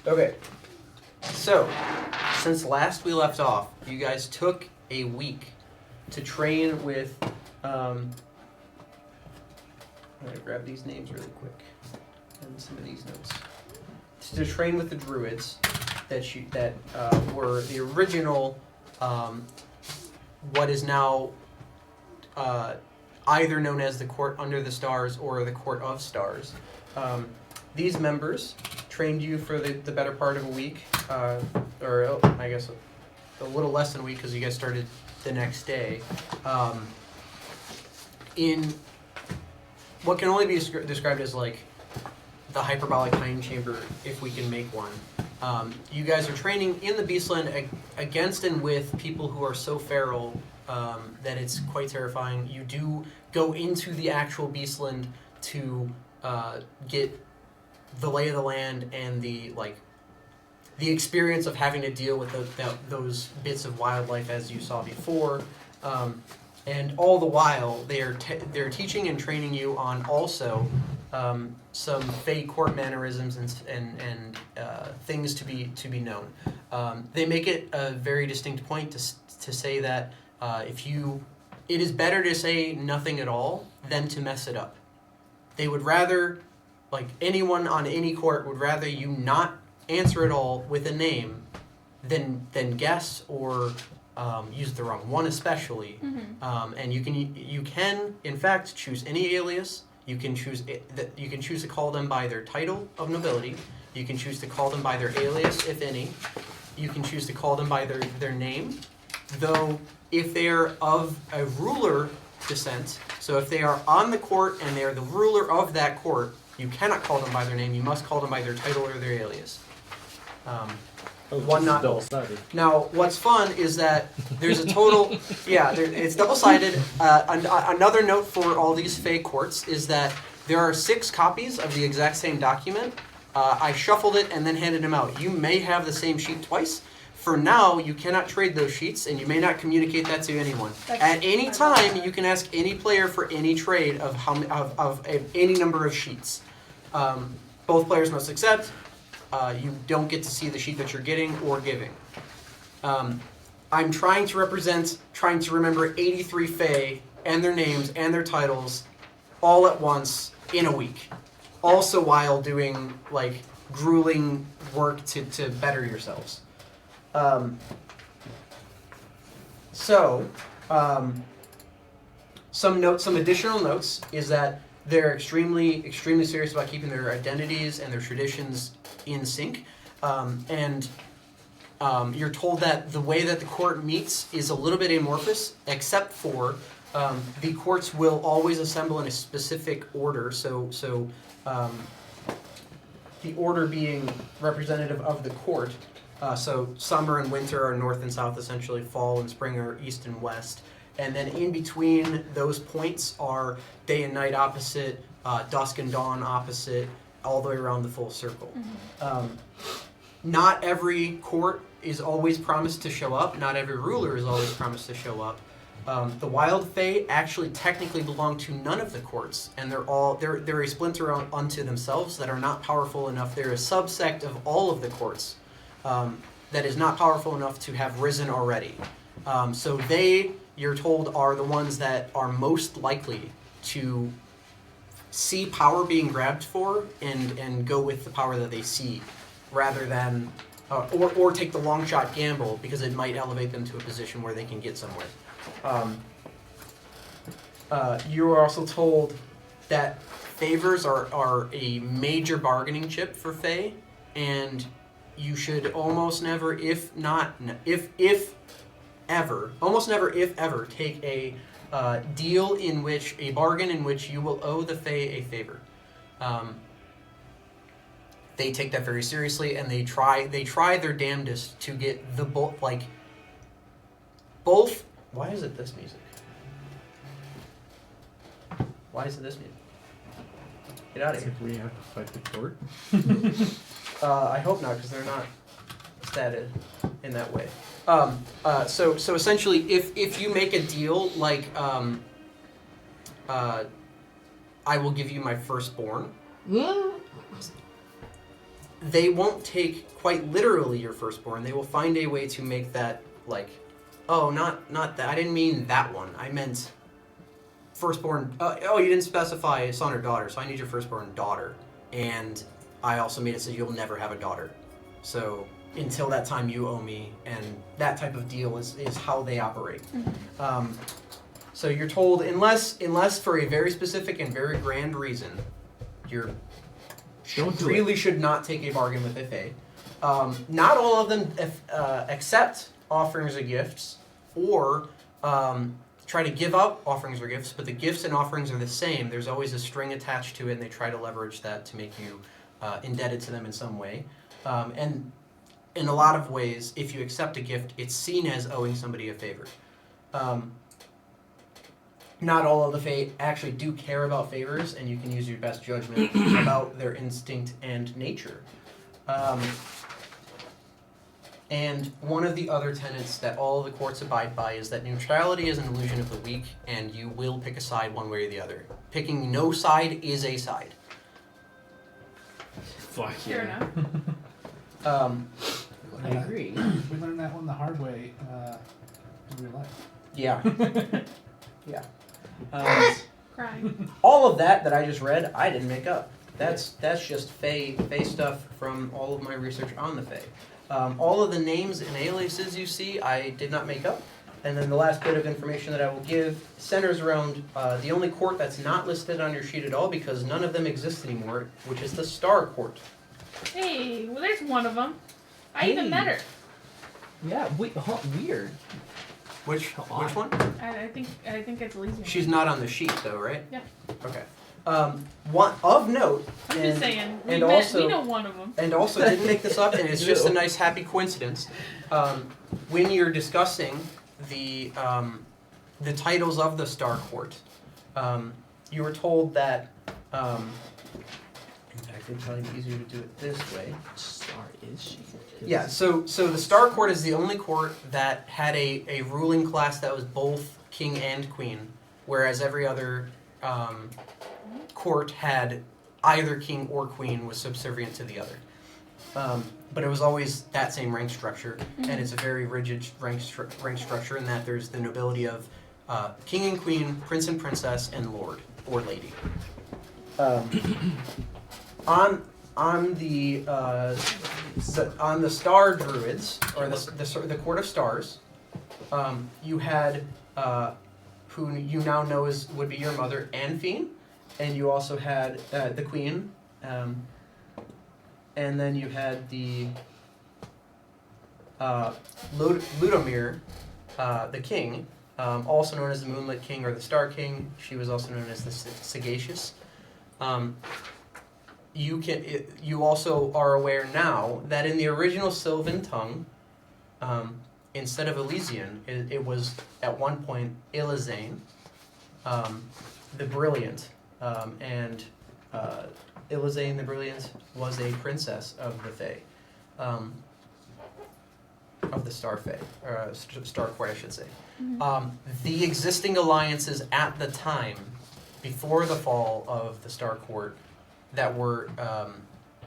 Okay. So, since last we left off, you guys took a week to train with. I'm gonna grab these names really quick and some of these notes. To train with the druids that were the original, what is now either known as the Court Under the Stars or the Court of Stars. These members trained you for the better part of a week, or I guess a little less than a week because you guys started the next day, in what can only be described as like the hyperbolic time chamber, if we can make one. You guys are training in the Beastland against and with people who are so feral that it's quite terrifying. You do go into the actual Beastland to get the lay of the land and the experience of having to deal with those bits of wildlife as you saw before, and all the while they're teaching and training you on also some Fey court mannerisms and things to be known. They make it a very distinct point to say that it is better to say nothing at all than to mess it up. They would rather, like anyone on any court would rather you not answer it all with a name than guess or use the wrong one, especially. Mm-hmm. And you can in fact choose any alias. You can choose to call them by their title of nobility. You can choose to call them by their alias, if any. You can choose to call them by their name, though if they are of a ruler descent, so if they are on the court and they are the ruler of that court, you cannot call them by their name. You must call them by their title or their alias. One not double-sided. Now, what's fun is that there's a total. It's double-sided. Another note for all these fake courts is that there are 6 copies of the exact same document. I shuffled it and then handed them out. You may have the same sheet twice. For now, you cannot trade those sheets, and you may not communicate that to anyone. At any time, you can ask any player for any trade of any number of sheets. Both players must accept. You don't get to see the sheet that you're getting or giving. I'm trying to remember 83 Fae and their names and their titles all at once in a week. Also while doing like grueling work to better yourselves. Some additional notes is that they're extremely serious about keeping their identities and their traditions in sync. You're told that the way that the court meets is a little bit amorphous, except for the courts will always assemble in a specific order. So the order being representative of the court. So summer and winter are north and south, essentially. Fall and spring are east and west. And then in between those points are day and night opposite, dusk and dawn opposite, all the way around the full circle. Mm-hmm. Not every court is always promised to show up. Not every ruler is always promised to show up. The Wild Fae actually technically belong to none of the courts, and they're a splinter unto themselves that are not powerful enough. They're a subsect of all of the courts that is not powerful enough to have risen already. So they, you're told, are the ones that are most likely to see power being grabbed for and go with the power that they see, rather than or take the long shot gamble because it might elevate them to a position where they can get somewhere. You are also told that favors are a major bargaining chip for Fae, and you should almost never, if ever, take a bargain in which you will owe the Fae a favor. They take that very seriously, and they try their damnedest to get the both. Why is it this music? Why is it this music? Get out of here. We have to fight the court. I hope not, because they're not statted in that way. So essentially, if you make a deal like, I will give you my firstborn. they won't take quite literally your firstborn. They will find a way to make that like, oh, not that. I didn't mean that one. I meant firstborn. Oh, you didn't specify son or daughter, so I need your firstborn daughter. And I also made it so you'll never have a daughter. So until that time, you owe me, and that type of deal is how they operate. So you're told, unless for a very specific and very grand reason, you really should not take a bargain with a fae. Not all of them accept offerings or gifts, or try to give up offerings or gifts, but the gifts and offerings are the same. There's always a string attached to it, and they try to leverage that to make you indebted to them in some way. And in a lot of ways, if you accept a gift, it's seen as owing somebody a favor. Not all of the fae actually do care about favors, and you can use your best judgment about their instinct and nature. And one of the other tenets that all of the courts abide by is that neutrality is an illusion of the weak, and you will pick a side one way or the other. Picking no side is a side. Fuck Fair yeah. enough. I agree. We learned that one the hard way in real life. Yeah. Yeah. Crying. All of that I just read, I didn't make up. That's just fae stuff from all of my research on the fae. All of the names and aliases you see, I did not make up. And then the last bit of information that I will give centers around the only court that's not listed on your sheet at all, because none of them exist anymore, which is the Star Court. Hey, well, there's one of them. I even met her. Yeah, weird. Which one? I think it's Elysium. She's not on the sheet though, right? Yeah. Okay. One of note. I'm just saying. We know one of them. And also didn't make this up, and it's just a nice happy coincidence. When you're discussing the titles of the Star Court, you were told that. In fact, it'd probably be easier to do it this way. Star is she? Yeah, so the Star Court is the only court that had a ruling class that was both king and queen, whereas every other court had either king or queen was subservient to the other. But it was always that same rank structure, and it's a very rigid rank structure in that there's the nobility of king and queen, prince and princess, and lord or lady. On the Star Druids, or the Court of Stars, you had who you now know would be your mother, Anfine, and you also had the Queen, and then you had the Ludomir, the King, also known as the Moonlit King or the Star King. She was also known as the Sagacious. You also are aware now that in the original Sylvan tongue, instead of Elysian, it was at one point Ilizane, the Brilliant, and Ilizane the Brilliant was a princess of the Fae, of the Star Fae, or Star Court, I should say. The existing alliances at the time, before the fall of the Star Court, that were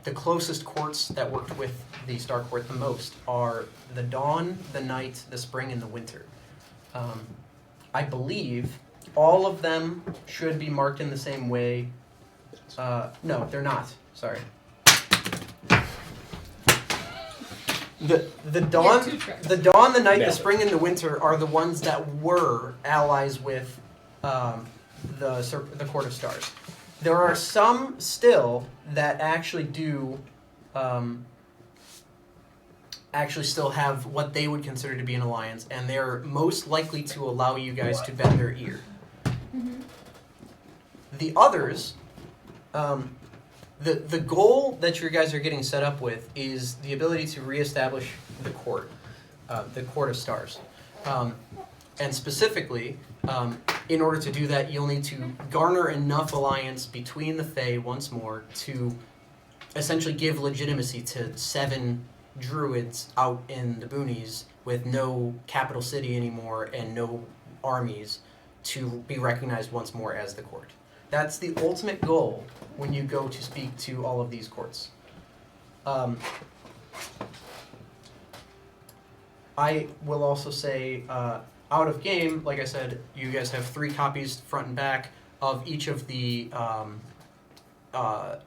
the closest courts that worked with the Star Court the most are the Dawn, the Night, the Spring, and the Winter. I believe all of them should be marked in the same way. No, they're not. Sorry. The Dawn, the Night, the Spring, and the Winter are the ones that were allies with the Court of Stars. There are some still that actually do actually still have what they would consider to be an alliance, and they're most likely to allow you guys to bend their ear. The others, the goal that you guys are getting set up with is the ability to reestablish the Court of Stars. And specifically, in order to do that, you'll need to garner enough alliance between the Fae once more to essentially give legitimacy to 7 druids out in the boonies with no capital city anymore and no armies to be recognized once more as the court. That's the ultimate goal when you go to speak to all of these courts. I will also say, out of game, like I said, you guys have 3 copies front and back of each of the an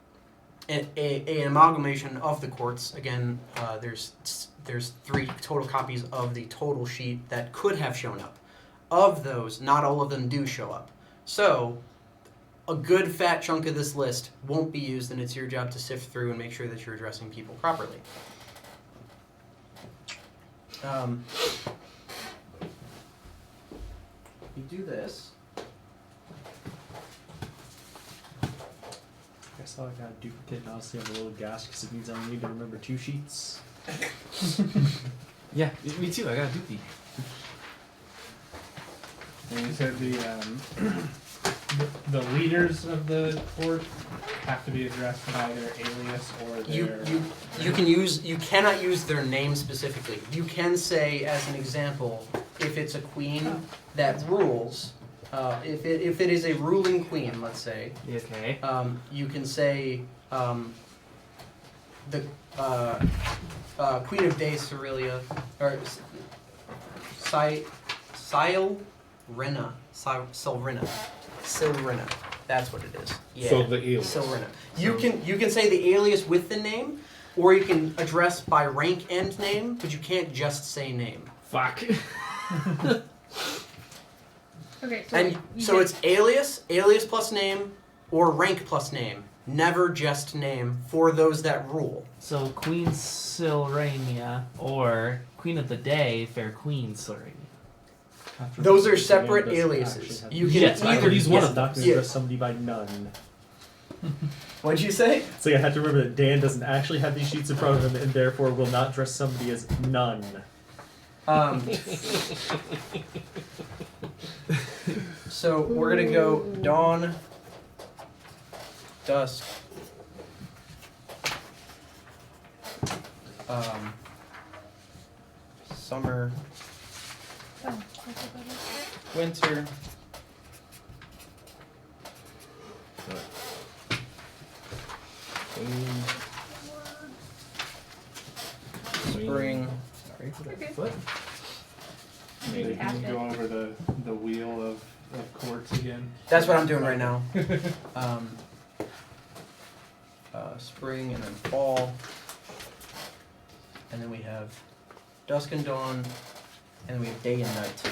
amalgamation of the quartz. Again, there's 3 total copies of the total sheet that could have shown up. Of those, not all of them do show up. So, a good fat chunk of this list won't be used, and it's your job to sift through and make sure that you're addressing people properly. You do this. I saw I got a duplicate, and honestly I'm a little gassed because it means I only need to remember 2 sheets. Yeah, me too. I got a doopy. And you said the leaders of the court have to be addressed by their alias or their. You cannot use their name specifically. You can say, as an example, if it's a queen that rules, if it is a ruling queen, let's say, Okay. you can say the Queen of Day Cerelia or Silrina. That's what it is. Yeah. So the alias. Silrina. You can say the alias with the name, or you can address by rank and name, but you can't just say name. Fuck. Okay, so And so it's alias plus name, or rank plus name. Never just name for those that rule. So Queen Silrania or Queen of the Day, Fair Queen Silrania. Those are separate aliases. You can Yes, I either could use one of not to Yeah. address somebody by none. What'd you say? So I have to remember that Dan doesn't actually have these sheets in front of him, and therefore will not address somebody as none. So we're gonna go dawn, dusk, summer, oh, winter, spring. Sorry for that Okay. foot. Maybe you Half can it. go over the wheel of courts again. That's what I'm doing right now. Spring and then fall, and then we have dusk and dawn, and then we have day and night.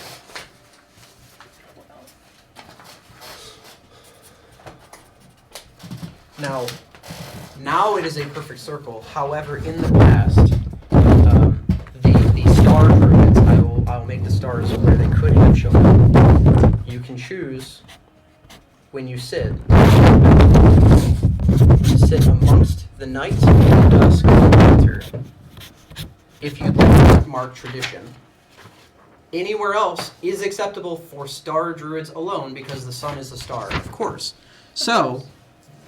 Now it is a perfect circle. However, in the past, the star druids, I will make the stars where they could have shown up. You can choose when you sit amongst the night, dusk, and winter. If you'd like to mark tradition. Anywhere else is acceptable for star druids alone because the sun is a star, of course. So,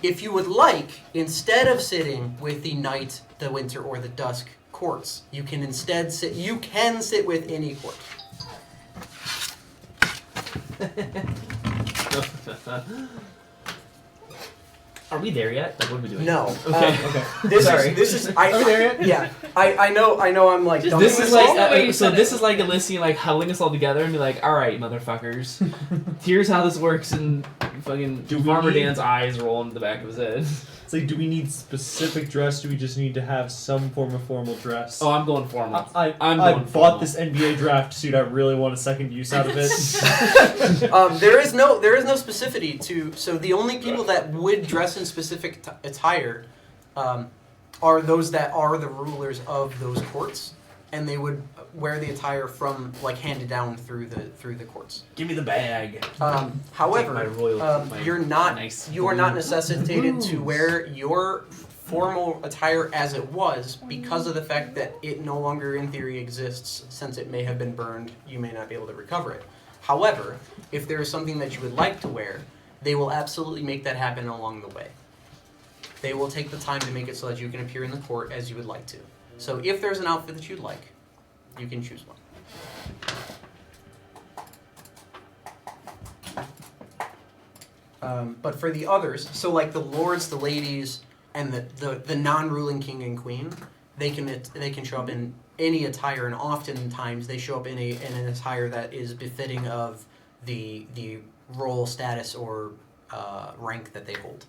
if you would like, instead of sitting with the night, the winter, or the dusk courts, you can instead sit. You can sit with any court. Are we there yet? Like, what are we doing? No. Okay. Okay. This Sorry. is. Are we there yet? Yeah. I know. I'm like. Just dumping This is Don't like say the way you so. said This it. is like Elysian, like huddling us all together and be like, "All right, motherfuckers, here's how this works." And fucking Do we Farmer need- Dan's eyes roll into the back of his head. It's like, do we need specific dress? Do we just need to have some form of formal dress? Oh, I'm going formal. I I'm I going bought formal. this NBA draft suit. I really want a second use out of it. There is no specificity to. So the only people that would dress in specific attire are those that are the rulers of those courts, and they would wear the attire from like handed down through the courts. Give me the bag. However, my royal- my you are not blue necessitated to blues. wear your formal attire as it was because of the fact that it no longer in theory exists since it may have been burned. You may not be able to recover it. However, if there is something that you would like to wear, they will absolutely make that happen along the way. They will take the time to make it so that you can appear in the court as you would like to. So if there's an outfit that you'd like, you can choose one. But for the others, so like the lords, the ladies, and the non-ruling king and queen, they can show up in any attire, and oftentimes they show up in an attire that is befitting of the role, status, or rank that they hold.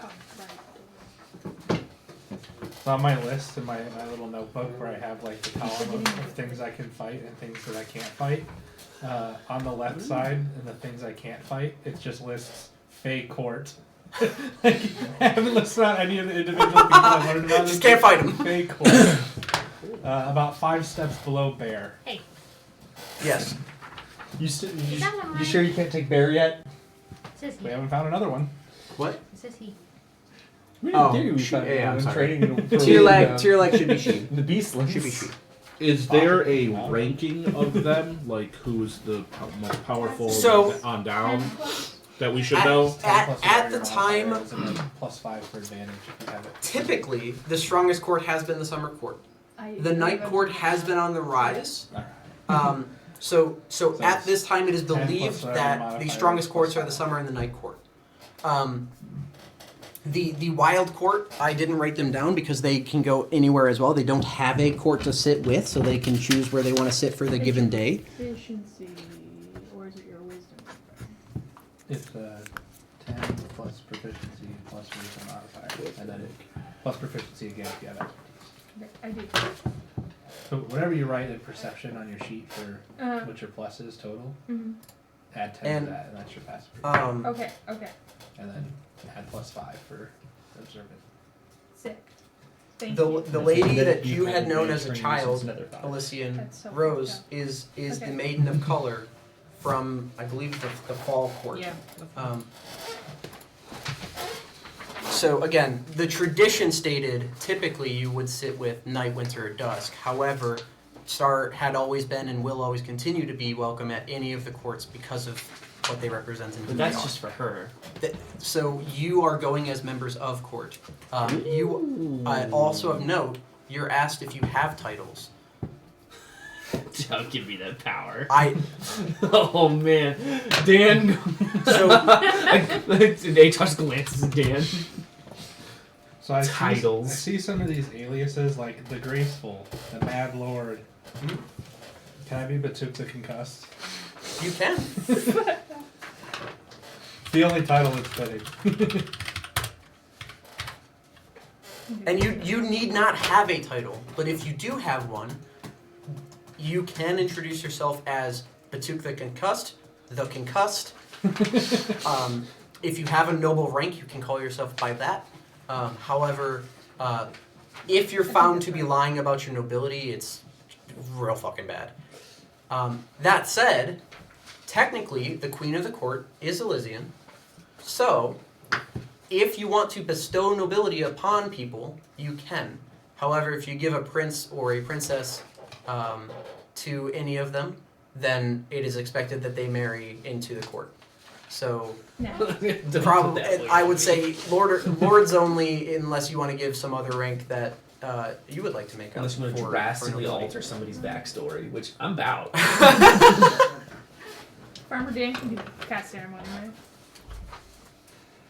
Oh, right. So on my list in my little notebook where I have like the column of things I can fight and things that I can't fight, on the left side and the things I can't fight, it just lists Fey Court. Like, I haven't listed out any of the individual people I learned about. Just can't fight them. Fey Court. About 5 steps below Bear. Hey. Yes. You that one right? sure you can't take Bear yet? Says We he. haven't found another one. What? Says he. We Oh, didn't we she- found yeah, I'm one sorry. training for Tier leg should be she. the Beastlands. Should be she. Is there a ranking of them, like who's the most powerful So- on down that we should know? At the time, And then +5 for advantage if you have it. typically the strongest court has been the summer court. The night court has been on the rise. Alright. So at it's this time, it is 10 plus believed whatever that modifier the strongest is courts plus are the 5. summer and the night court. The wild court, I didn't write them down because they can go anywhere as well. They don't have a court to sit with, so they can choose where they want to sit for the given day. Efficiency, or is it your wisdom? It's 10 plus proficiency plus wisdom modifier, and then plus proficiency again if you have expertise. Okay, I do. So whatever you write in perception on your sheet for Uh, what your plus is total, mm-hmm. add 10 And, to that, and that's your passive. Okay, okay. And then add +5 for observant. Sick. Thank The you. the lady Then that you have had known as a training, so it's child, another 5. Elysian That's so Rose, fucked up. is Okay. the maiden of color from, I believe, the fall court. Yeah. So again, the tradition stated typically you would sit with night, winter, or dusk. However, Star had always been and will always continue to be welcome at any of the courts because of what they represent and who But they that's are. just for her. So you are going as members of court. You also of note, you're asked if you have titles. Don't give me that power. I Oh man, Dan. so Atos glances at Dan. So I Titles. See some of these aliases like the Graceful, the Mad Lord. Mhm. Can I be Batuk the Concussed? you can. The only title that's fitting. And you need not have a title, but if you do have one, you can introduce yourself as Batuk the Concussed, the Concussed. If you have a noble rank, you can call yourself by that. However, if you're found to be lying about your nobility, it's real fucking bad. That said, technically, the queen of the court is Elysian. So, if you want to bestow nobility upon people, you can. However, if you give a prince or a princess to any of them, then it is expected that they marry into the court. So, No. probably, I would say lords only, unless you want to give some other rank that you would like to make up. Unless you want to for drastically nobility. alter somebody's backstory, which I'm about. Farmer Dan can do cast ceremony, right?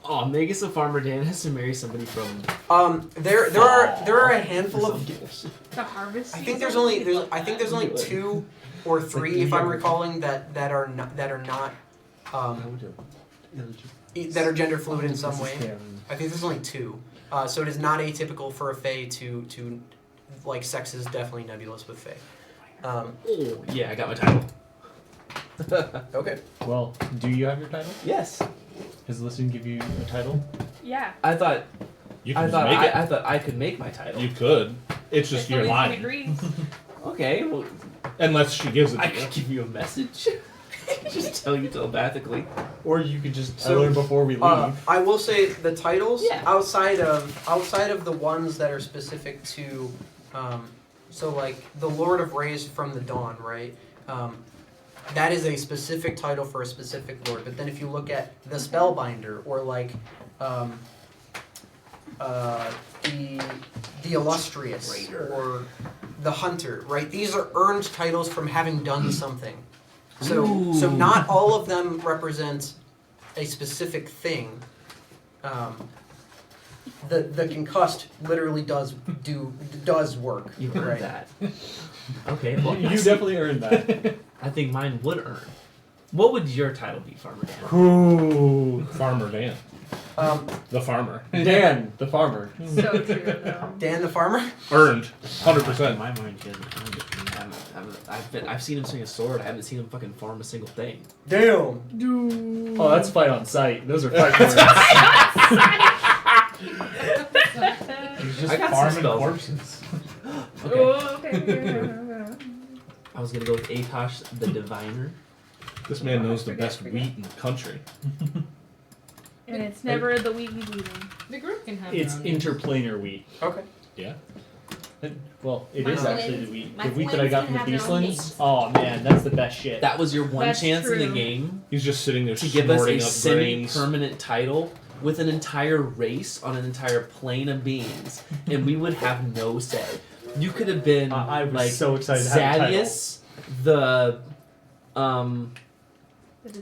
Oh, make it so Farmer Dan has to marry somebody from. There are a handful of. The harvest. I think season? there's only 2 or 3, if I'm recalling, that are not that are gender fluid in some way. I think there's only 2. So it is not atypical for a Fae to like sex is definitely nebulous with Fae. Oh, yeah, I got my title. Okay. Well, do you have your title? Yes. Does Listen give you a title? Yeah. I thought You can I just thought make it. I thought I could make my title. You could. It's just If you're Elysian lying. agrees. Okay, well, Unless she gives it I to you. could give you a message. Just tell you telepathically. Or you could just So, tell her before we leave. I will say the titles Yeah. outside of the ones that are specific to, so like the Lord of Rays from the Dawn, right? That is a specific title for a specific lord. But then if you look at the Spellbinder or like the Illustrious or the Hunter, right? These are earned titles from having done something. So Ooh. not all of them represent a specific thing, the concussed literally does work. You earned right? that. Okay, well, You definitely earned that. I think mine would earn. What would your title be, Farmer Dan? Ooh. Farmer Dan. The farmer. Dan, the farmer. So true, though. Dan the farmer. Earned. In 100%. my mind, he hasn't earned it. I've seen him swing a sword. I haven't seen him fucking farm a single thing. Damn. Oh, that's fight on sight. Those are fight words. He's just I got some farming spells. corpses. Okay. Oh, okay. I was gonna go with Atosh the Diviner. This man knows the best wheat in the country. And it's never the wheat he's eating. The group can have It's their own name. interplanar wheat. Okay. Yeah. Well, it My is twins- actually the wheat. my The wheat that I twins got from can the have their own Beastlands. names. Oh man, that's the best shit. That was your one That's chance in the true. game He's just sitting there to give us a snorting up grains. semi-permanent title with an entire race on an entire plane of beings, and we would have no say. You could have been I was like so excited to have a title. Zadius, the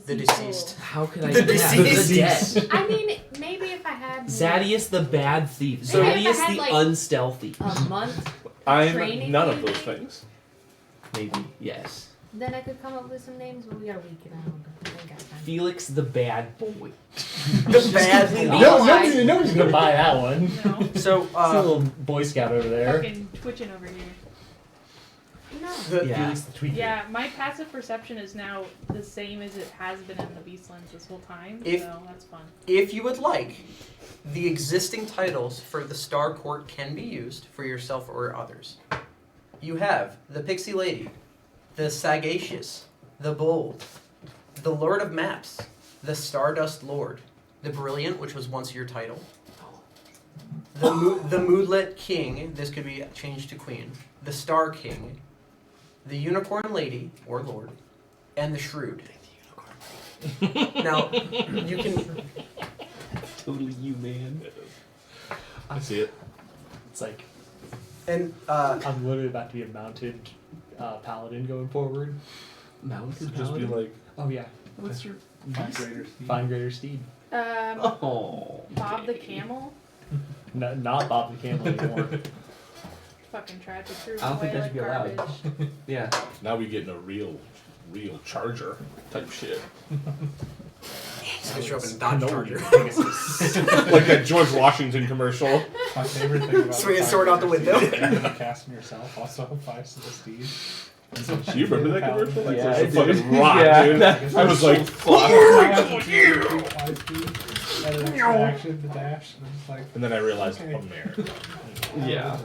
The deceased. how could I The the deceased. dead. I mean, maybe if I had Zadius the bad thief. Maybe if I Zadius had, the like- unstealthy. a month, I'm Training none of maybe? those things. Maybe, yes. then I could come up with some names, but we got a week and I ain't got time. Felix the bad boy. The bad. completely- Nobody's gonna buy that one. No. So It's a little Boy Scout over there. Fucking twitching over here. No. the, Yeah. Felix the Tweaker. Yeah, my passive perception is now the same as it has been in the Beastlands this whole time, If- so that's fun. if you would like, the existing titles for the Star Court can be used for yourself or others. You have the Pixie Lady, the Sagacious, the Bold, the Lord of Maps, the Stardust Lord, the Brilliant, which was once your title, the Moodlet King, this could be changed to Queen, the Star King, the Unicorn Lady, or Lord, and the Shrewd. Now, you can... Totally you, man. I see it. It's like And I'm literally about to be a mounted paladin going forward. Mounted Just be paladin? like, Oh yeah, What's your Find greater speed. find greater steed. Oh, Bob the okay. Camel? Not Bob the Camel anymore. Fucking tried to threw I don't think away that should like be allowed. garbage. Yeah. now we getting a real charger type shit. He's gonna show up in a Dodge Charger. Like that George Washington commercial. My favorite thing about Swing a the sword out the Finder window. Steed is you cast them yourself also applies to the steed. Do you remember that commercial? Like, Yeah, there's I a do. fucking rock, Yeah, dude. that- I was like, And an extra action to dash. And it's like, and then I realized Okay. America. Yeah.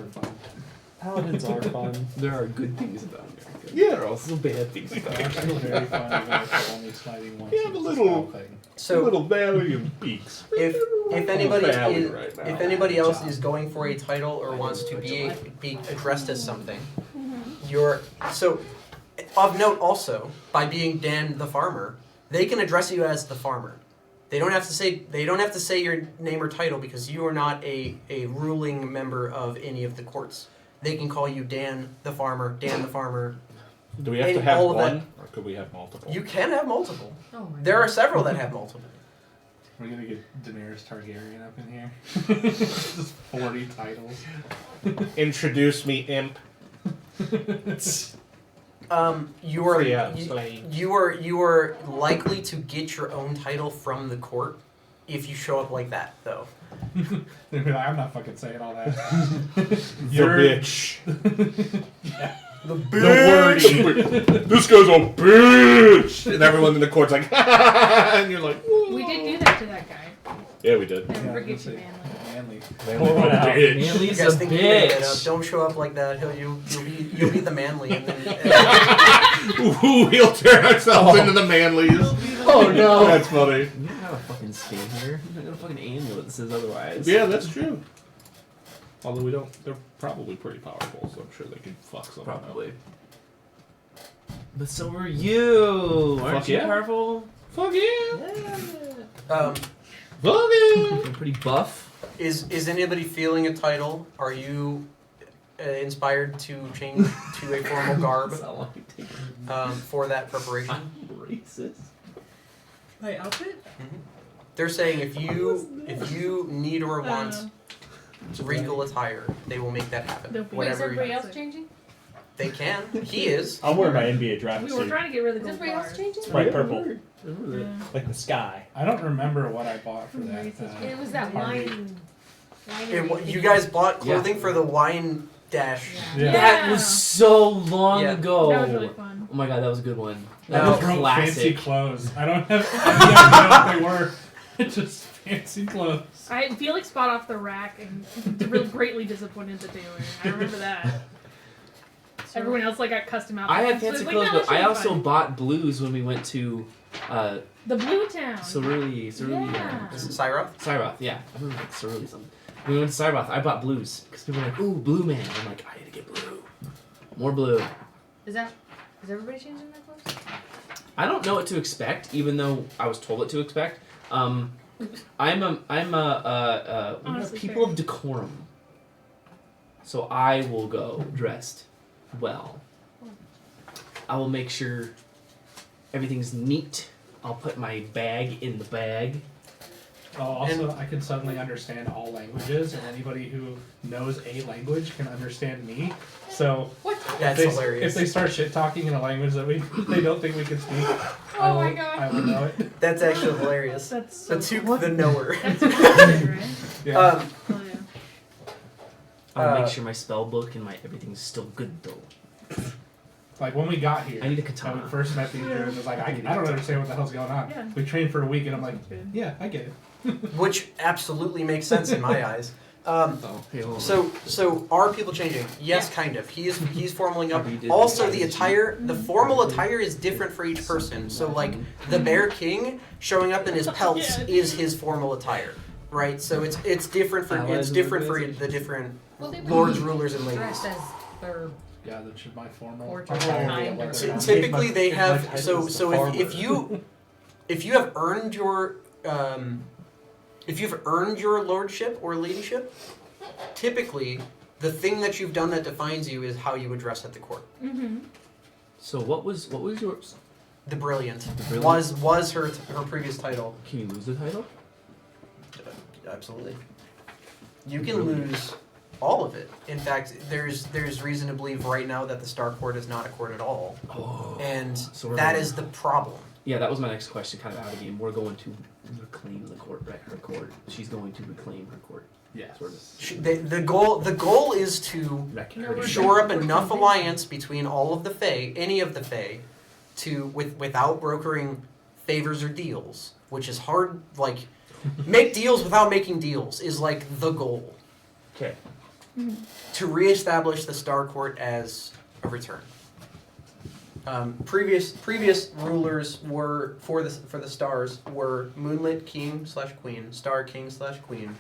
Paladins are fun. There are good things about America. Yeah. There are also bad things about they're America. still very fun, even if they're only smiting once. Yeah, and the it's a little- spell thing. A So little valley of peaks. if anybody Valley is, right now. if anybody else is going for a title or wants to be addressed as something, you're so. Of note, also by being Dan the Farmer, they can address you as the Farmer. They don't have to say your name or title because you are not a ruling member of any of the courts. They can call you Dan the Farmer, Dan the Farmer. Do we have to And have all of one, or could we have multiple? You can have multiple. Oh my There are God. several that have multiple. We're gonna get Daenerys Targaryen up in here. Just 40 titles. Introduce me, imp. You are Free out, you, slave. you are likely to get your own title from the court if you show up like that, though. They'll be like, I'm not fucking saying all that. You're bitch. The This guy's a bitch. And everyone in the court's like, and you're like, We did do that to that guy. yeah, we did. Never Yeah, forget I you, was Manly. Manly. Pour one out. bitch. You Manly's guys a think you made that up. bitch. Don't show up like that. You'll be the manly, and then Ooh, he'll turn ourselves into the manlies. Oh no! That's funny. You don't have a fucking skin here. You don't got a fucking amulet that says otherwise. Yeah, that's true. Although we don't, they're probably pretty powerful, so I'm sure they could fuck someone up. Probably. But so are you. Aren't Fuck you yeah. powerful? Fuck yeah. um, Fuck yeah. You're pretty buff. is anybody feeling a title? Are you inspired to change to a formal garb That's how long it takes. for that preparation? I'm racist. My outfit? They're saying if you need or want regal attire, they will make that happen. They'll be- Wait, is Whatever everybody else changing? they can. He is. I'll wear my NBA draft We were suit. trying to get rid of Is the gold everybody else bars. changing? Bright purple, Yeah. like the sky. I don't remember what I bought for that. It was that wine. You guys bought clothing for the wine dash. Yeah. That was so long Yeah. ago. That was really fun. Oh my god, that was a good one. I That No. just was wrote fancy classic. clothes. I don't have any idea what they were. It's just fancy clothes. I had Felix bought off the rack and really greatly disappointed the tailor. I remember that. Everyone else got custom outfits. I had So fancy it's like, clothes, no, but that should I be also fine. bought blues when we went to the Blue Town. Cerulli. Yeah. This is Cyroth. Cyroth, yeah. I remember Cerulli something. When we went to Cyroth, I bought blues. Because people were like, ooh, blue man. I'm like, I need to get blue. More blue. Is everybody changing their clothes? I don't know what to expect, even though I was told what to expect. I'm a Honestly, people fair. of decorum. So I will go dressed well. I will make sure everything's neat. I'll put my bag in the bag. Oh, also, I can suddenly understand all languages, and anybody who knows a language can understand me. So That's if hilarious. they start shit talking in a language that they don't think we can speak, I Oh my will- God. I will know it. That's actually hilarious. That's so The two, cool. the knower. That's amazing, right? Yeah. Oh, yeah. I'll make Uh, sure my spell book and my everything's still good though. Like when we got here, I need a when katana. we first met these dudes, it was like, I don't understand what the hell's going on. Yeah. We trained for a week, and I'm like, Sounds good. yeah, I get it. Which absolutely makes sense in my eyes. Oh, hey, hold on. So are people changing? Yes, kind of. He's formaling up. We did Also, that. the attire, the formal attire is different for each person. So like the Bear King showing up in his pelts Yeah. is his formal attire, right? So it's different for Allies the organization. different Well, they lords, rulers, and ladies. dressed as their Yeah, that should my formal. Or I'll just probably kind get or- what Ty- they're on. Typically, they my have title is so the if you have earned your if you've earned your lordship or ladyship, typically the thing that you've done that defines you is how you would dress at the court. Mm-hmm. So what was yours? The brilliant, The Brilliant? was her previous title. Can you lose the title? Absolutely. You can lose all of it. In fact, there's reason to believe right now that the Star Court is not a court at all, Oh. and So we're that going- is the problem. Yeah, that was my next question, kind of out of game. We're going to reclaim the court, right? Her court. She's going to reclaim her court. Yes. Sort of. The goal is to Wreck No, her. we're- shore up enough alliance between all of the Fae, any of the Fae, without brokering favors or deals, which is hard. Like, make deals without making deals is like the goal. Okay. To reestablish the Star Court as a return. Previous rulers were for the stars were Moonlit King / Queen, Star King / Queen,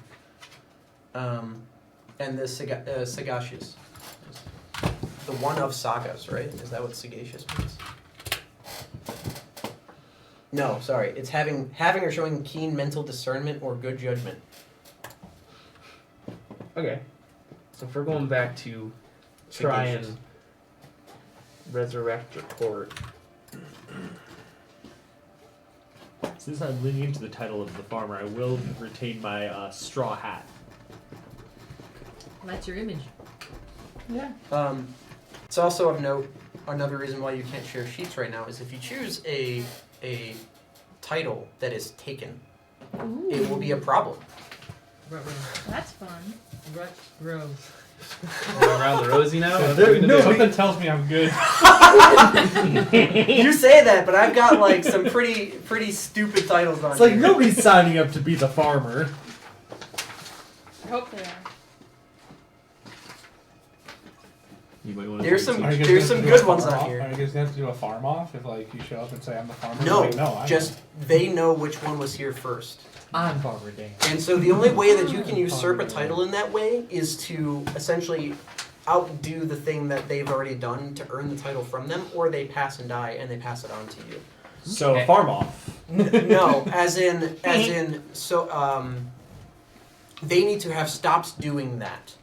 and the Sagacious. The one of sagas, right? Is that what sagacious means? No, sorry. It's having or showing keen mental discernment or good judgment. Okay. So if we're going back to try Sagacious. and resurrect your court. Since I'm leaning into the title of the farmer, I will retain my straw hat. That's your image. Yeah. It's also of note, another reason why you can't share sheets right now is if you choose a title that is taken, Ooh. it will be a problem. That's fun. Rose. Going around the rosy now? What there- are we gonna no, do? Something tells me I'm good. You say that, but I've got like some pretty stupid titles on It's like here. nobody's signing up to be the farmer. I hope they are. You might want to There's some Are you guys there's gonna some do a good ones farm on off? here. Are you guys gonna have to do a farm off if like you show up and say I'm the farmer? No, Like, no, I'm just they know which one was here first. I'm Farmer Dan. And so the only way that you can usurp a title in that way is to essentially outdo the thing that they've already done to earn the title from them, or they pass and die and they pass it on to you. So Okay. farm off. No, as in, so they need to have stopped doing that,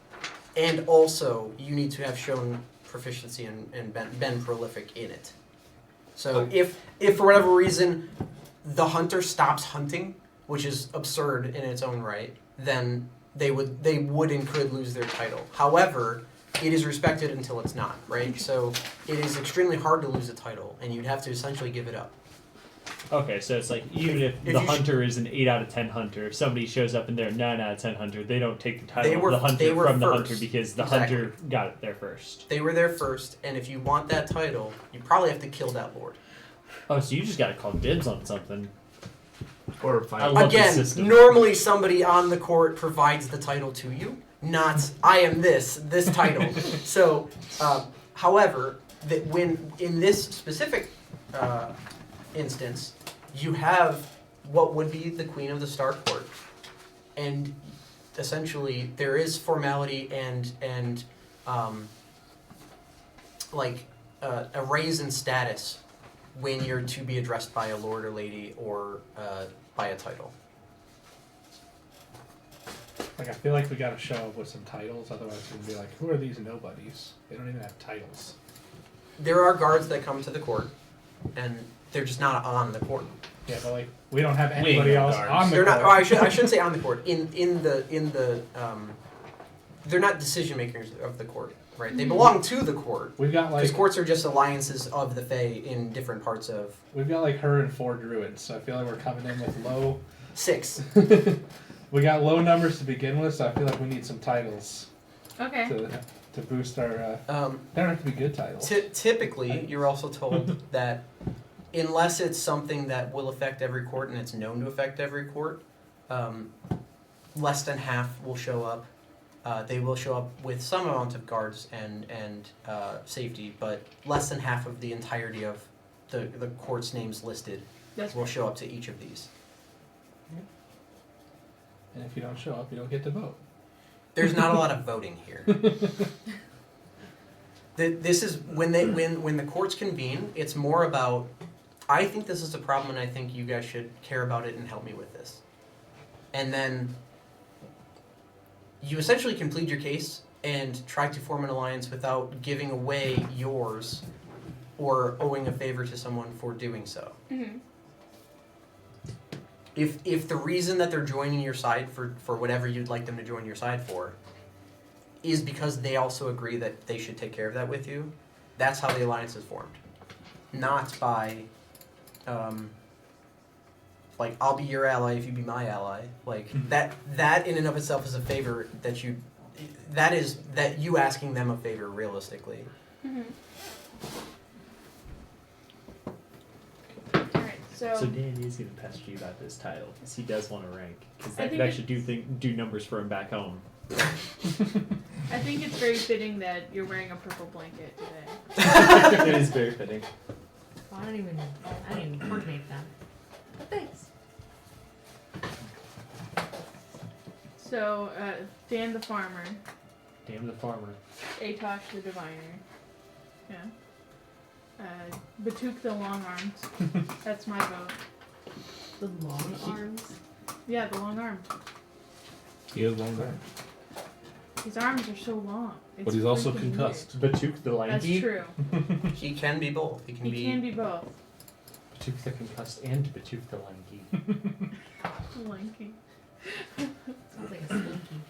and also you need to have shown proficiency and been prolific in it. So if for whatever reason the hunter stops hunting which is absurd in its own right, then they would and could lose their title. However, it is respected until it's not, right? So it is extremely hard to lose a title, and you'd have to essentially give it up. Okay, so it's like even if If the you hunter is an 8 out of 10 hunter, if somebody shows up and they're a 9 out of 10 hunter, they don't take the title They of the hunter were from the first. hunter because the Exactly. hunter got it there first. They were there first, and if you want that title, you probably have to kill that lord. Oh, so you just gotta call dibs on something. Or I fight. love this Again, system. normally somebody on the court provides the title to you, not I am this title. So, however, that when in this specific instance, you have what would be the Queen of the Star Court, and essentially there is formality and a raise in status when you're to be addressed by a lord or lady or by a title. Like, I feel like we gotta show up with some titles, otherwise it's gonna be like, who are these nobodies? They don't even have titles. There are guards that come to the court, and they're just not on the court. Yeah, but like, we don't have We ain't anybody no else guards. on the They're court. not. Oh, I shouldn't say on the court. In the they're not decision makers of the court, right? They belong to the court. We've got Because like, courts are just alliances of the Fae in different parts of we've got like her and 4 druids, so I feel like we're coming in with low. 6. We got low numbers to begin with, so I feel like we need some titles Okay. to boost our. They don't have to be good titles. Typically, you're also told that unless it's something that will affect every court and it's known to affect every court, less than half will show up. They will show up with some amount of guards and safety, but less than half of the entirety of the court's names listed That's will show up to each of these. And if you don't show up, you don't get to vote. There's not a lot of voting here. This is when the courts convene. It's more about. I think this is a problem, and I think you guys should care about it and help me with this. And then you essentially can plead your case and try to form an alliance without giving away yours or owing a favor to someone for doing so. Mm-hmm. If the reason that they're joining your side for whatever you'd like them to join your side for is because they also agree that they should take care of that with you, that's how the alliance is formed. Not by, like, I'll be your ally if you be my ally. Like, that in and of itself is a favor that you asking them a favor realistically. Mm-hmm. Alright, So Dan is gonna pester you about this title because he does want to rank because I that could think actually do numbers for him back home. I think it's very fitting that you're wearing a purple blanket today. It is very fitting. I didn't even coordinate that. But thanks. So, Dan the farmer, Damn the farmer. Atosh the diviner, yeah. Batuk the long arms. That's my vote. The long arms. Yeah, the long arms. He has long arms. His arms are so long. It's But he's also freaking concussed. Batuk the weird. That's lanky. true. He can be both. He can He be. can be both. Batuk the concussed and Batuk the lanky. Lanky. Sounds like a slinky.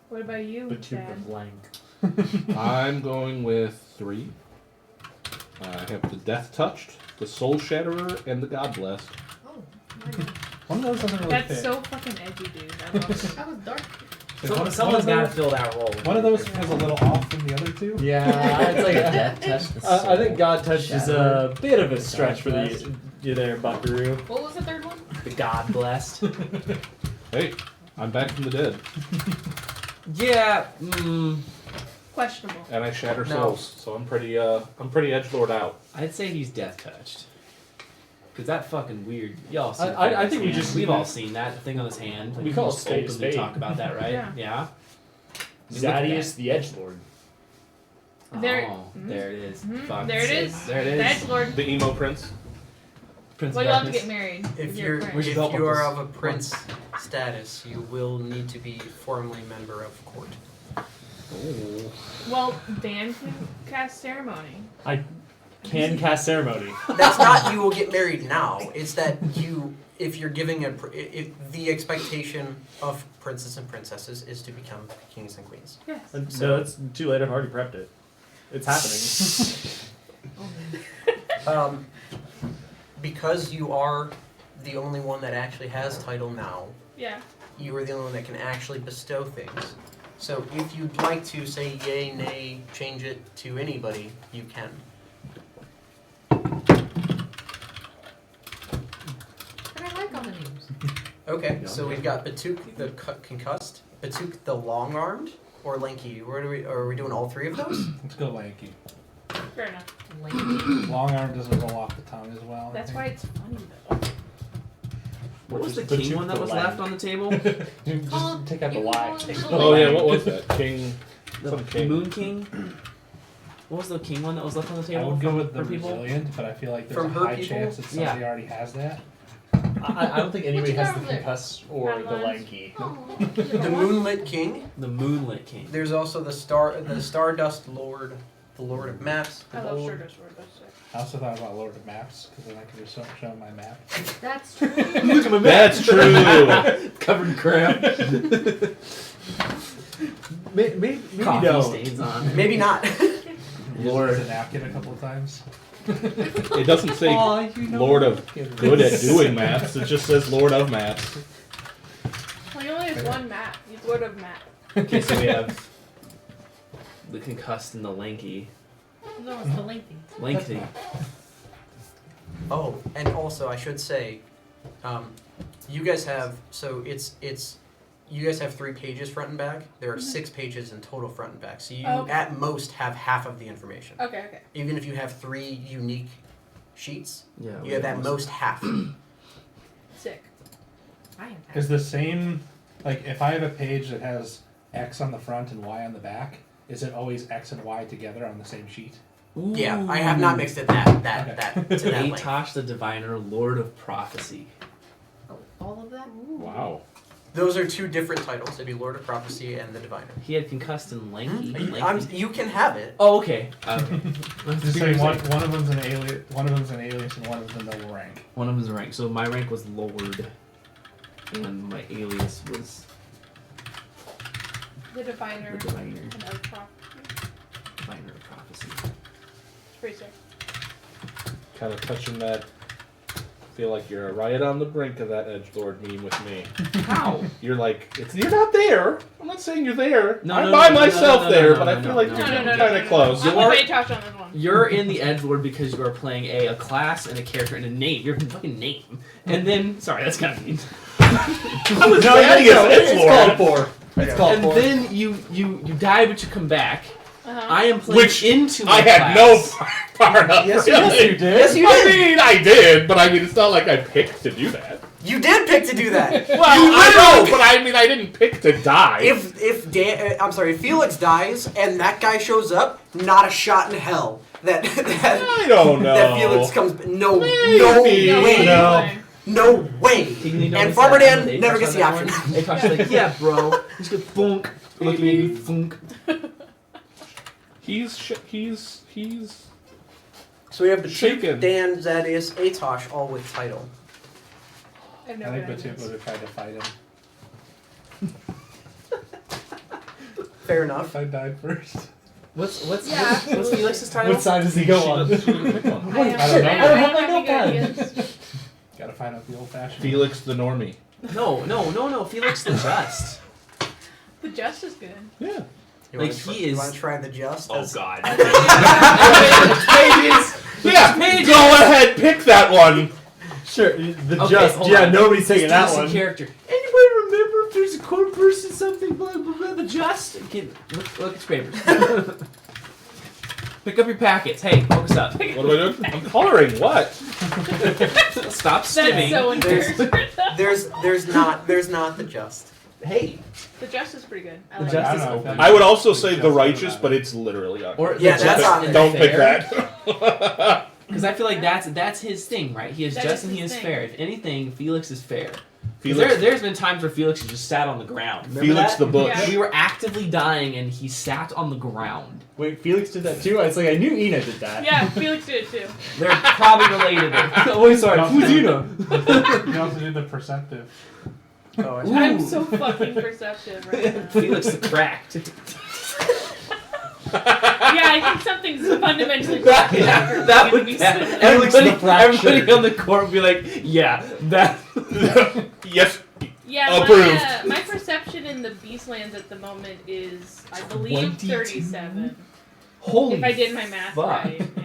What about you, Batuk Dad? the lank. I'm going with 3. I have the Death Touched, the Soul Shatterer, and the God Blessed. Oh, my God. One of those doesn't really That's fit. so fucking edgy, dude. I love it. That was dark. Someone's got to fill that role. One of those feels a little off from the other two. Yeah, it's like Death touch the I think God Touch is a bit of a God stretch for bless. you there, Buckaroo. What was the third one? The God blessed. Hey, I'm back from the dead, Yeah. Questionable. and I shatter No. souls, so I'm pretty edgelord out. I'd say he's death touched. Cause that fucking weird. Y'all seen I think we've all seen that thing on his hand. Like, We call it most spade a openly spade. talk about that, right? Yeah. Zadius the Edgelord. There- Oh, there it is. Mhm. Fuck's There it sake. is. There it is. That's Lord. The emo prince. Prince Well, of you'll have to Darkness. get married. If with you're your if prince. should help you with are this. of a prince status, you will need to be formally a member of court. Oh. Well, Dan can cast ceremony. Can cast ceremony. That's not you will get married now. It's that if you're giving if the expectation of princes and princesses is to become kings and queens. Yes. No, it's too late. I've already prepped it. It's happening. Because you are the only one that actually has title now, Yeah. you are the only one that can actually bestow things. So if you'd like to say yay, nay, change it to anybody, you can. But I like all the names. Okay, so we've got Batuk the concussed, Batuk the long-armed, or Lanky. Are we doing all three of those? Let's go lanky. Fair enough. Long arm doesn't roll off the tongue as well. That's why it's funny though. What was the But king you one that was delay. left on the table? Just take out the Y. Oh yeah, what was that? King. The Some king. Moon King? What was the king one that was left on the I table? would go for- with the for people? resilient, but I feel like there's From a her high people? chance that somebody already has that. I don't think anybody What you has got the over there? concuss or the Timelines? lanky. The Moonlit King. The Moonlit King. There's also the Stardust Lord, the Lord of Maps. I love Stardust Sword. That's sick. I also thought about Lord of Maps, because then I could just show my map. That's true. Look at my That's true. Covered in crap. Maybe Coffee no. stains on it. Maybe not. Lord. Use a napkin a couple of times. It doesn't say Aw, you know Lord of napkins. good at doing maps. It just says Lord of maps. Well, he only has one map. He's Lord of Map. Okay, so we have the concussed and the lanky. No, it's the lengthy. Lengthy. Oh, and also I should say, you guys have you guys have 3 pages front and back. There are 6 pages in total front and back. So you Okay. at most have half of the information. Okay. Even if you have 3 unique sheets, Yeah. you have at most half. Sick. I have that. Is the same, like, if I have a page that has X on the front and Y on the back, is it always X and Y together on the same sheet? Yeah, I have not mixed it that to that length. Atosh the Diviner, Lord of Prophecy. Oh, all of that? Wow. Those are 2 different titles. It'd be Lord of Prophecy and the Diviner. He had concussed and lanky. Lanky. You can have it. Oh, okay. Just say one of them's an alien, one of them's an alias, and one of them's a noble rank. One of them is rank. So my rank was Lord, and my alias was The Diviner. the Diviner. And of Prophecy. Diviner of Prophecy. It's pretty sick. Kind of touching that. Feel like you're right on the brink of that edgelord meme with me. How? You're like, you're not there. I'm not saying you're there. No, I'm no, by no, no, myself no, no, there, no, but no, I feel no, like no, you're no, no, kind of close. I'm You're- with Atosh on this one. You're in the edgelord because you are playing a class and a character and a name. Your fucking name. And then, sorry, that's kind of mean. I was No, planning it's as called edgelord. for. It's called And for. then you die, but you come back. Uh-huh. I am playing Which into my I had class. no part of. Yes, really. Yes, you did. Yes, you I did. mean, I did, but I mean, it's not like I picked to do that. You did pick to do that. Well, I know, but I mean, I didn't pick to die. If Felix dies and that guy shows up, not a shot in hell that I don't know. that Felix comes. No Maybe. way. No. No way. He And Farmer Dan never gets the option. Atosh's like, yeah, bro. He's good. Funk. Look at me. Funk. He's So we have the Shaken. Dan, Zadius, Atosh, all with title. I have no I think evidence. Batuk would have tried to fight him. Fair If enough. I died first. What's Yeah. what's Felix's title? What side does he go on? I I don't know. don't have my any notepad. ideas. Gotta find out the old fashioned. Felix the Normie. No. Felix the Just. The Just is good. Yeah. You Like, wanna try, he You is- want to try the Just? Oh That's- God. Yeah. pages. Go ahead, pick that one. Sure, the Okay, just. hold Yeah, on. nobody's taking that Decent one. character. Anybody remember if there's a code person something blah blah blah the Just? Okay, look at your papers. Pick up your packets. Hey, focus up. What am I doing? I'm coloring. What? Stop stimming. That's so in character. There's not the Just. Hey. The Just is pretty good. I The like Just it. is I don't know if open. that's- I would also say the righteous, but it's literally on. Or Yeah, the that's Just on and there. Don't pick fair. that. Because I feel like that's his thing, right? He is That just is and he his is thing. fair. If anything, Felix is fair. There's been times where Felix has just sat on the ground. Remember Felix that? the Bush. Yeah. We were actively dying, and he sat on the ground. Wait, Felix did that too? It's like I knew Ina did that. Yeah, Felix did it too. They're probably related. Oh, wait, sorry. No. Who's Ina? You also did the perceptive. Oh, Ooh. I'm so fucking perceptive right now. Felix the cracked. Yeah, I think something's fundamentally that, broken after that would being that, split. everybody, the fractured. everybody on the court would be like, yeah, that. Yes. Yeah, Approved. my perception in the Beastlands at the moment is, I believe, 22? 37. Holy If I did my math fuck. right, yeah.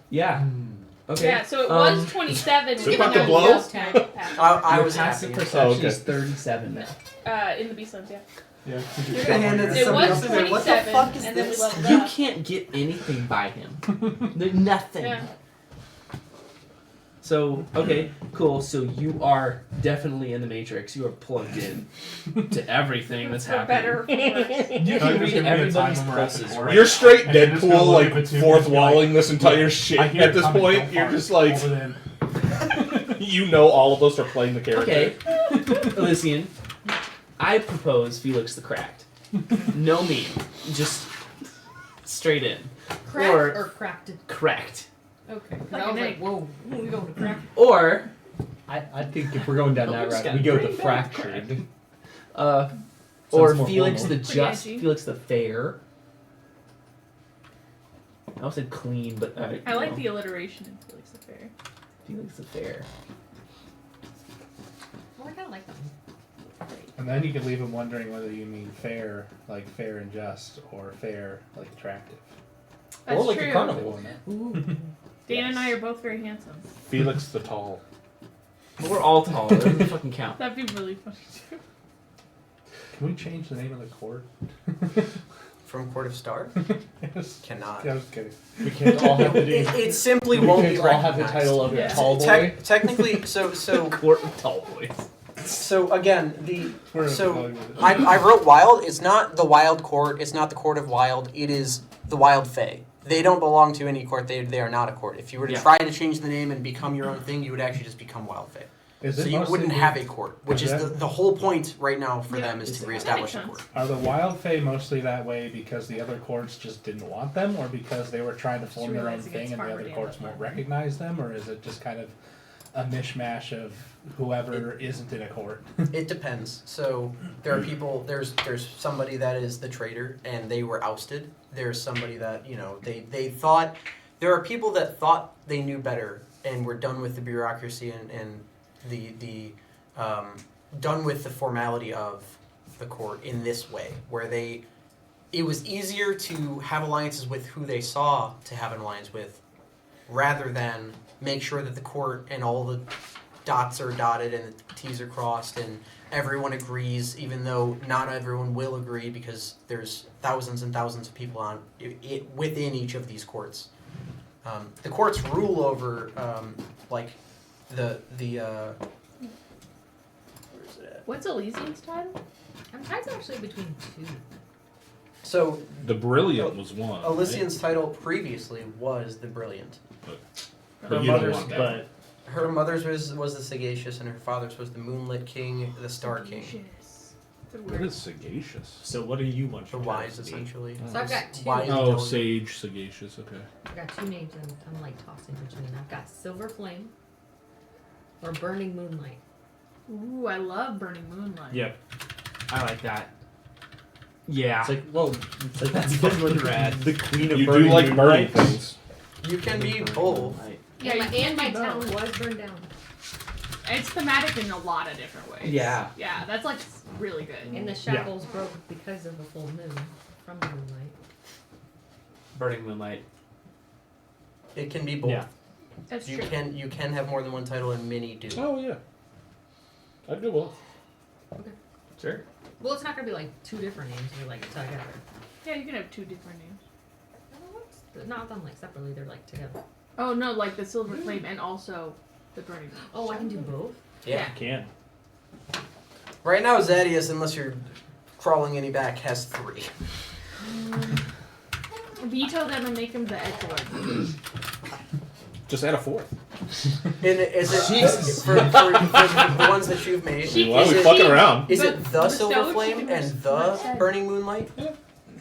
Yeah. Okay. Yeah, so it was 27. So when about to I blow? was passed. I Your was passive happy. perception Oh, okay. is 37 now. In the Beastlands, yeah. Yeah. You're gonna hand it to It somebody was else. What the 27, fuck is and then we this? leveled You up. can't get anything by him. There's nothing. Yeah. So, okay, cool. So you are definitely in the Matrix. You are plugged in to everything that's For happening. better or for worse. You can read everybody's when we're at the pulses. court. You're straight And you're just gonna Deadpool, look like at the two fourth and be like, walling this entire shit. I hear At it this coming, point, don't you're fart. just like, Over then. you know, all of us are playing the character. Okay, Elysian, I propose Felix the Cracked. No meme, just straight in. Cracked Or- or cracked? Cracked. Okay. Like I was an like, egg. whoa, we going to crack? Or, I think if we're going down that We're just route, we gonna go with the bring back fractured. or Sounds more Felix formal. the Just, Pretty edgy. Felix the Fair. I almost said clean, but I like the alliteration in Felix the Fair. Felix the Fair. Oh, I kind of like that one. And then you could leave him wondering whether you mean fair, like fair and just, or fair, like attractive. That's or like true. a carnival. Ooh. Dana and I are both very handsome. Felix the Tall. We're all tall. It doesn't fucking count. That'd be really funny too. Can we change the name of the court? From Court of Star? Yes. Cannot. Yeah, I was kidding. We can't all have the It simply we won't can't be all have the recognized. title of Yeah. tall boy. Technically, so Court of Tall Boys. again, the We're So, going with it. I wrote Wild. It's not the Wild Court. It's not the Court of Wild. It is the Wild Fae. They don't belong to any court. They are not a court. If you were to Yeah. try to change the name and become your own thing, you would actually just become Wild Fae. Is So it you mostly wouldn't the- have a court, which Is is that- the whole point right now for Yeah. them is to That reestablish makes a court. Are the Wild Fae mostly that way because the other courts just didn't want them, or because they were trying to form their own realizing thing it's and the Farmer other Dan courts that won't farmed. recognize them, or is it just kind of a mishmash of whoever isn't in a court? It depends. So there are people. There's somebody that is the traitor, and they were ousted. There's somebody that they thought. There are people that thought they knew better and were done with the bureaucracy and the done with the formality of the court in this way, where it was easier to have alliances with who they saw to have an alliance with, rather than make sure that the court and all the dots are dotted and the T's are crossed and everyone agrees, even though not everyone will agree because there's thousands and thousands of people on it within each of these courts. The courts rule over like the where is it at? What's Elysian's title? I'm tied actually between two. So The Brilliant was one. Elysian's title previously was the Brilliant. But Her you don't mother's, want that. but Her mother's was the Sagacious, and her father's was the Moonlit King, the Star King, Sagacious. The What word. is sagacious? so what do you want the your wise titles to be? essentially. So I've got two. Wise. Oh, intelligent. sage, sagacious. Okay. I've got two names and I'm like tossing between. I've got Silver Flame or Burning Moonlight. Ooh, I love Burning Moonlight. Yep. I like that. Yeah. It's like, well, it's like That's because fucking the, rad. the queen of You do burning like burning moonlight. things. You can be both. Yeah, and you my, can and my do town both. was burned down. It's thematic in a lot of different ways. Yeah. Yeah, that's like really good. And the shackles broke because of the full moon from the moonlight. Burning Moonlight. It can be both. Yeah. That's You true. can have more than one title, and many do. Oh yeah. I'd do both. Sure. Well, it's not gonna be like two different names. They're like together. Yeah, you can have two different names. Not them like separately. They're like together. Oh no, like the Silver Flame and also the Burning Moon. Oh, I can do both. Yeah. Can. Right now, Zadius, unless you're crawling any back, has 3. Veto them and make them the edgelord. Just add a fourth. And is it for the ones that you've made? Why are is we it- fucking around? Is it the Bestow Silver Flame chicken and is the what it said. Burning Moonlight?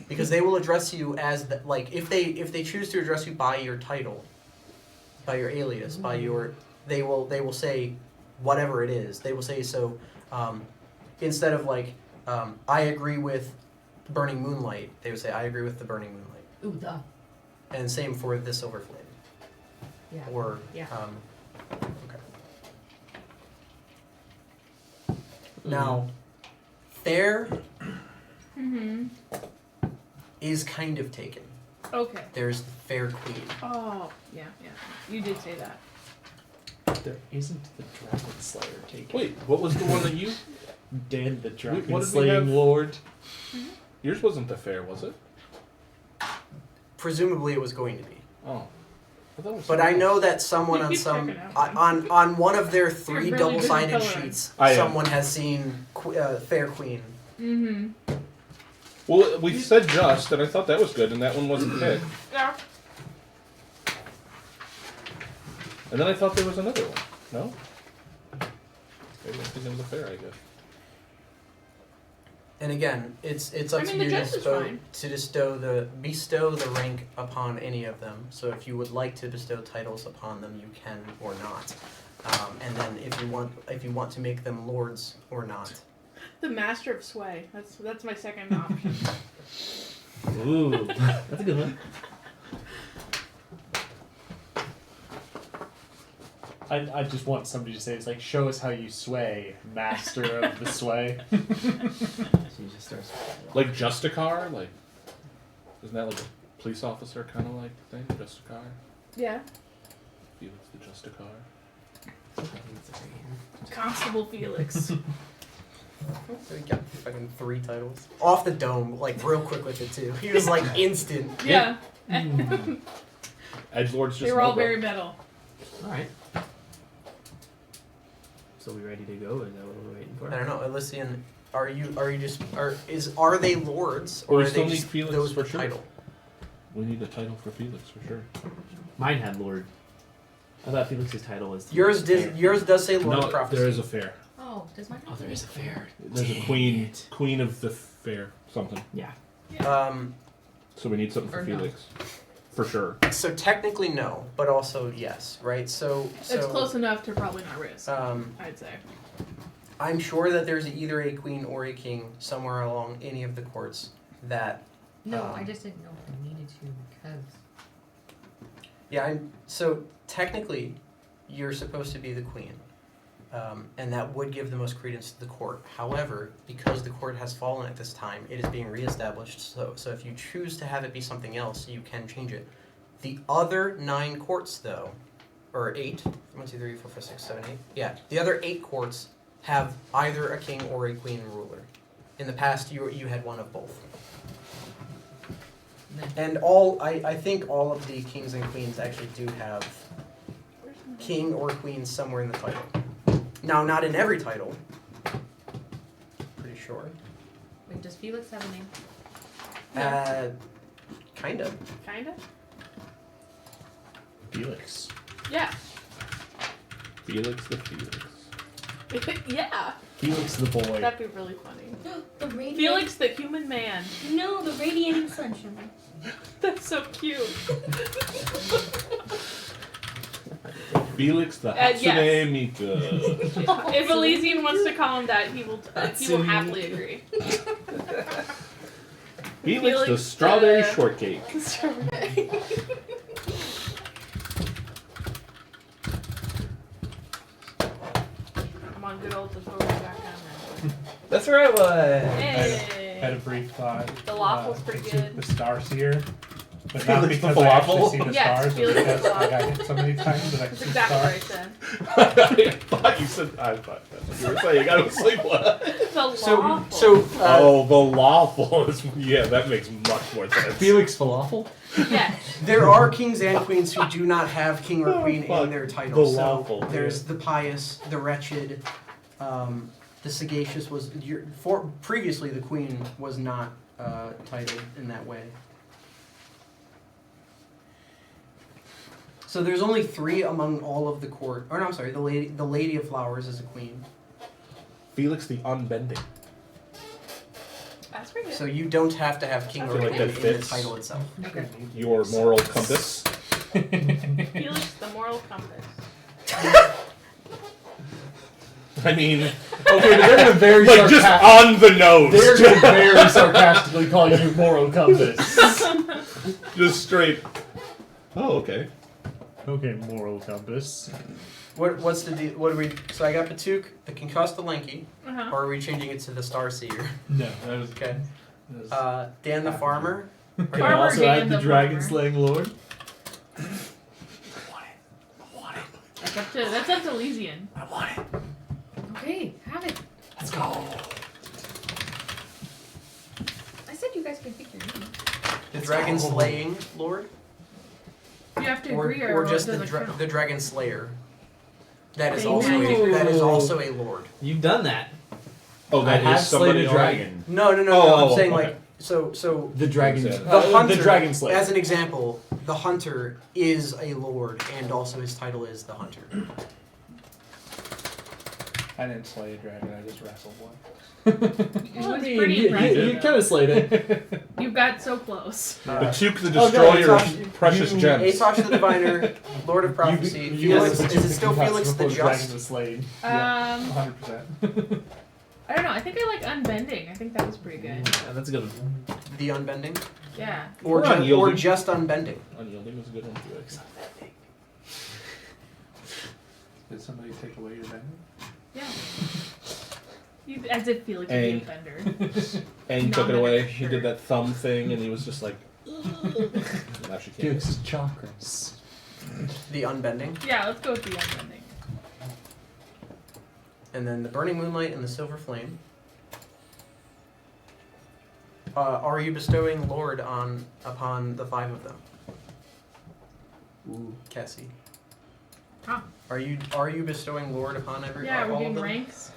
Because they will address you as the, like if they choose to address you by your title, by your alias, by your they will say whatever it is. They will say so instead of like I agree with Burning Moonlight, they would say I agree with the Burning Moonlight. Ooh, the. And same for the Silver Flame. Yeah. Or Yeah. okay. Now, fair Mm-hmm. is kind of taken. Okay. There's the Fair Queen. Oh, yeah. You did say that. There isn't the Dragon Slayer taken. Wait, what was the one that you? Dan, the Dragon what did we Slaying have? Lord. Yours wasn't the fair, was it? Presumably, it was going to be. Oh. I thought it was But I something know else. that someone on Keep some checking out. on one of their 3 really good double-sided at coloring. sheets, I am. someone has seen Fair Queen. Mm-hmm. Well, we said just, and I thought that was good, and that one wasn't picked. Yeah. And then I thought there was another one. No? Maybe I'm thinking of the fair, I guess. And again, it's up I to mean, the you to dress is fine. bestow the rank upon any of them. So if you would like to bestow titles upon them, you can or not. And then if you want to make them lords or not. The Master of Sway. That's my second option. Ooh, that's a good one. I just want somebody to say it's like, show us how you sway, master of the sway. She just starts. Like Justicar? Like, isn't that like a police officer kind of like thing? Justicar? Yeah. Felix the Justicar? Constable Felix. So you got fucking 3 titles off the dome, like real quick with it too. He was like instant. Yeah. Edgelord's just They were all no-go. very metal. All right. So we ready to go? Is that what we're waiting for? I don't know, Elysian. Are they lords Or or we are still they need just Felix those for with sure. title? We need a title for Felix for sure. Mine had Lord. I thought Felix's title was. Yours does say Lord No, of Prophecy. there is a fair. Oh, does my Oh, there is a fair. There's a Dang queen. it. Queen of the fair. Something. Yeah. So we need something for Or no. Felix. For sure. So technically no, but also yes, right? So It's close enough to probably not risk, I'd say. I'm sure that there's either a queen or a king somewhere along any of the courts that. No, I just didn't know if I needed to because. Yeah, so technically, you're supposed to be the queen, and that would give the most credence to the court. However, because the court has fallen at this time, it is being reestablished. So if you choose to have it be something else, you can change it. The other 9 courts, though, or 8, 1, 2, 3, 4, 5, 6, 7, 8. Yeah, the other 8 courts have either a king or a queen ruler. In the past, you had one of both. And I think all of the kings and queens actually do have king or queen somewhere in the title. Now, not in every title. Pretty sure. Wait, does Felix have a name? Kind of. Kinda? Felix. Yeah. Felix the Felix. Yeah. Felix the boy. That'd be really funny. The radiating. Felix the human man. No, the radiating sunshine. That's so cute. Felix the Yes. Hatsune Miku. If Elysian wants to call him that, he will Hatsune happily agree. Felix the Felix Strawberry the- Shortcake. I'm on good old tutorial.com. That's where I was. Had a Hey. brief thought. The waffle's pretty to good. The Starseer. But Felix not the because I actually falafel? see the Yes, stars, but Felix the because I got falafel. hit so many times that I That's see exactly what I stars. said. I thought you said. I thought that's what you were saying. I was like, what? The So, lawful. so Oh, the lawful is. Yeah, that makes much more sense. Felix Falafel? Yes. there are kings and queens who do not have king or queen fuck. in their title. The So lawful, there's the pious, the wretched, the sagacious was previously the queen was not titled in that way. So there's only 3 among all of the court. Or no, I'm sorry. The Lady of Flowers is a queen. Felix the Unbending. That's pretty good. So you don't have to have king I or feel like queen that in the fits. title itself. Okay. Your moral compass. Felix the moral compass. I mean, Okay, but they're gonna very like just on the nose. They're gonna very sarcastically call you moral compass. Just straight. Oh, okay. Okay, moral compass. What's the deal? What do we? So I got Batuk, the Concussed, the Lanky. Uh-huh. Or are we changing it to the Starseer? No, that was Okay. that was- Dan the Farmer. Can I Farmer also Dan add the the dragon farmer. slaying lord? That's up to Elysian. I want it. Okay, have it. Let's go. I said you guys could pick your name. The Dragon Slaying Lord. You have to Or, agree or it just doesn't count. the Dragon Slayer. That is Ooh. also a lord. You've done that. Oh, I that have is somebody slayed a already? dragon. No. Oh, I'm saying okay. like so. The dragon. The The hunter, the dragon slayer. as an example, the hunter is a lord, and also his title is the hunter. I didn't slay a dragon. I just wrestled one. Well, I it's mean, pretty you impressive. kind of slayed it. You got so close. Batuk the Oh, no, Destroyer it's of Precious you- Gems. Atosh the Diviner, Lord of Prophecy. You Felix, guys- is it still you Felix the before dragon Just? was slain. 100%. I don't know. I think I like Unbending. I think that was pretty good. Yeah, that's a good one. The Unbending? Yeah. Or, Or or Unyielding. just Unbending? Unyielding was a good one too. Did somebody take away your bending? Yeah. As if Felix would be a Aang. bender. And he No, took it I'm away. not He sure. did that thumb thing, and he was just like. Now she can't. Gives chakras. The Unbending? Yeah, let's go with the Unbending. And then the Burning Moonlight and the Silver Flame. Are you bestowing Lord upon the 5 of them? Ooh. Cassie. Huh. Are you bestowing Lord upon Yeah, all we're of doing them? ranks.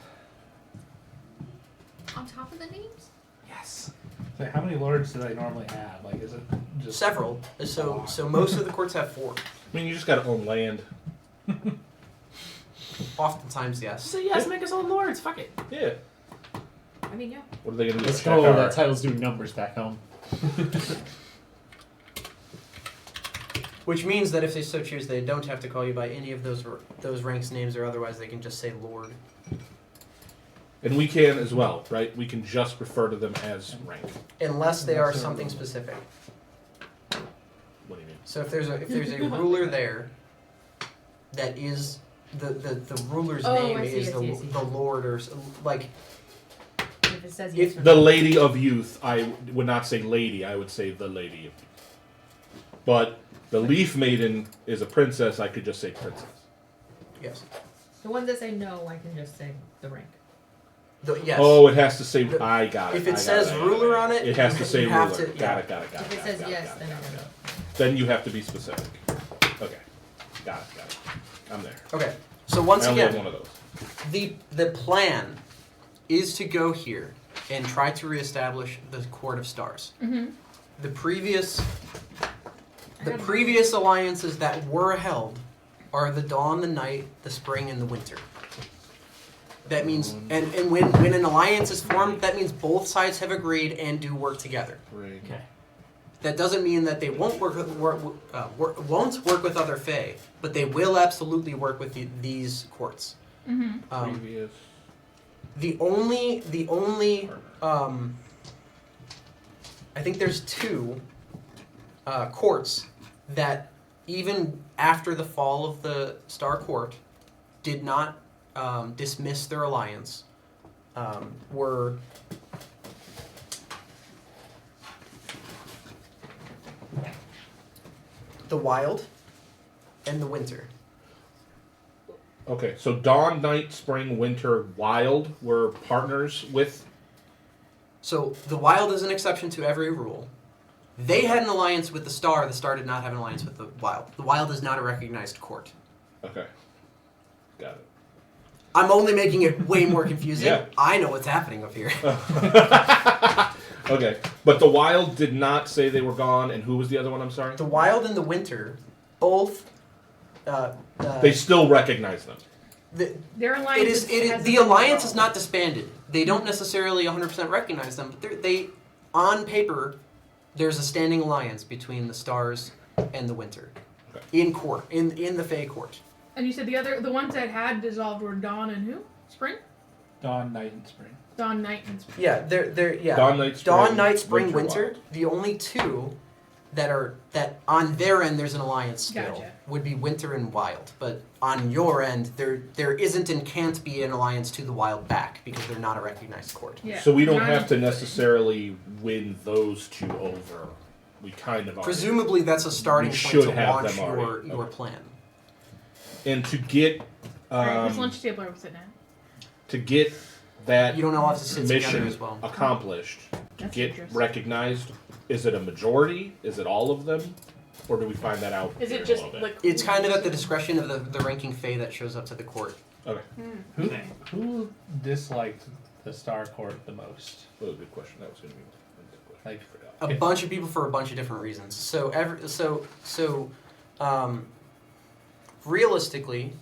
On top of the names? Yes. So how many lords do they normally have? Like, is it just Several. So most of the courts have 4. I mean, you just gotta own land. Oftentimes, yes. So yes, make us all lords. Fuck it. Yeah. I mean, yeah. What are they gonna do? Let's Check go. our- That title's doing numbers back home. Which means that if they so choose, they don't have to call you by any of those ranks names, or otherwise they can just say Lord. And we can as well, right? We can just refer to them as rank. Unless they are something specific. What do you mean? So if there's a ruler there that is the ruler's Oh, name I see, is I see, I see. the Lord, or like If it says yes or The no. Lady of Youth, I would not say lady, I would say the Lady of Youth. But the Leaf Maiden is a princess, I could just say princess. yes. The ones that say no, I can just say the rank. Yes. Oh, it has to say, The- I got it. if I it got says I got ruler on it, it has to you say have ruler. to- Got yeah. it, got it, got it. If it got says got yes, got then got I got know. Then you have to be specific. Okay. Got it. I'm there. Okay. So once I only have again, one of those. the plan is to go here and try to reestablish the Court of Stars. Mm-hmm. The previous alliances that were held are the dawn, the night, the spring, and the winter. That means, and when an alliance is formed, that means both sides have agreed and do work together. Right. Okay. That doesn't mean that they won't work with other Fae, but they will absolutely work with these courts. Mm-hmm. Previous. The only I think there's 2 courts that even after the fall of the Star Court did not dismiss their alliance. Were the Wild and the Winter. Okay, so Dawn, Night, Spring, Winter, Wild were partners with. So the Wild is an exception to every rule. They had an alliance with the Star. The Star did not have an alliance with the Wild. The Wild is not a recognized court. Okay. Got it. I'm only making it way more confusing. Yeah. I know what's happening up here. Okay, but the Wild did not say they were gone, and who was the other one? I'm sorry. The Wild and the Winter both They still recognize them. Their alliance the alliance is not disbanded. They don't necessarily 100% recognize them, but they, on paper, there's a standing alliance between the stars and the winter, in court, in the Fae court. And you said the ones that had dissolved were Dawn and who? Spring? Dawn, night, and spring. Dawn, Night, and Spring. Yeah, they're Dawn, night, spring. Spring, winter. Wild. The only two that on their end there's an alliance still Gotcha. would be winter and wild, but on your end there isn't and can't be an alliance to the wild back because they're not a recognized court. Yeah. So we don't None have of- to necessarily win those two over. We kind of are. Presumably that's a starting We point should to have launch them already. your Okay. plan. And to get Alright, which lunch table are we sitting at? to get that You don't all have to sit together mission as well. accomplished, to That's get interesting. recognized, is it a majority? Is it all of them? Or do we find that out? Is here it in just a little bit? like It's kind of at the discretion of the ranking Fae that shows up to the court. Okay. Who disliked the Star Court the most? Well, good question. That was going to be a good question. Like, A Okay. bunch of people for a bunch of different reasons. Realistically,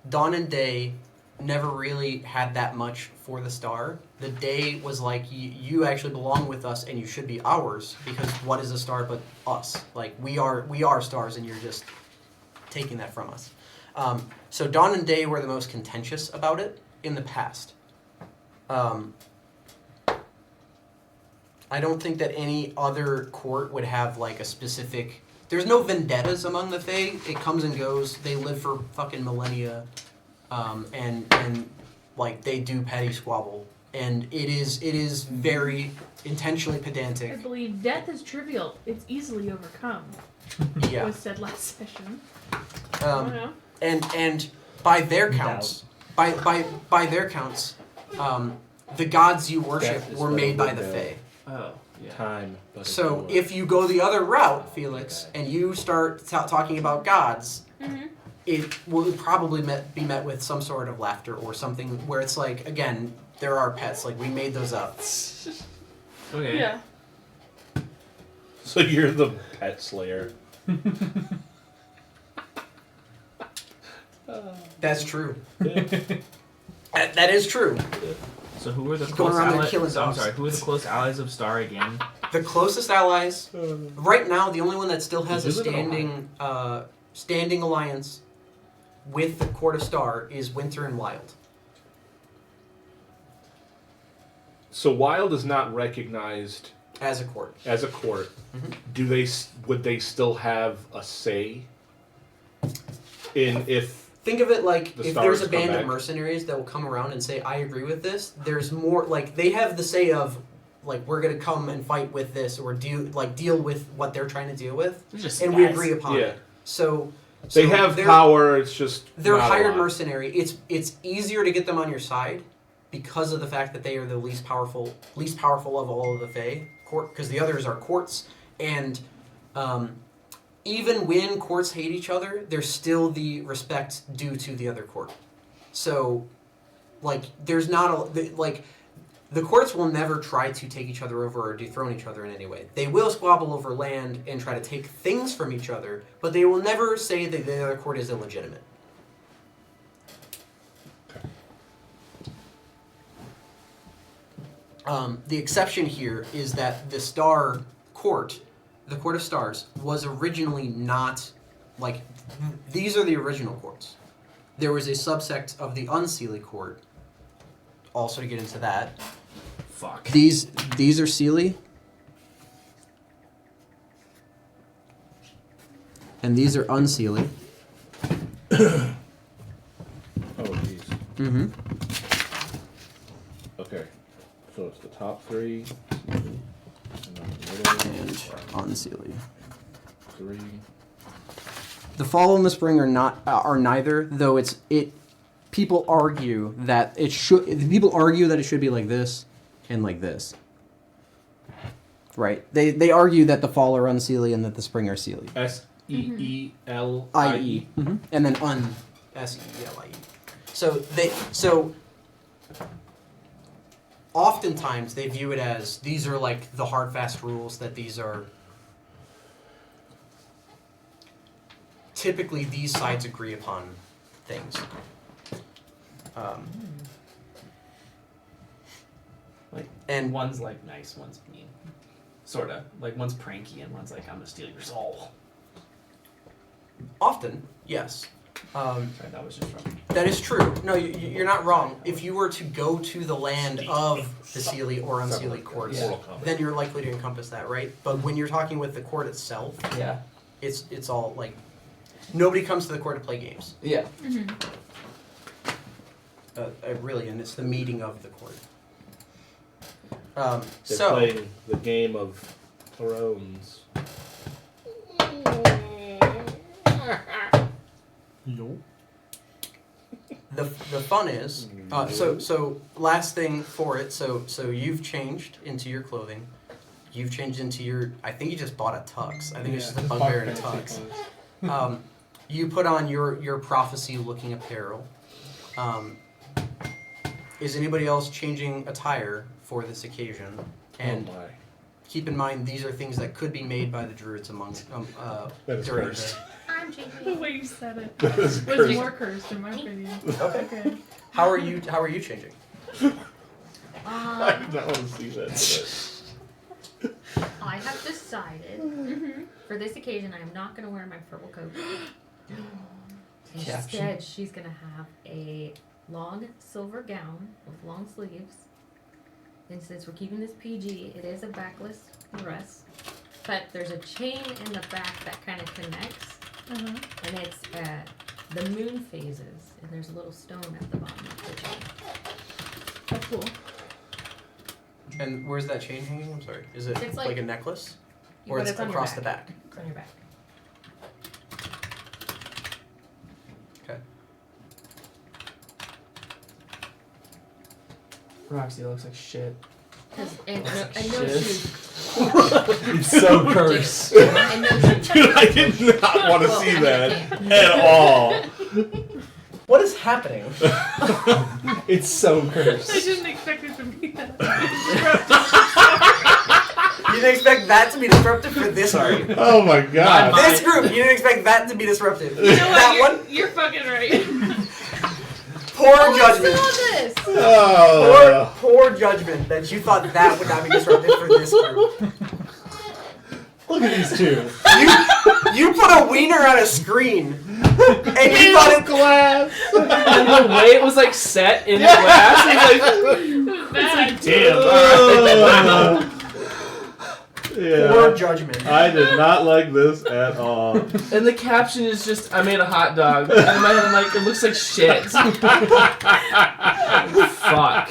Dawn and Day never really had that much for the star. The Day was like, you actually belong with us and you should be ours, because what is a star but us? Like, we are stars and you're just taking that from us. So Dawn and Day were the most contentious about it in the past. I don't think that any other court would have like a specific. There's no vendettas among the Fae. It comes and goes. They live for fucking millennia, and like they do petty squabble, and it is very intentionally I pedantic. believe death is trivial. It's easily overcome. Yeah, Was said last session. I don't know. and by their counts, by their counts, the gods you worship Death is were but a made by the window. Fae. Oh, yeah. Time. But it's So over. if you go the other route, Felix, and you start talking about gods, Mm-hmm. it will probably be met with some sort of laughter or something where it's like, again, there are pets, like we made those up. Okay. Yeah. So you're the pet slayer. That's true. That is true. So who are the Going close around there allies? killing I'm dogs. sorry. Who are the close allies of Star again? The closest allies, right now, the only one that still has a Does it live in standing alliance with the Court of Star is Winter and Wild. So Wild is not recognized As a court. as a court. Mhm. Would they still have a say in if Think of it like The if there's a stars come band of back. mercenaries that will come around and say, I agree with this, there's more, like, they have the say of, like, we're going to come and fight with this or deal with what they're trying to deal with, They're just and we guys. agree upon Yeah. it. So they have they're- power? It's just They're not a hired lot. mercenary. It's easier to get them on your side because of the fact that they are the least powerful of all of the Fae court, because the others are courts, and even when courts hate each other, there's still the respect due to the other court. So, like, there's not the courts will never try to take each other over or dethrone each other in any way. They will squabble over land and try to take things from each other, but they will never say that the other court is illegitimate. The exception here is that the Star Court, the Court of Stars, was originally not like these are the original courts. There was a subsect of the Unseelie Court. Also, to get into that, Fuck. these are Seelie, and these are Unseelie. Oh, jeez. Mm-hmm. Okay. So it's the top three. And then the middle. And Unseelie. Three. The fall and the spring are neither, though people argue that it should be like this and like this. Right. They argue that the fall are unseelie and that the spring are seelie. SEELIE. I-E. Mm-hmm. And then S-E-E-L-I-E. So oftentimes they view it as these are like the hard fast rules, that these are typically these sides agree upon things. Like, And one's like nice, one's mean. Sorta. Like one's pranky and one's like, I'm gonna steal your soul. often, yes. Sorry, that was just wrong. That is true. No, you're not wrong. If you were to go to the land of the Seelie or Unseelie courts, Mortal Kombat. then you're likely to encompass that, right? But when you're talking with the court itself, Yeah. it's all like nobody comes to the court to play games. Yeah. Really, and it's the meeting of the court. They're So playing the game of Thrones. Yo. the fun is so last thing for it. So you've changed into your clothing. You've changed into your. I think you just bought a tux. I think it's just a bugbear and a tux. You put on your prophecy-looking apparel. Is anybody else changing attire for this occasion? And oh my. keep in mind, these are things that could be made by the druids among That is during cursed. I'm The changing. way you said it That is was cursed. more cursed in my opinion. Okay. How are you changing? I do not want to see that. I have decided for this occasion I am not going to wear my purple coat. Instead, she's going to have a long silver gown with long sleeves. And since we're keeping this PG, it is a backless dress. But there's a chain in the back that kind of connects. And it's the moon phases. And there's a little stone at the bottom of the chain. That's cool. And where's that chain hanging? I'm sorry. Is it It's like like- a necklace? Or But it's it's on your across the back. back? It's on your back. Okay. Roxy looks like shit. And no Shit. shoes. It's so cursed. And no shoes. Dude, I did not want to Well, see I mean, that I at all. What is happening? It's so I cursed. didn't expect it to be that. You didn't expect that to be disruptive for this group. Oh my god. This group, you didn't expect that to be disruptive. You know That what? one, You're fucking right. poor Oh, judgment. I saw this! Oh. Poor judgment that you thought that would not be disruptive for this group. Look at these two. You put a wiener on a screen, and you thought it glass. And the way it was like set in the glass, it was like, Bad. Damn. Yeah. poor judgment. I did not like this at all. and the caption is just, I made a hot dog. And in my head, I'm like, it looks like shit. Fuck.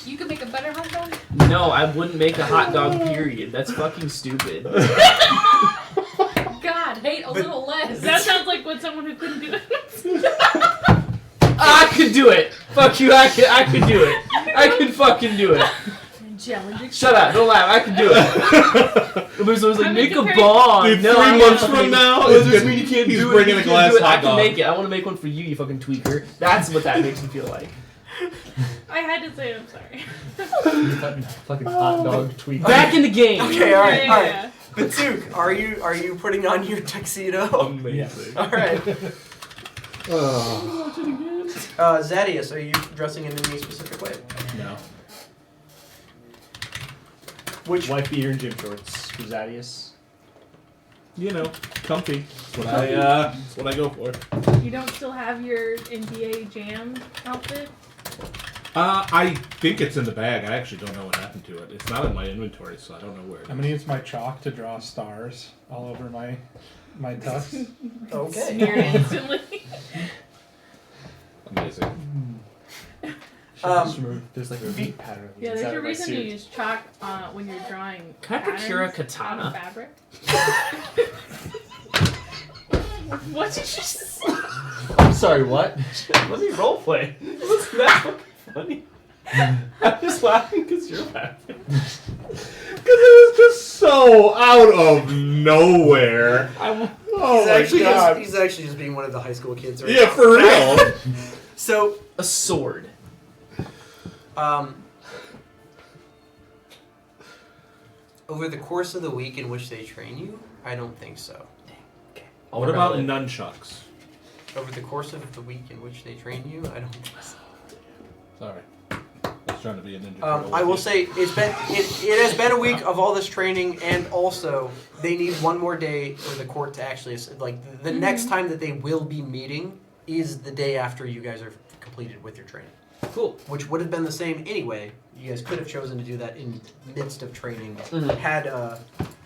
You could make a better hot dog? No, I wouldn't make a hot dog, period. That's fucking stupid. God, hate a little less. That sounds like what someone who couldn't do it. I could do it. Fuck you, I could do it. I could fucking do it. Challenging. Shut up, don't laugh, I can do it. It was like, I'm make a comparing- bomb. Dude, No, 3 I months can't from now, Does it's this gonna- mean you can't he's do it? bringing You a can't glass do it? I hot can dog. make it. I want to make one for you, you fucking tweaker. That's what that makes me feel like. I had to say I'm sorry. Fucking hot dog tweet. Back in the game. Okay, all right, Yeah, all right. yeah. Batuk, are you putting on your tuxedo? Amazing. All right. Oh. Zadius, are you dressing in any specific way? No. Which White beater and gym shorts. For Zadius. You know, comfy. That's what I go for. You don't still have your NBA Jam outfit? I think it's in the bag. I actually don't know what happened to it. It's not in my inventory, so I don't know where it I'm is. gonna use my chalk to draw stars all over my tux. okay. Smeared instantly. Amazing. There's like a beat pattern. Yeah, inside there's a of my reason you suit. use chalk when you're drawing. Can I procure a patterns katana? on fabric. What did you say? I'm sorry, what? Let me roleplay. Wasn't that fucking funny? I'm just laughing because you're laughing. Because it was just so out of nowhere. Oh He's actually just being one of the high school kids right Yeah, now. for real. So, A sword. over the course of the week in which they train you, I don't think so. I'll What work about on it. nunchucks? Over the course of the week in which they train you, I don't think so. Sorry. I was trying to be a ninja turtle. I will say it has been a week of all this training, and also they need one more day for the court to actually the next time that they will be meeting is the day after you guys are completed with your training, Cool. which would have been the same anyway. You guys could have chosen to do that in midst of training Mhm.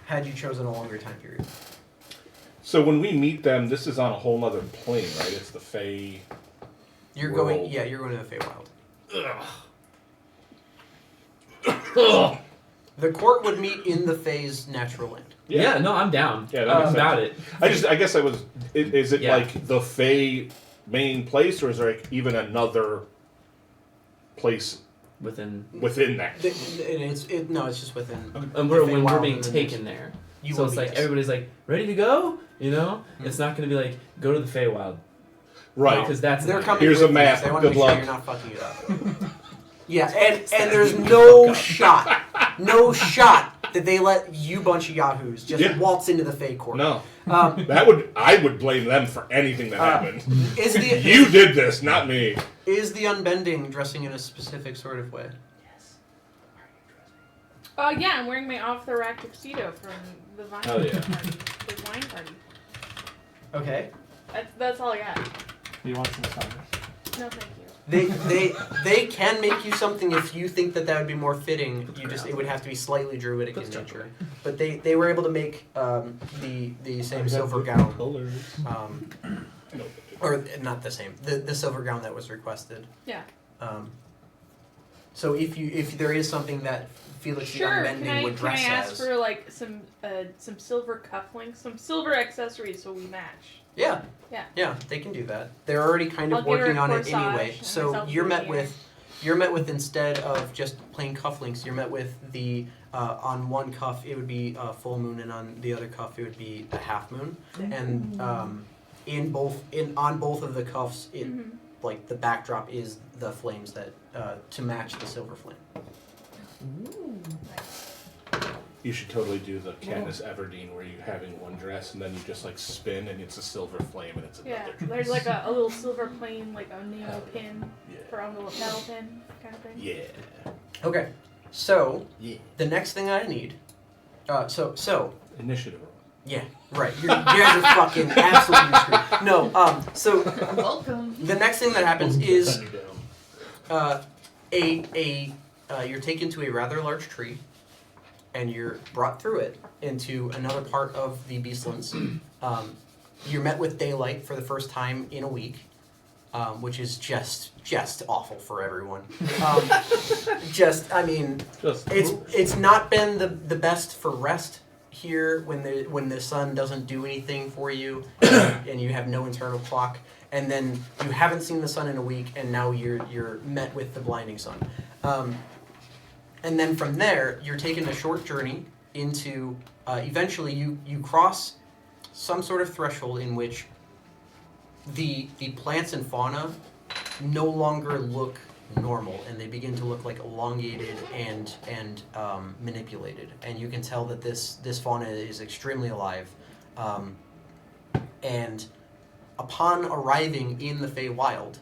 had you chosen a longer time period. So when we meet them, this is on a whole other plane, right? It's the Fey. You're World. going to the Feywild. Ugh. The court would meet in the Fey's natural land. Yeah, no, I'm down. Yeah, that makes I'm sense. about it. I guess I was. Is it Yeah. like the Fey main place, or is there like even another place Within. within that? It's just within. And the when we're Feywild, being and then taken there. You So will it's be, like yes. everybody's like, ready to go? You know? Mhm. It's not going to be like, go to the Feywild. Right. Because that's They're not- coming. Here's with a map. You, so they want Good to make luck. sure you're not fucking it up. Yeah, and there's no shot that they let you bunch of yahoos just Yeah. waltz into the Fey court. No, Um, I would blame them for anything that happened. is the You did this, not me. is the unbending dressing in a specific sort of way? Yeah, I'm wearing my off-the-rack tuxedo from the wine Oh, yeah. party. The wine party. Okay. That's all I got. Do you want some cider? No, thank you. They can make you something if you think that would be more fitting. It would have to be slightly druidic in nature. But they were able to make the same silver gown. Colors. Or not the same. The silver gown that was requested. Yeah. So if there is something that Felix the Sure. Unbending would Can I dress ask as, for like some silver cufflinks, some silver accessories so we match? yeah, they can do that. They're already kind of I'll give her working a on it corsage anyway. and So myself you're to met the with instead of just plain cufflinks, you're met with the on one cuff it would be a full moon, and on the other cuff it would be a half moon, and on both of the cuffs it Mhm. like the backdrop is the flames that to match the silver flame. You should totally do the Katniss Everdeen where you're having one dress and then you just like spin and it's a silver flame and it's another Yeah, dress. there's like a little silver plain, like a nail pin Yeah. for on the lapel pin kind of thing. Yeah. Okay, so Yeah. the next thing I need, so Initiative. yeah, right. You guys are fucking absolutely screwed. No, so Welcome. the next thing that happens is Send you down. you're taken to a rather large tree, and you're brought through it into another part of the Beastlands. You're met with daylight for the first time in a week, which is just awful for everyone. Just It's not been the best for rest here when the sun doesn't do anything for you, and you have no internal clock, and then you haven't seen the sun in a week, and now you're met with the blinding sun. And then from there, you're taken a short journey into, eventually you cross some sort of threshold in which the plants and fauna no longer look normal, and they begin to look like elongated and manipulated. And you can tell that this fauna is extremely alive. And upon arriving in the Feywild,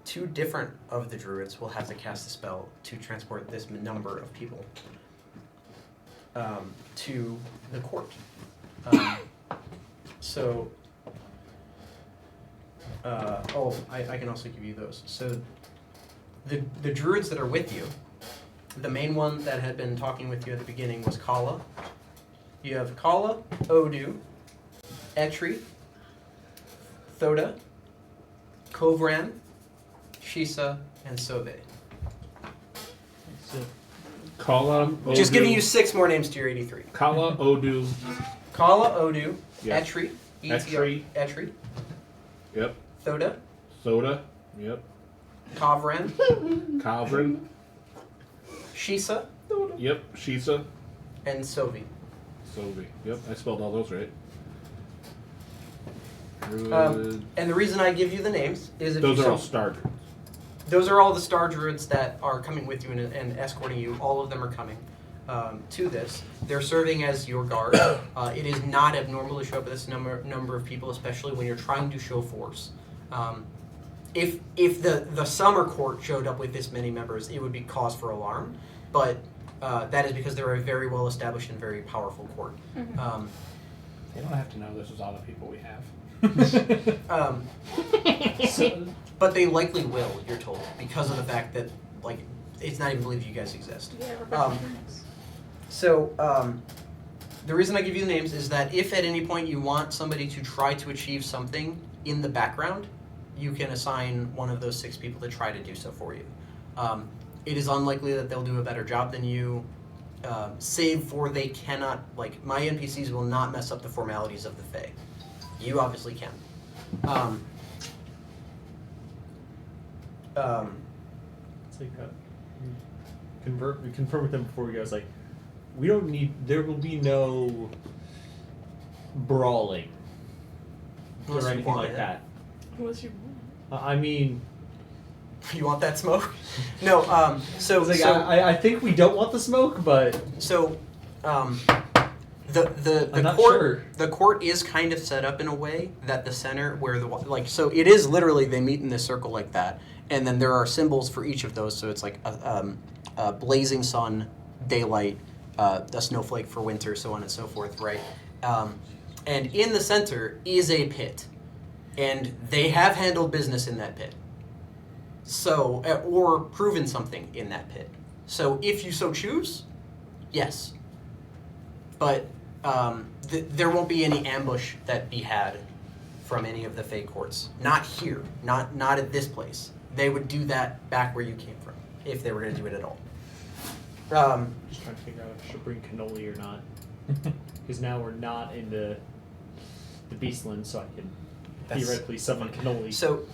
two different of the druids will have to cast a spell to transport this number of people to the court. I can also give you those. So the druids that are with you, the main one that had been talking with you at the beginning was Kala. You have Kala, Odu, Etri, Thoda, Kovran, Shisa, and Sobe. Kala, Odu. Just giving you 6 more names to your 83. Kala, Odu. Kala, Odu, Yeah. Etri, Etri. Etri, Yep. Thoda, Soda. Yep. Kovran, Calvin. Shisa, Yep. Shisa. and Sovi. Sovi. Yep. I spelled all those right. And the reason I give you the names is if those you are all star druids. Those are all the star druids that are coming with you and escorting you. All of them are coming. to this. They're serving as your guard. It is not abnormal to show up with this number of people, especially when you're trying to show force. If the summer court showed up with this many members, it would be cause for alarm. But that is because they're a very well established and very powerful court. Mm-hmm. They don't have to know this is all the people we have. But they likely will, you're told, because of the fact that like it's not even believed you guys exist. Yeah, The reason I give you the names is that if at any point you want somebody to try to achieve something in the background, you can assign one of those 6 people to try to do so for you. It is unlikely that they'll do a better job than you, save for they cannot, like, my NPCs will not mess up the formalities of the Fae. You obviously can. It's like we confirm with them before we go. It's like we don't need. There will be no brawling Unless or you anything want like it. that. Unless you I mean, You want that smoke? No. So it's like, so I think we don't want the smoke, but so. The I'm not court sure. the court is kind of set up in a way that the center where so it is literally they meet in this circle like that, and then there are symbols for each of those. So it's like a blazing sun, daylight, a snowflake for winter, so on and so forth, right? And in the center is a pit, and they have handled business in that pit. So or proven something in that pit. So if you so choose, yes. But there won't be any ambush that be had from any of the Fae courts. Not here. Not at this place. They would do that back where you came from, if they were going to do it at all. just trying to figure out if I should bring cannoli or not, because now we're not in the Beastland, so I can That's- theoretically summon cannoli. So,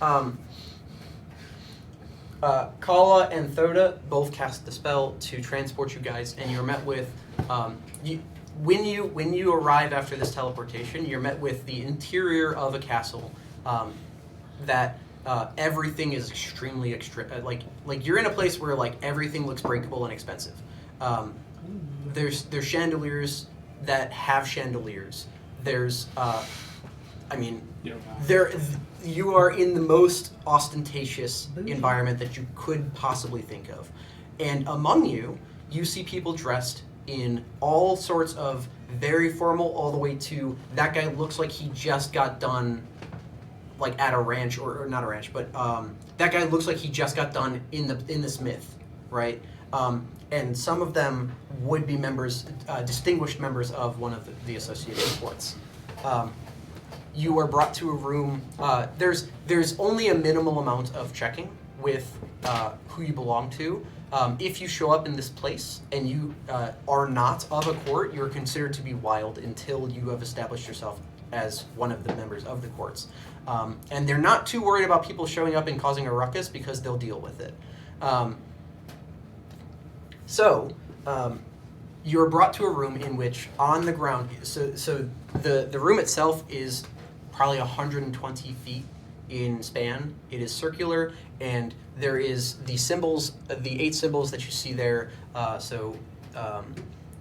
Kala and Thoda both cast the spell to transport you guys, and you're met with when you arrive after this teleportation, you're met with the interior of a castle that everything is extremely like you're in a place where like everything looks breakable and expensive. There's chandeliers that have chandeliers. There's you are in the most ostentatious environment that you could possibly think of, and among you see people dressed in all sorts of very formal, all the way to that guy looks like he just got done, like at a ranch or not a ranch, but that guy looks like he just got done in the smith, right? And some of them would be members, distinguished members of one of the associated courts. You are brought to a room. There's only a minimal amount of checking with who you belong to. If you show up in this place and you are not of a court, you're considered to be wild until you have established yourself as one of the members of the courts. And they're not too worried about people showing up and causing a ruckus because they'll deal with it. You're brought to a room in which on the ground, so the room itself is probably 120 feet in span. It is circular, and there is the symbols, the 8 symbols that you see there.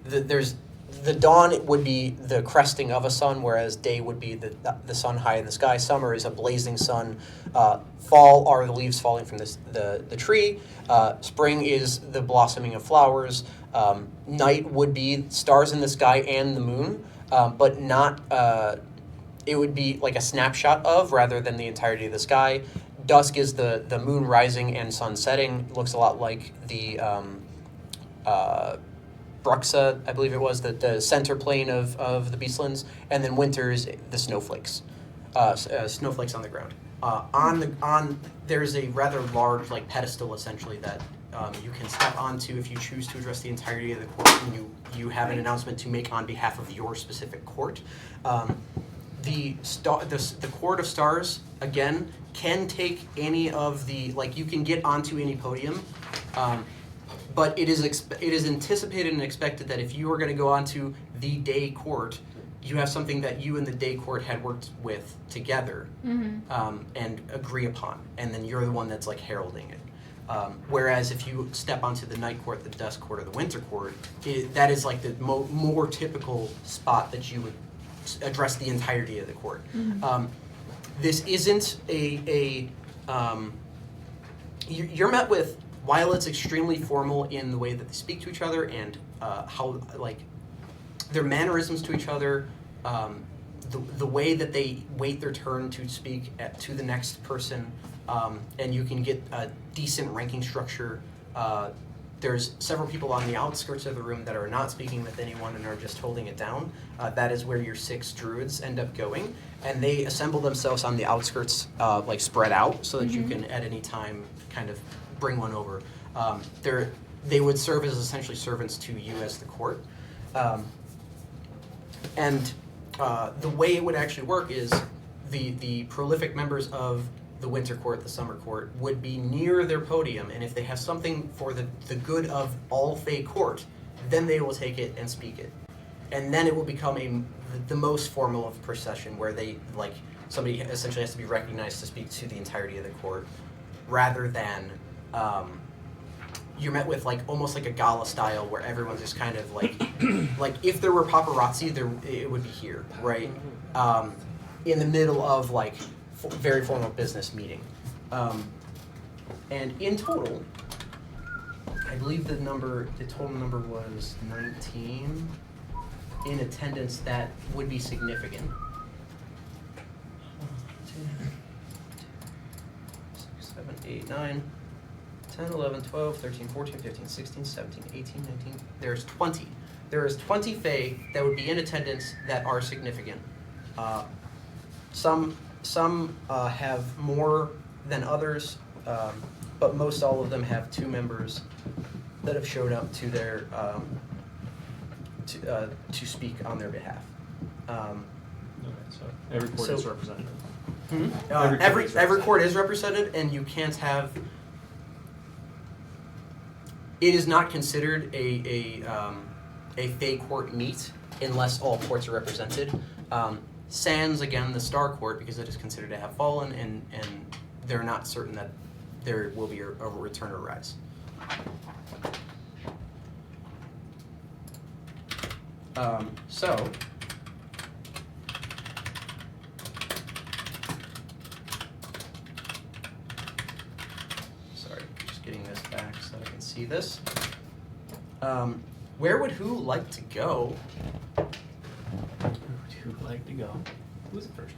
There's the dawn would be the cresting of a sun, whereas day would be the sun high in the sky. Summer is a blazing sun. Fall are the leaves falling from the tree. Spring is the blossoming of flowers. Night would be stars in the sky and the moon, but not. It would be like a snapshot of rather than the entirety of the sky. Dusk is the moon rising and sun setting. It looks a lot like the Bruxa, I believe it was, the center plane of the Beastlands. And then winter is the snowflakes. Snowflakes on the ground. There's a rather large like pedestal essentially that you can step onto if you choose to address the entirety of the court, and you have an announcement to make on behalf of your specific court. The Court of Stars, again, can take any of the, like, you can get onto any podium, but it is anticipated and expected that if you are going to go onto the day court, you have something that you and the day court had worked with together and agree upon, and then you're the one that's, like, heralding it. Whereas if you step onto the night court, the dusk court, or the winter court, that is like the more typical spot that you would address the entirety of the court. This isn't you're met with, while it's extremely formal in the way that they speak to each other and how, like, their mannerisms to each other, the way that they wait their turn to speak to the next person, and you can get a decent ranking structure. There's several people on the outskirts of the room that are not speaking with anyone and are just holding it down. That is where your 6 druids end up going, and they assemble themselves on the outskirts, like spread out, so that you can at any time kind of bring one over. They would serve as essentially servants to you as the court. And the way it would actually work is the prolific members of the winter court, the summer court, would be near their podium, and if they have something for the good of all Fey court, then they will take it and speak it. And then it will become the most formal of procession, where they, like, somebody essentially has to be recognized to speak to the entirety of the court, rather than you're met with like almost like a gala style where everyone's just kind of like like if there were paparazzi, it would be here, right? In the middle of like very formal business meeting. And in total, I believe the total number was 19 in attendance that would be significant. 6, 7, 8, 9, 10, 11, 12, 13, 14, 15, 16, 17, 18, 19. There's 20. There is 20 Fae that would be in attendance that are significant. Some have more than others, but most all of them have 2 members that have showed up to their to speak on their behalf. Okay, so every court is represented. Every court is represented, and you can't have. It is not considered a Fey court meet unless all courts are represented. Sans, again, the Star Court, because it is considered to have fallen, and they're not certain that there will be a return or rise. So, sorry, just getting this back so that I can see this. Where would who like to go? Who'd like to go? Who's it first?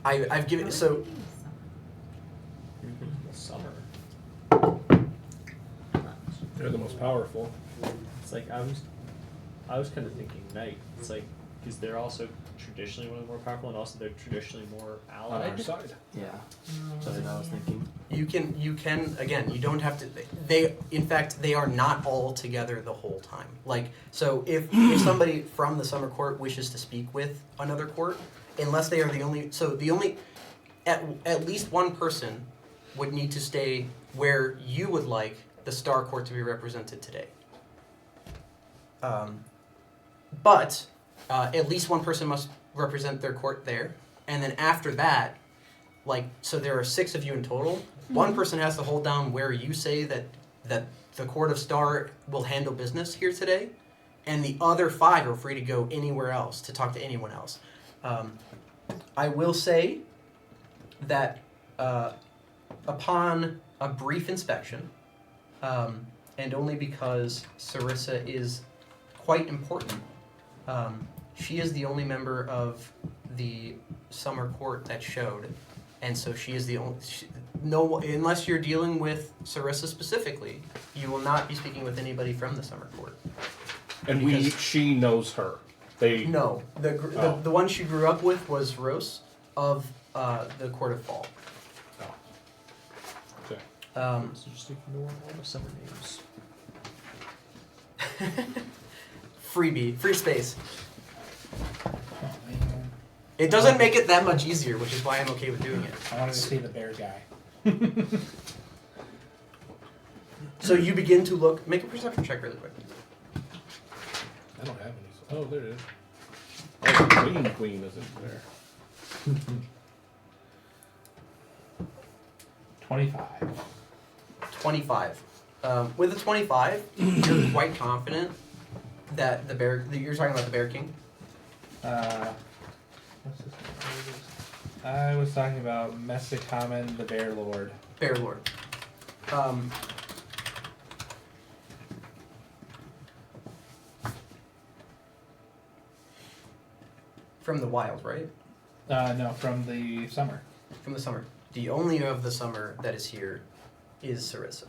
I've given so. Summer. They're the most powerful. It's like I was kind of thinking night. It's like because they're also traditionally one of the more powerful, and also they're traditionally more On our allied. side. Yeah, that's what I was thinking. You can again. You don't have to. In fact, they are not all together the whole time. Like, so if somebody from the summer court wishes to speak with another court, unless they are the only, at least one person would need to stay where you would like the Star Court to be represented today. But at least one person must represent their court there, and then after that, like, so there are 6 of you in total. Mm-hmm. One person has to hold down where you say that the Court of Star will handle business here today, and the other 5 are free to go anywhere else to talk to anyone else. I will say that upon a brief inspection, and only because Sarissa is quite important, she is the only member of the summer court that showed, and so she is the only. Unless you're dealing with Sarissa specifically, you will not be speaking with anybody from the summer court. And she knows her. No, the one she grew up with was Rose of the Court of Fall. Oh. Okay. So just ignore all the summer names. Free space. Oh, man. It doesn't make it that much easier, which is why I'm okay with doing it. I wanted to see the bear guy. So you begin to look. Make a perception check really quick. I don't have any. Oh, there it is. Oh, the queen isn't there. 25. 25. With a 25, you're quite confident that the bear. That you're talking about the Bear King. What's his name? I was talking about Messicamen, the Bear Lord. Bear Lord. From the wild, right? No, from the summer. From the summer. The only of the summer that is here is Sarissa.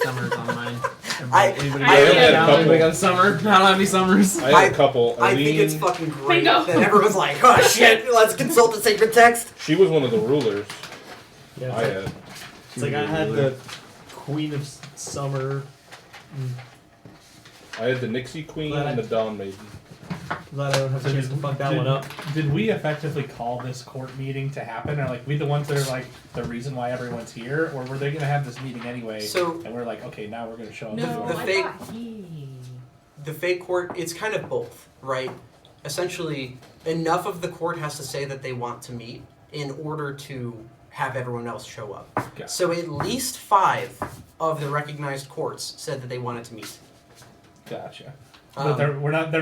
Summers on mine. I Anybody had a couple. anybody got a summer? I don't have any summers. I had a couple. I think Eileen, it's fucking great Bingo. that everyone's like, oh shit, let's consult the sacred text. she was one of the rulers. Yeah, I had. it's like I had the Queen of Summer. I had the Nixie Queen Glad and the Dawn Maiden. Glad I don't have a chance to fuck that one up. Did we effectively call this court meeting to happen? Or like we the ones that are like the reason why everyone's here? Or were they gonna have this meeting anyway? So And we're like, okay, now we're gonna show up. No, The I fake- thought he. the fake court, it's kind of both, right? Essentially, enough of the court has to say that they want to meet in order to have everyone else show up. Okay. So at least 5 of the recognized courts said that they wanted to meet. Gotcha. Um, But they're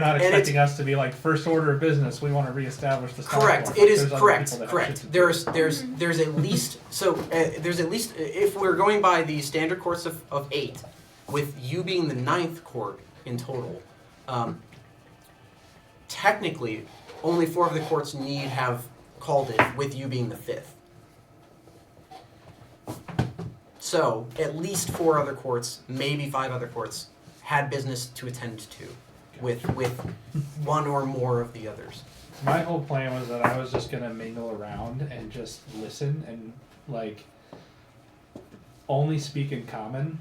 not and expecting us to be like first order of business. We want to reestablish the Star Correct. Court. It is There's other correct. people that have shit Correct. to do. There's at least if we're going by the standard courts of 8, with you being the 9th court in total, technically only 4 of the courts need have called it, with you being the 5th. So at least 4 other courts, maybe 5 other courts, had business to attend to, with one or more of the others. My whole plan was that I was just gonna mingle around and just listen and like only speak in common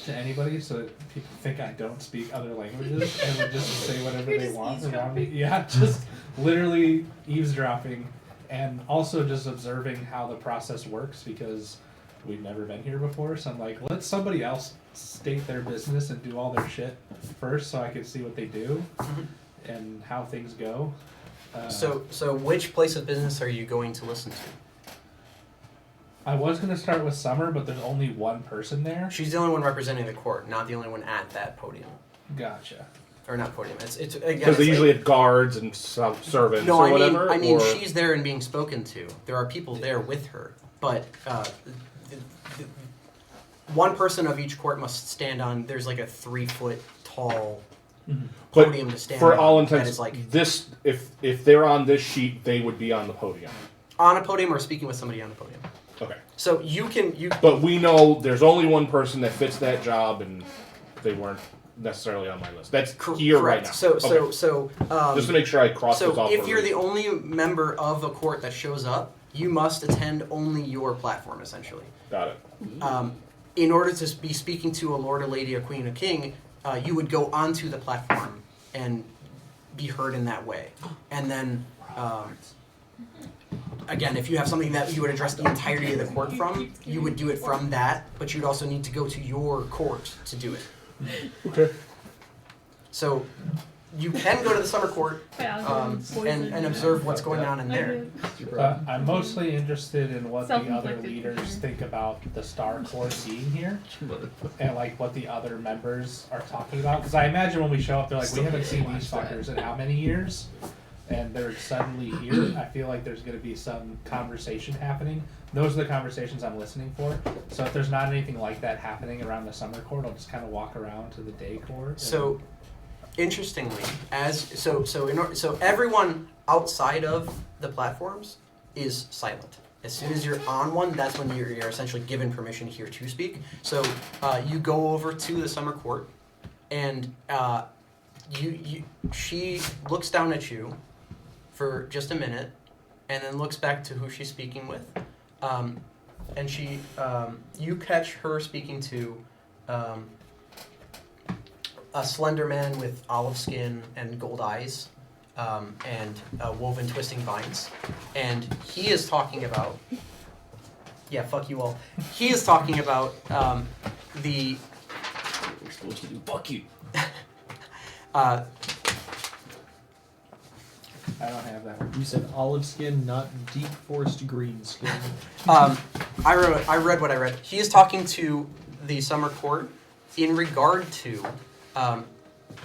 to anybody, so that people think I don't speak other languages and would just say whatever You're they just want around eavesdropping. me. Yeah, just literally eavesdropping, and also just observing how the process works because we've never been here before. So I'm like, let somebody else state their business and do all their shit first, so I can see what they do and how things go. So which place of business are you going to listen to? I was gonna start with Summer, but there's only one person there. She's the only one representing the court, not the only one at that podium. Gotcha. Or not podium. It's again. Because they it's usually like, have guards and servants no, or whatever. I mean, or she's there and being spoken to. There are people there with her, but one person of each court must stand on. There's like a 3-foot tall But podium to stand for on. all that intents, is like this if they're on this sheet, they would be on the podium. on a podium or speaking with somebody on the podium. Okay. So you. But we know there's only one person that fits that job, and they weren't necessarily on my list. That's here right correct. now. So Okay. Just to make sure I cross this So off. if for you're a the reason. only member of a court that shows up, you must attend only your platform, essentially. Got it. In order to be speaking to a lord, a lady, a queen, a king, you would go onto the platform and be heard in that way. And then, again, if you have something that you would address the entirety of the court from, you would do it from that, but you'd also need to go to your court to do it. Okay. So you can go to the summer court and observe what's going on in there. I'm mostly interested in what the other Self-inflicted leaders pleasure. think about the Star Court being here, and like what the other members are talking about. Because I imagine when we show up, they're like, we haven't seen these fuckers in how many years, and they're suddenly here. I feel like there's going to be some conversation happening. Those are the conversations I'm listening for. So if there's not anything like that happening around the summer court, I'll just kind of walk around to the day court. and- So, interestingly, so everyone outside of the platforms is silent. As soon as you're on one, that's when you're essentially given permission here to speak. So you go over to the summer court, and she looks down at you for just a minute, and then looks back to who she's speaking with, and you catch her speaking to a slender man with olive skin and gold eyes, and woven twisting vines, and he is talking about Yeah, fuck you all. He is talking about the We're supposed to do fuck you. uh, I don't have that one. You said olive skin, not deep forest green skin. I read what I read. He is talking to the summer court in regard to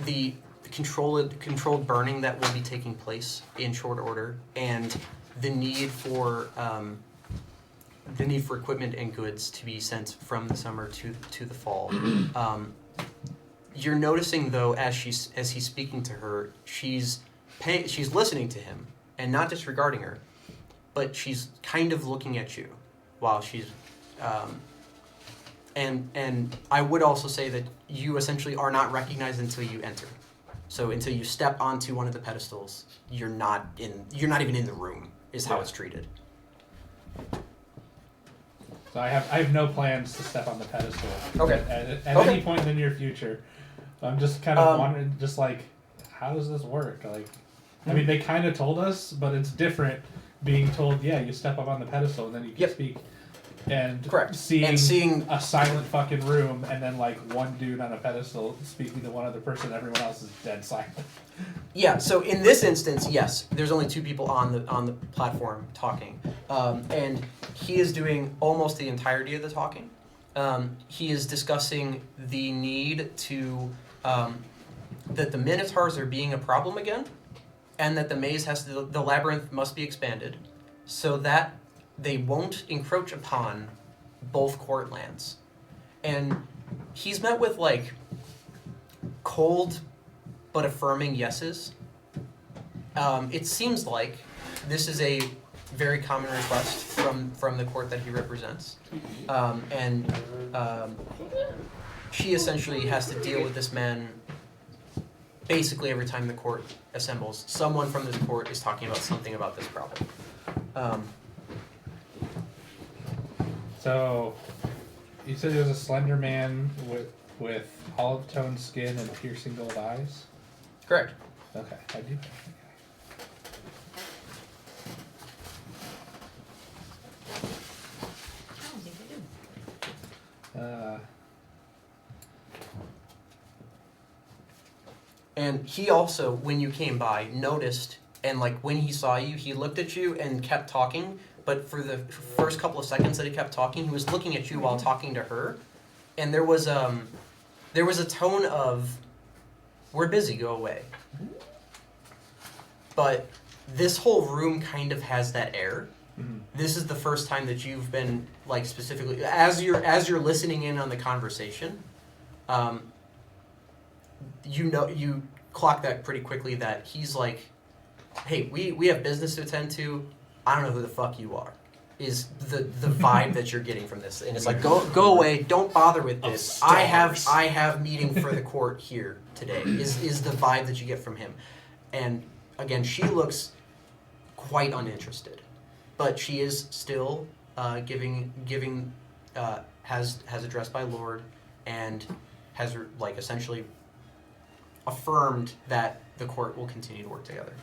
the controlled burning that will be taking place in short order, and the need for equipment and goods to be sent from the summer to the fall. You're noticing though, as he's speaking to her, she's listening to him and not disregarding her, but she's kind of looking at you while she's and I would also say that you essentially are not recognized until you enter. So until you step onto one of the pedestals, you're not even in the room is how it's treated. So I have no plans to step on the pedestal. Okay. At any point in the near future. I'm just kind of wondering, just like, how does this work? Like, I mean, they kind of told us, but it's different being told, yeah, you step up on the pedestal and then you can speak. And Correct. Seeing a silent fucking room and then like one dude on a pedestal speaking to one other person, everyone else is dead silent. Yeah. So in this instance, yes, there's only two people on the platform talking, and he is doing almost the entirety of the talking. He is discussing the need to that the Minotaurs are being a problem again, and that the maze the labyrinth must be expanded, so that they won't encroach upon both court lands. And he's met with like cold but affirming yeses. It seems like this is a very common request from the court that he represents. She essentially has to deal with this man basically every time the court assembles. Someone from this court is talking about something about this problem. So, you said he was a slender man with olive toned skin and piercing gold eyes? Correct. Okay, I do. I don't think I do. And he also, when you came by, noticed, and like when he saw you, he looked at you and kept talking. But for the first couple of seconds that he kept talking, he was looking at you while talking to her, and there was a tone of, "We're busy, go away." But this whole room kind of has that air. Mm-hmm. This is the first time that you've been like specifically as you're listening in on the conversation. You clock that pretty quickly that he's like, "Hey, we have business to attend to. I don't know who the fuck you are," is the vibe that you're getting from this. And it's like, go away, don't bother with this. I have meeting for the court here today, is the vibe that you get from him. And again, she looks quite uninterested. But she is still has addressed by Lord and has like essentially affirmed that the court will continue to work together.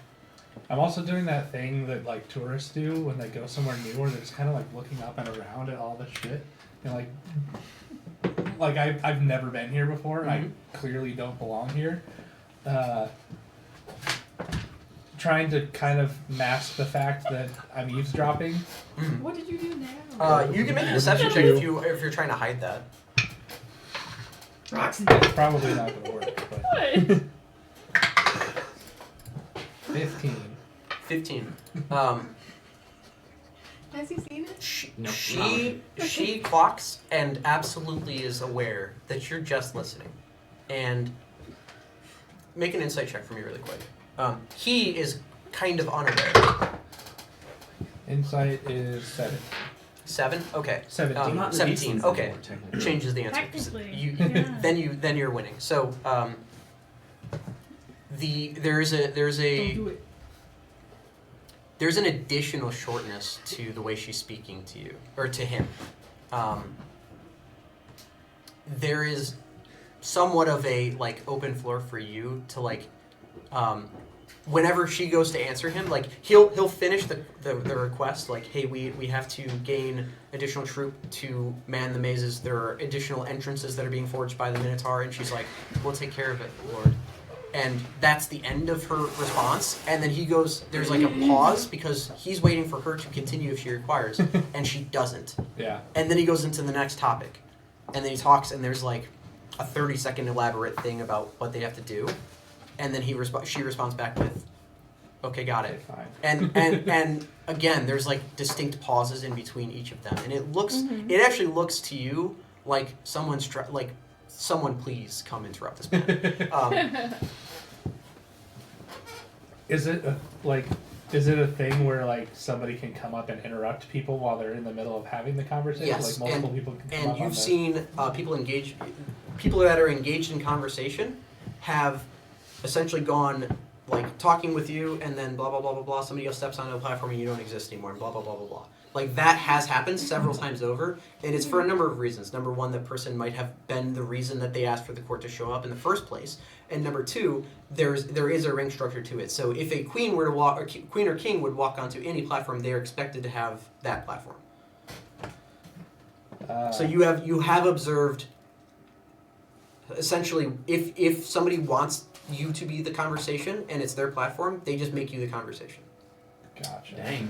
I'm also doing that thing that like tourists do when they go somewhere new, where they're just kind of like looking up and around at all the shit, and like I've never been here before. Mm-hmm. I clearly don't belong here. Trying to kind of mask the fact that I'm eavesdropping. What did you do now? You can make a deception check if you're trying to hide that. Rocks. It's probably not going to work. But What? 15. 15. Has he seen it? She clocks and absolutely is aware that you're just listening. And make an insight check for me really quick. He is kind of unaware. Insight is 7. 7? Okay. 17. Not in the 17. Beastlands Okay. anymore, technically. Changes the answer. Technically, You, yeah. then you're winning. So there's Don't do it. there's an additional shortness to the way she's speaking to you or to him. There is somewhat of a like open floor for you to like whenever she goes to answer him, like he'll finish the request, like, hey, we have to gain additional troop to man the mazes. There are additional entrances that are being forged by the Minotaur, and she's like, we'll take care of it, Lord. And that's the end of her response. And then he goes, there's like a pause because he's waiting for her to continue if she requires, and she doesn't. Yeah. And then he goes into the next topic, and then he talks, and there's like a 30-second elaborate thing about what they have to do, and then she responds back with, "Okay, got it." Fine. And again, there's like distinct pauses in between each of them, and it actually looks to you like someone please come interrupt this man. Is it a thing where like somebody can come up and interrupt people while they're in the middle of having the conversation? Yes, Like multiple people can come and up on you've the- seen people that are engaged in conversation have essentially gone like talking with you, and then blah blah blah blah blah. Somebody else steps onto the platform and you don't exist anymore, and blah blah blah blah blah. Like that has happened several times over, and it's for a number of reasons. Number one, that person might have been the reason that they asked for the court to show up in the first place, and number two, there is a ring structure to it. So if a queen were to walk, or queen or king would walk onto any platform, they are expected to have that platform. So you have observed. Essentially, if somebody wants you to be the conversation and it's their platform, they just make you the conversation. Gotcha. Dang.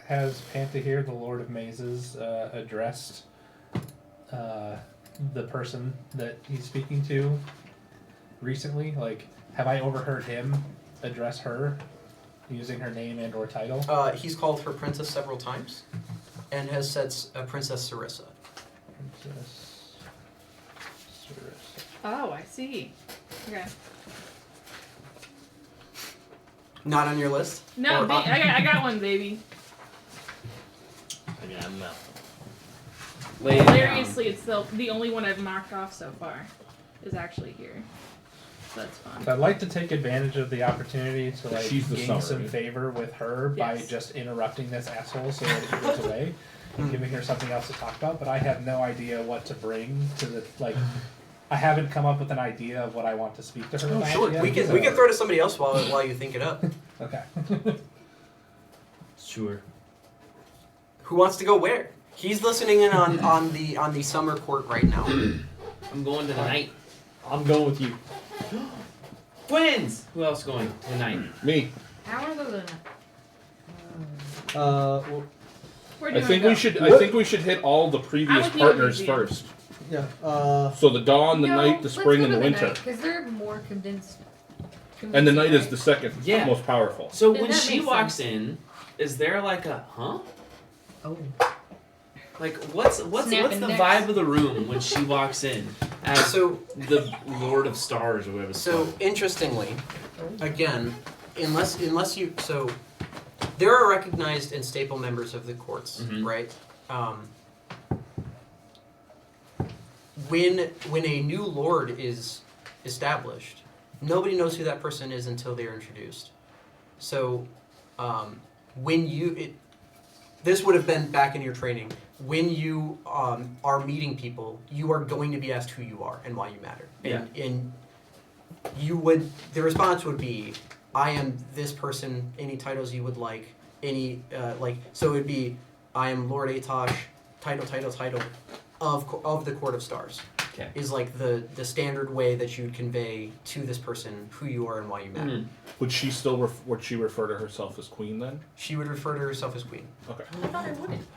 Has Panta here, the Lord of Mazes, addressed the person that he's speaking to recently? Like, have I overheard him address her using her name and or title? He's called her princess several times, and has said Princess Sarissa. Princess Sarissa. Oh, I see. Okay. Not on your list? No, Or- I got one, baby. I mean, I'm not. Lay it down. Hilariously, it's the only one I've knocked off so far is actually here. So that's fun. So I'd like to take advantage of the opportunity to like She's the gain summer, some right? favor with her by Yes. just interrupting this asshole so that he goes away and giving her something else to talk about. But I have no idea what to bring to the like. I haven't come up with an idea of what I want to speak to her Oh, about sure. yet, We can so- throw to somebody else while you think it up. Okay. Sure. Who wants to go where? He's listening in on the summer court right now. I'm going to the night. I'm going with you. Twins! Who else going tonight? Me. I want to go to the. Well, Where do I you think wanna we go? should. I think we should hit all the previous with you, partners Luigi. first. Yeah. So the dawn, the No, night, the let's spring, go and to the winter. Because they're more condensed. And the night is right? the second Yeah. most powerful. So Then when that she makes walks sense. in, is there like a huh? Oh. Like what's Snapping the necks. vibe of the room when she walks in as So the Lord of Stars or whatever? it's So called? interestingly, again, unless you there are recognized and staple members of the courts, Mhm. right? When a new lord is established, nobody knows who that person is until they are introduced. So this would have been back in your training. When you are meeting people, you are going to be asked who you are and why you matter. And the response would be, I am this person, any titles you would like, so it would be, I am Lord Atosh, title of the Court of Stars. Okay. Is like the standard way that you would convey to this person who you are and why you matter. Mhm. Would she still would she refer to herself as queen then? She would refer to herself as queen. Okay. I thought I wouldn't.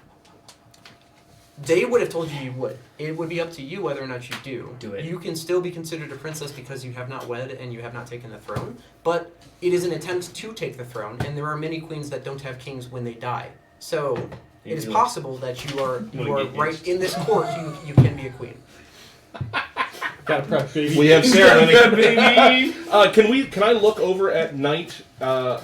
They would have told you you would. It would be up to you whether or not you do. Do it. You can still be considered a princess because you have not wed and you have not taken the throne, but it is an attempt to take the throne, and there are many queens that don't have kings when they die. So it is feel- possible that you are get right used. in this court. You can be a queen. got a prep, baby. We have ceremony. Can I look over at night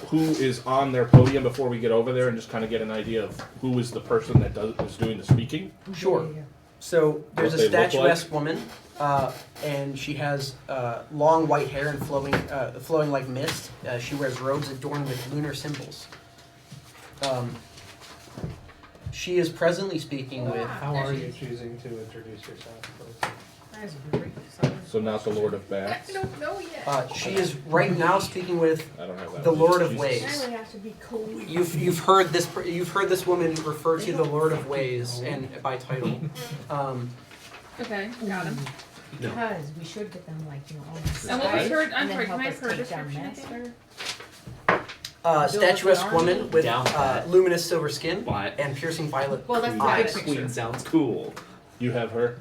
who is on their podium before we get over there and just kind of get an idea of who is the person that is doing the speaking? Sure. So there's What a they look statuesque woman, and she has long white hair and flowing like mist. She wears robes adorned with lunar symbols. She is presently speaking with. How are you choosing to introduce yourself? Please? Eyes are great. So not the Lord of I Bats. don't know yet. She is right now speaking with I don't have that. the one. Lord of Jesus. Ways. I have to be cold. You've heard this woman refer to the Lord of Ways and by title. Okay, got him. Because we should get them like all the And what was sides, her? and I'm then sorry. Can help I us have her take down description again? Master. Statuesque woman with Down with that. luminous silver skin What? and piercing violet Well, that's eyes. the Queen sounds cool. You have her.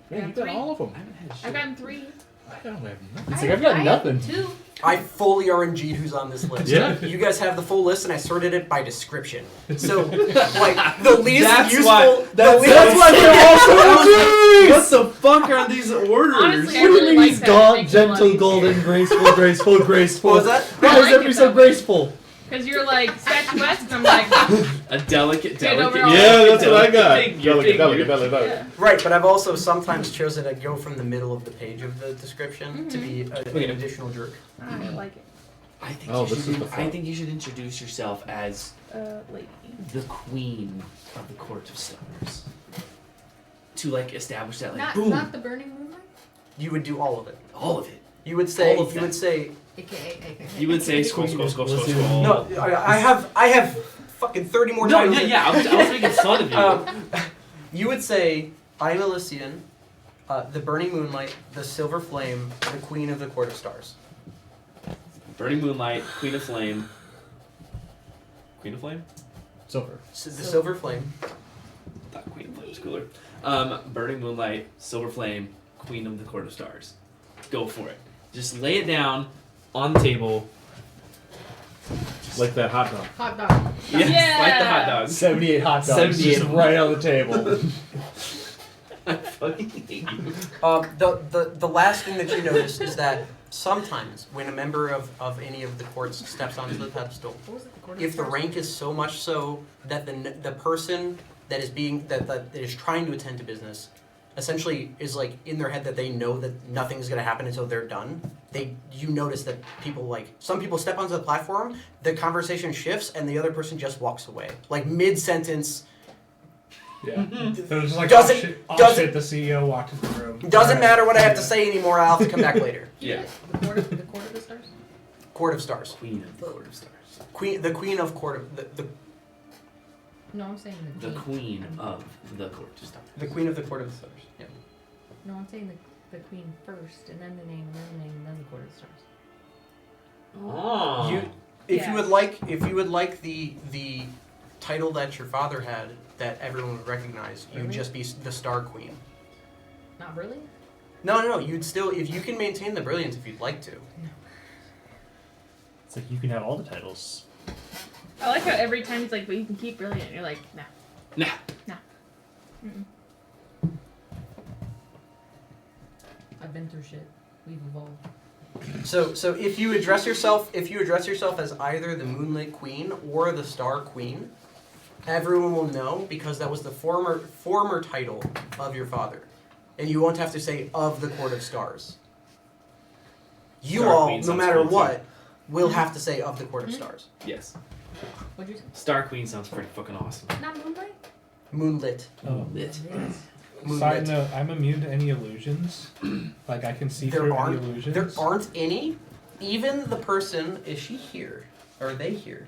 Yeah, Man, you got three. all of them. I haven't had I've shit. gotten 3. I don't have nothing. It's like I've got I nothing. have 2. I fully RNG'd who's on this list. Yeah. You guys have the full list, and I sorted it by description. So, like, the least That's useful. why- the least That's why they're all so What What the fuck are these orders? Honestly, I what do really you mean like he's that. It gaunt, makes it a lot gentle, easier. golden, graceful, graceful, graceful? What was that? Why I is like everybody it so that way. graceful? Because you're like statuesque, and I'm like, A delicate, Get over delicate. all Yeah, that's what I got. Figure, Delicate. yeah. Right, but I've also sometimes chosen to go from the middle of the page of the description to be an additional jerk. I like it. I think Oh, you this should. is the I fun. think you should introduce yourself as Lady. the Queen of the Court of Stars. To like establish that, like, Not, boom, not the burning moonlight? You would do all of it. all of it. You would say. All of You that. would say. AKA. You would say scroll, scroll, scroll, scroll, scroll. No, I have fucking 30 more No, titles. yeah. I was making fun of you. You would say, I am Elysian, the burning moonlight, the silver flame, the queen of the court of stars. Burning Moonlight, Queen of Flame. Queen of Flame? Silver. So the silver flame. I thought Queen of Flame was cooler. Burning Moonlight, Silver Flame, Queen of the Court of Stars. Go for it. Just lay it down on the table. Like that hot dog. Hot dog. Yes, Yeah. like the hot dogs. 78 hot dogs 78. just right on the table. I fucking hate you. The last thing that you notice is that sometimes when a member of any of the courts steps onto the pedestal, What was it? The quarter if the stars? rank is so much so that the person that is being that is trying to attend to business essentially is like in their head that they know that nothing's going to happen until they're done. You notice that people, like, some people step onto the platform, the conversation shifts, and the other person just walks away, like mid sentence. Yeah. They're just like, Doesn't- oh shit, doesn't- the CEO walked into the room. Doesn't Alright. matter what I have to Yeah. say anymore. I'll have to come back later. Yeah. The quarter of the stars? Court of Stars. Queen of the Court of Stars. The queen of court of the No, I'm saying The Queen of the Court of Stars. the queen of the court of the stars. Yeah. No, I'm saying the queen first, and then the name, and then the name, and then the quarter of the stars. Oh. If Yes. you would like the title that your father had that everyone would recognize, you'd Really? just be the Star Queen. Not really? No, you'd still, if you can maintain the brilliance if you'd like to. It's like you can have all the titles. I like how every time he's like, but you can keep brilliant. You're like, nah. Nah. Mm-mm. I've been through shit. We've evolved. So if you address yourself as either the Moonlit Queen or the Star Queen, everyone will know because that was the former title of your father, and you won't have to say of the Court of Stars. You Star all, Queen no sounds matter cool, too. what, will have to say of the Court of Stars. Yes. What'd you say? Star Queen sounds pretty fucking awesome. Not moonlight? Moonlit. Oh. Lit. Moonlit. Side note, I'm immune to any illusions. Like, I can see There through any aren't. illusions. There aren't any. Even the person, is she here? Or are they here?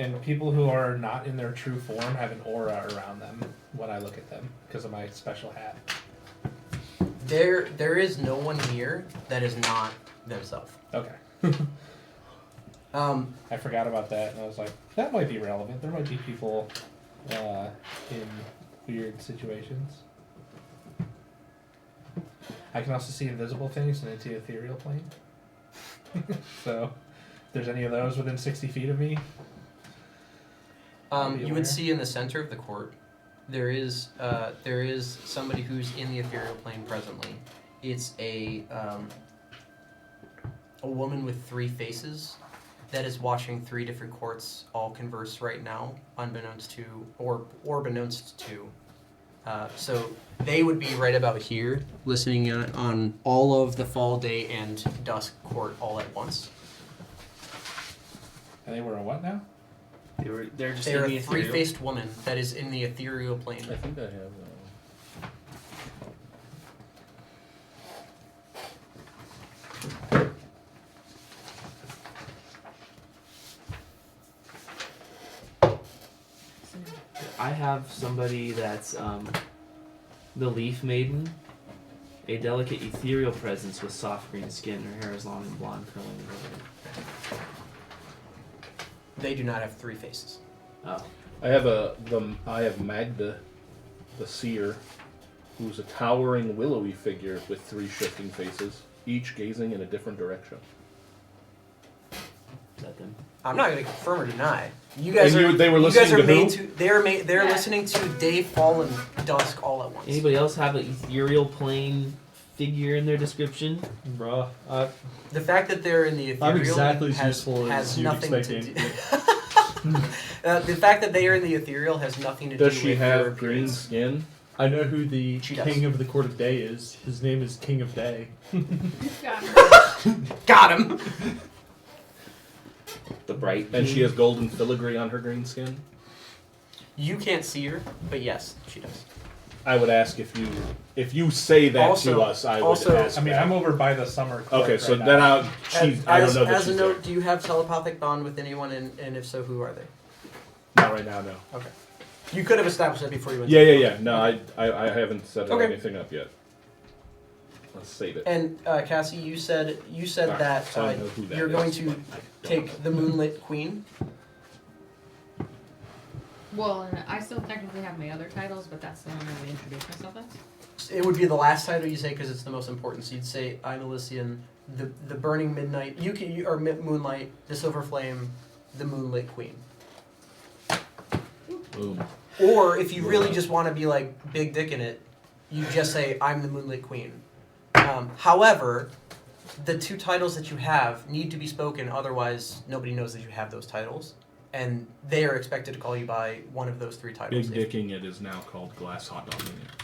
And people who are not in their true form have an aura around them when I look at them because of my special hat. There is no one here that is not themselves. Okay. I forgot about that, and I was like, that might be relevant. There might be people in weird situations. I can also see invisible things in the ethereal plane. So, if there's any of those within 60 feet of me, I'll be You aware. would see in the center of the court, there is somebody who's in the ethereal plane presently. It's a woman with 3 faces that is watching 3 different courts all converse right now, unbeknownst to, or beknownst to. So they would be right about here, listening on all of the fall, day, and dusk court all at once. and they were a what now? They're just They're in the a ethereal. 3-faced woman that is in the ethereal plane. I think I have have somebody that's the Leaf Maiden? A delicate ethereal presence with soft green skin. Her hair is long and blonde, curling over. They do not have 3 faces. Oh. I have Magda, the seer, who's a towering willowy figure with 3 shifting faces, each gazing in a different direction. Is that them? I'm not going to confirm or deny. You guys And are. they were you listening guys are to made who? to. They're Yeah. listening to Day, Fall, and Dusk all at once. Anybody else have an ethereal plane figure in their description? Bruh, The fact that they're in the ethereal I'm exactly as has, useful has as you'd nothing expect to me do. The fact that they are in the ethereal has nothing to Does do she with your have green appearance. skin? I know who the She does. king of the court of day is. His name is King of Day. Got him. The bright. And she has golden filigree on her green skin? You can't see her, but yes, she does. I would ask if you say that Also- to us, I would also- ask I mean, that. I'm over by the summer court Okay, so right then now. I don't know that as she's a note, there. do you have telepathic bond with anyone, and if so, who are they? Not right now, no. Okay. You could have established that before you went. Yeah, to yeah, yeah. No, I haven't set Okay. anything up yet. Let's save it. And Cassie, you said Alright, that so I know who that you're is. going to take the Moonlit Queen. Well, and I still technically have my other titles, but that's the one I'm going to introduce myself as. It would be the last title you say because it's the most important. So you'd say, "I'm Elysian, the burning midnight. Or Moonlight, the silver flame, the Moonlit Queen." Boom. Or if you really just want to be like big dick in it, you just say, "I'm the Moonlit Queen." However, the 2 titles that you have need to be spoken, otherwise nobody knows that you have those titles, and they are expected to call you by one of those 3 titles. Big dicking it is now called glass hot dogging it.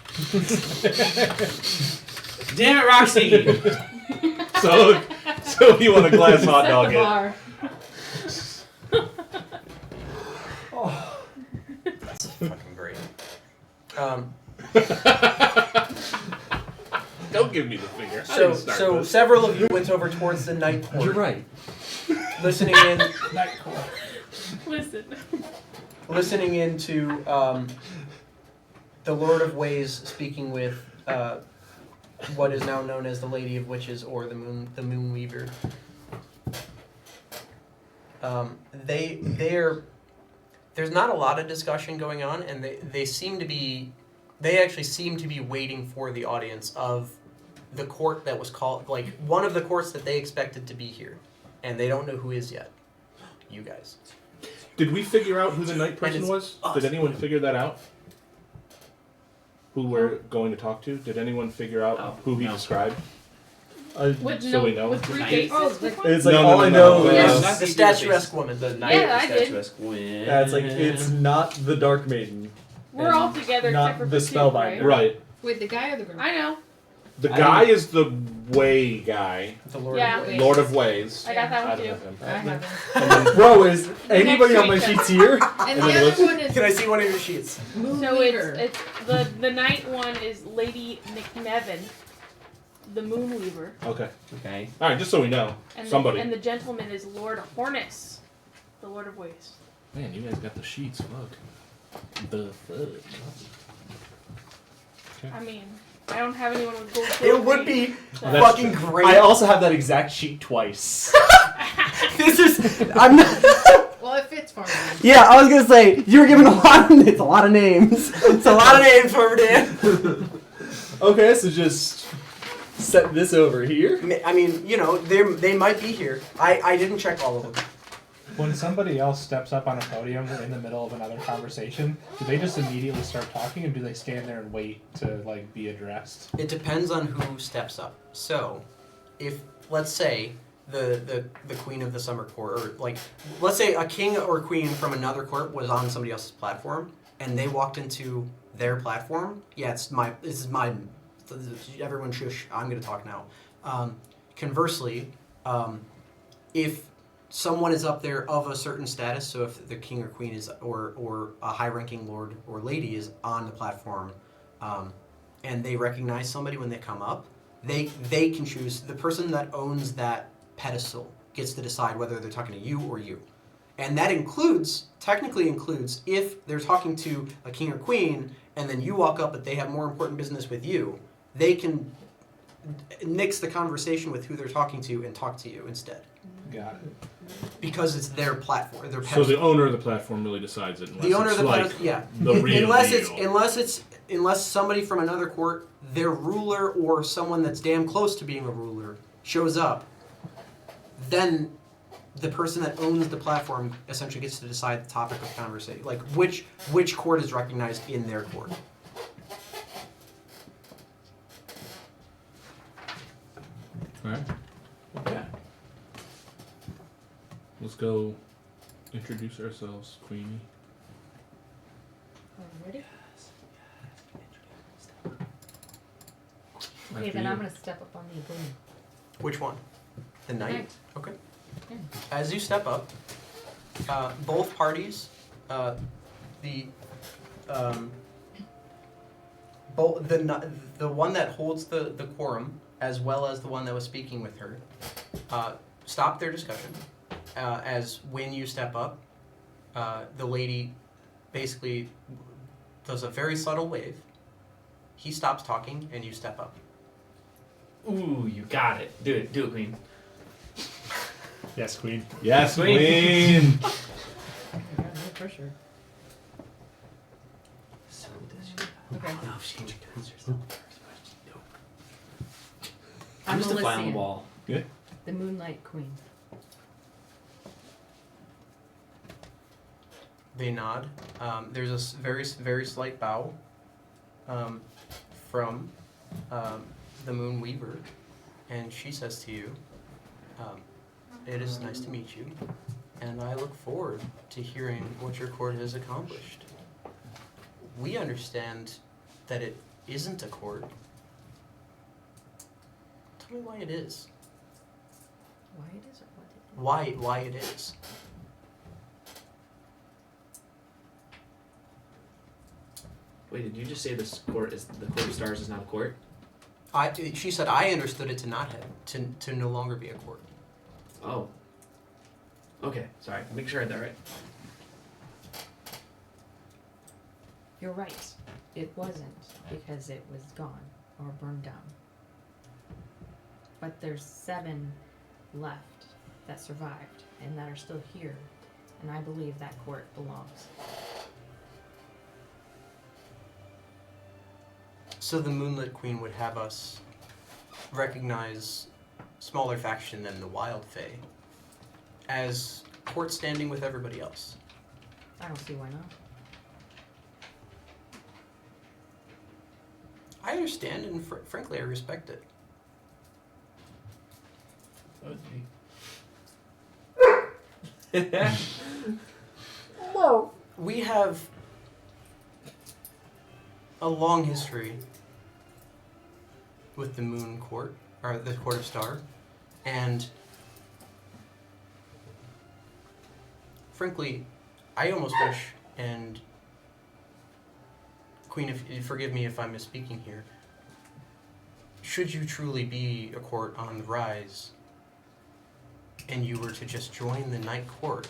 Damn it, Roxy! So if you want a glass hot Set dog the it. bar. That's fucking great. Don't give me the finger. I So, didn't start so this. several of you went over towards the night court, You're right. listening in, Listen. into the Lord of Ways speaking with what is now known as the Lady of Witches or the Moonweaver. There's not a lot of discussion going on, and they actually seem to be waiting for the audience of the court that was called, like one of the courts that they expected to be here, and they don't know who is yet. You guys. Did we figure out who the night person it's was? us. Did anyone figure that out? Who we're going to talk to? Did anyone figure out Oh, who he no. described? With So we know. with 3 Nice. faces. Oh, It's like No, all no, I no, know no. Yes, is not the the statuesque woman. The night Yeah, I did. statuesque win. yeah, it's like it's not the Dark Maiden. We're all together not except for the Pursuit, Spellbinder. right? Right. Wait, the guy or the girl? I know. The I guy is the way guy, The Lord Yeah. of Ways. Lord of Ways. I got that I one don't too. have him. I haven't. And then Bro, is next anybody on my week, sheets here? And then the other what's- one is Can I see one of your sheets? So Moonweaver. it's the night one is Lady McNevin, the Moonweaver, okay. Okay. All right, just so we know, and somebody. and the gentleman is Lord Hornus, the Lord of Ways. Man, you guys got the sheets. Fuck. The fuck. I mean, I don't have anyone with gold. It would be So- That's fucking true. great. I also have that exact sheet twice. This is. I'm not. Well, it fits for me. Yeah, I was gonna say you were given a lot. It's a lot of names. It's a lot of names for Dan. Okay, so just set this over here. I mean, you know, they might be here. I didn't check all of them. When somebody else steps up on a podium in the middle of another conversation, do they just immediately start talking, or do they stand there and wait to like be addressed? It depends on who steps up. So, if let's say the queen of the summer court, or like let's say a king or queen from another court was on somebody else's platform, and they walked into their platform. Yeah, this is my. Everyone shush. I'm gonna talk now. Conversely, if someone is up there of a certain status, so if the king or queen is, or a high-ranking lord or lady is on the platform, and they recognize somebody when they come up, they can choose. The person that owns that pedestal gets to decide whether they're talking to you or you. And that technically includes, if they're talking to a king or queen, and then you walk up but they have more important business with you, they can nix the conversation with who they're talking to and talk to you instead. Got it. Because it's their platform, their So the owner of the platform really decides it. Unless the owner it's of the like platform, yeah. the real Unless somebody from another court, their ruler or someone that's damn close to being a ruler shows up, then the person that owns the platform essentially gets to decide the topic of conversation, like which court is recognized in their court. Alright. Yeah. Let's go introduce ourselves, Queenie. Ready? Okay, After then you. I'm gonna step up on the boom. Which one? The knight? Knight. Okay. Yeah. As you step up, both parties, the one that holds the quorum, as well as the one that was speaking with her, stop their discussion. As when you step up, the lady basically does a very subtle wave. He stops talking, and you step up. Ooh, you got it. Do it, Queen. Yes, Queen. Yes, Queen. Queen. Oh my God, no pressure. So does she? Okay. No, she does herself. I'm Who's the fly on the Elysian, wall? the Moonlight Queen. They nod. There's a very, very slight bow from the Moon Weaver, and she says to you, "It is nice to meet you, and I look forward to hearing what your court has accomplished. We understand that it isn't a court. Tell me why it is. Why it is or what it is? Why it is." Wait, did you just say this court is the court of stars is not a court? She said I understood it to not have to no longer be a court. Oh. Okay, sorry. Make sure I had that right. You're right. It wasn't because it was gone or burned down. But there's 7 left that survived and that are still here, and I believe that court belongs. So the Moonlit Queen would have us recognize smaller faction than the Wild Fae as court standing with everybody else. I don't see why not. I understand, and frankly, I respect it. We have a long history with the Moon Court, or the Court of Star, and frankly, I almost wish, and Queen, if forgive me if I'm misspeaking here, should you truly be a court on the rise, and you were to just join the Night Court,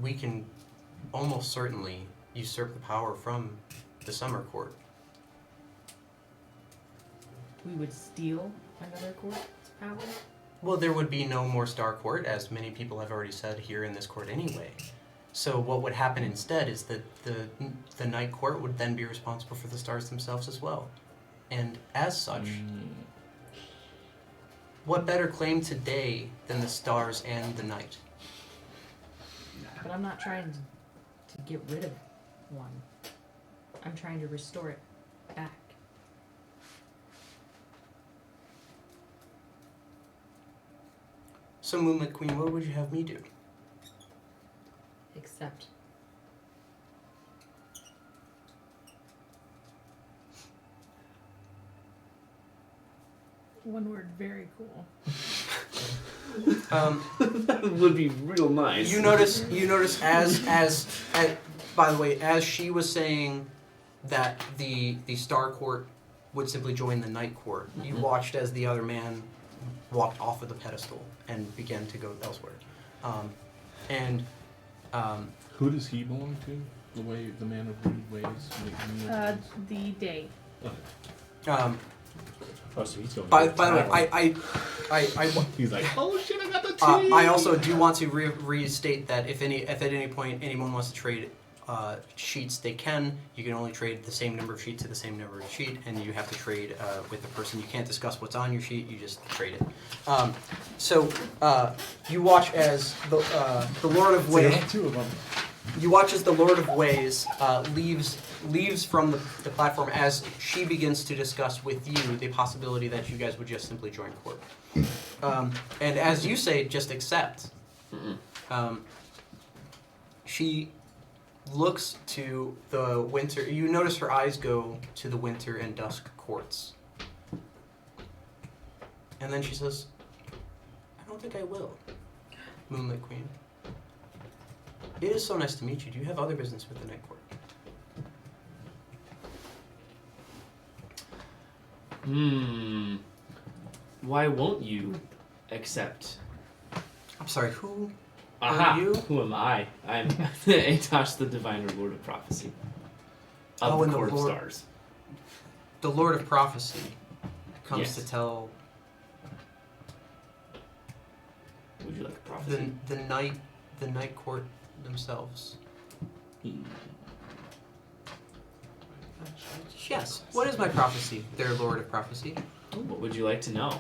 we can almost certainly usurp the power from the Summer Court. We would steal another court's power? Well, there would be no more Star Court, as many people have already said here in this court anyway. So what would happen instead is that the Night Court would then be responsible for the stars themselves as well. And as such, what better claim today than the stars and the night? But I'm not trying to get rid of one. I'm trying to restore it back. So Moonlit Queen, what would you have me do? Except One word, very cool. That would be real nice. You notice as by the way, as she was saying that the Star Court would simply join the Night Court, you watched as the other man walked off of the pedestal and began to go elsewhere. and Who does he belong to? The man of rude ways. The day. Oh, so he's going. by the way, I He's like, oh shit, I got the tea. I also do want to restate that if at any point anyone wants to trade sheets, they can. You can only trade the same number of sheets to the same number of sheet, and you have to trade with the person. You can't discuss what's on your sheet. You just trade it. So you watch as the Lord of Ways. Two of them. You watch as the Lord of Ways leaves from the platform as she begins to discuss with you the possibility that you guys would just simply join court. And as you say, just accept. She looks to the winter. You notice her eyes go to the winter and dusk courts. And then she says, I don't think I will, Moonlit Queen. It is so nice to meet you. Do you have other business with the Night Court? Why won't you accept? I'm sorry, who? Aha! Are you? Who am I? I'm Atosh, the Diviner Lord of Prophecy. Of Oh, the and the Court of Lord- Stars. The Lord of Prophecy comes Yes. to tell Would you like a prophecy? the Night Court themselves. Yes. What is my prophecy, their Lord of Prophecy? What would you like to know?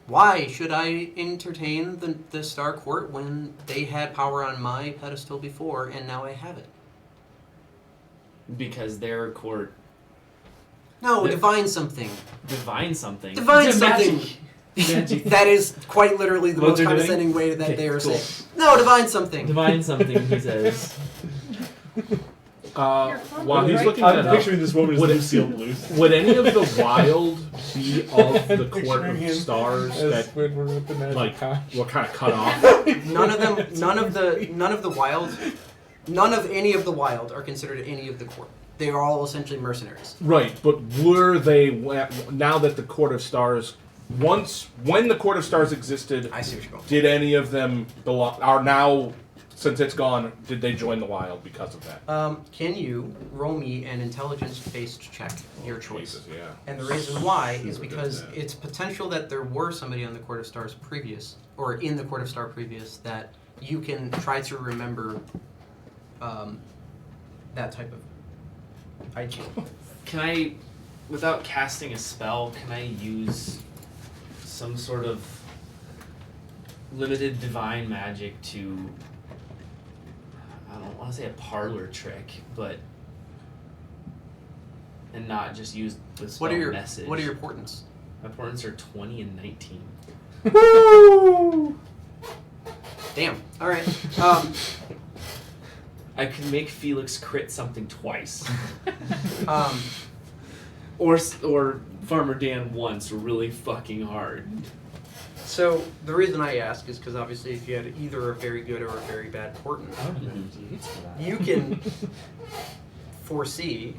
Why should I entertain the Star Court when they had power on my pedestal before and now I have it? Because their court No, The- divine something. divine something. Divine It's a something. magic. Magic. That is quite literally the What most they're doing? condescending way that Okay, they are cool. saying. No, divine something. Divine something, he says. While he's looking I'm that up, picturing this woman as Would it- Lucille Bluth. would any of the wild be of the Court Picturing of him Stars as that Squidward with the magic like conch. were kind of cut off? None of them. None of the wild. None of any of the wild are considered any of the court. They are all essentially mercenaries. Right, but were they now that the Court of Stars when the Court of Stars existed? I see what you're going. Did any of them belong? Are now, since it's gone, did they join the wild because of that? Can you roll me an intelligence-based check, your choice? Jesus, yeah. And the reason why See is what because does that. it's potential that there were somebody on the Court of Stars previous, or in the Court of Star previous, that you can try to remember that type of IG. Can I, without casting a spell, can I use some sort of limited divine magic to, I don't want to say a parlor trick, but, and not just use the spell message? What are your portents? My portents are 20 and 19. Woo! Damn. All right. I can make Felix crit something twice. Um, Or Farmer Dan once really fucking hard. so the reason I ask is because obviously if you had either a very good or a very bad portent, you can prophesy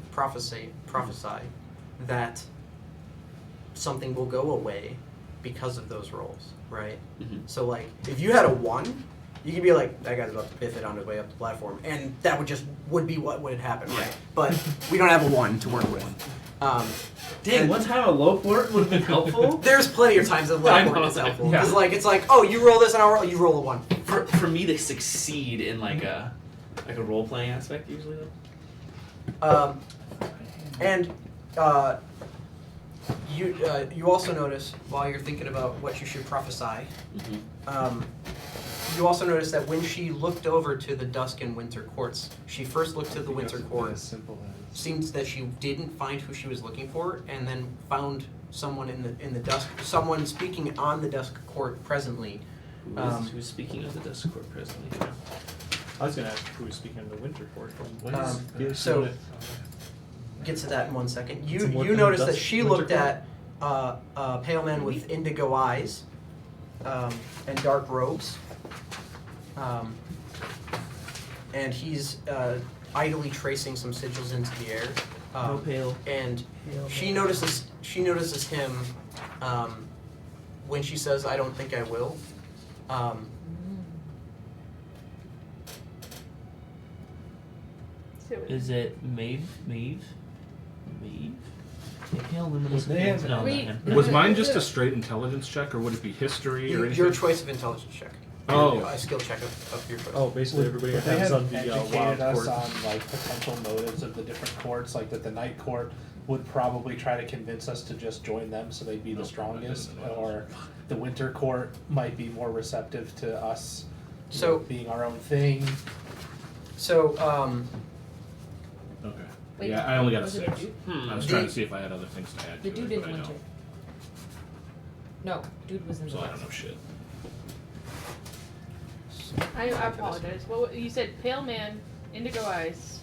that something will go away because of those rolls, right? Mhm. So like, if you had a 1, you could be like, that guy's about to biff it on his way up the platform, and that would be what would happen, right? But we don't have a 1 to work with. Dang, And one time a low port would have been helpful. there's plenty of times that I low know, port is helpful. yeah. It's like, oh, you roll this and I'll roll, you roll a 1. for me to succeed in like a role playing aspect usually though. And you also notice while you're thinking about what you should prophesy, you also notice that when she looked over to the dusk and winter courts, she first looked to the winter court. As simple as. Seems that she didn't find who she was looking for, and then found someone in the dusk, someone speaking on the dusk court presently. Who's speaking of the dusk court presently? I was gonna ask who was speaking in the winter court. So get to that in 1 second. It's a You notice that dusk she winter looked at a pale man with indigo eyes and dark robes, and he's idly tracing some sigils into the air. No pale. And she notices him when she says, "I don't think I will." Is it Maeve? Impale, luminous. They have- No, Wait. not him. Was mine just a straight intelligence check, or would it be history or anything? Your choice of intelligence check. Oh. A skill check of your choice. Oh, basically everybody Would they has have on the educated wild us court. on like potential motives of the different courts, like that the night court would probably try to convince us to just join them so they'd be the strongest, or the winter court might be more receptive to us So- being our own thing. So, Okay. Wait, Yeah, I only got a was it 6. dude? I was The- trying to see if I had other things to add The to dude it, in but I winter. don't. No, dude was in the So I west. don't know shit. I apologize. Well, you said pale man, indigo eyes.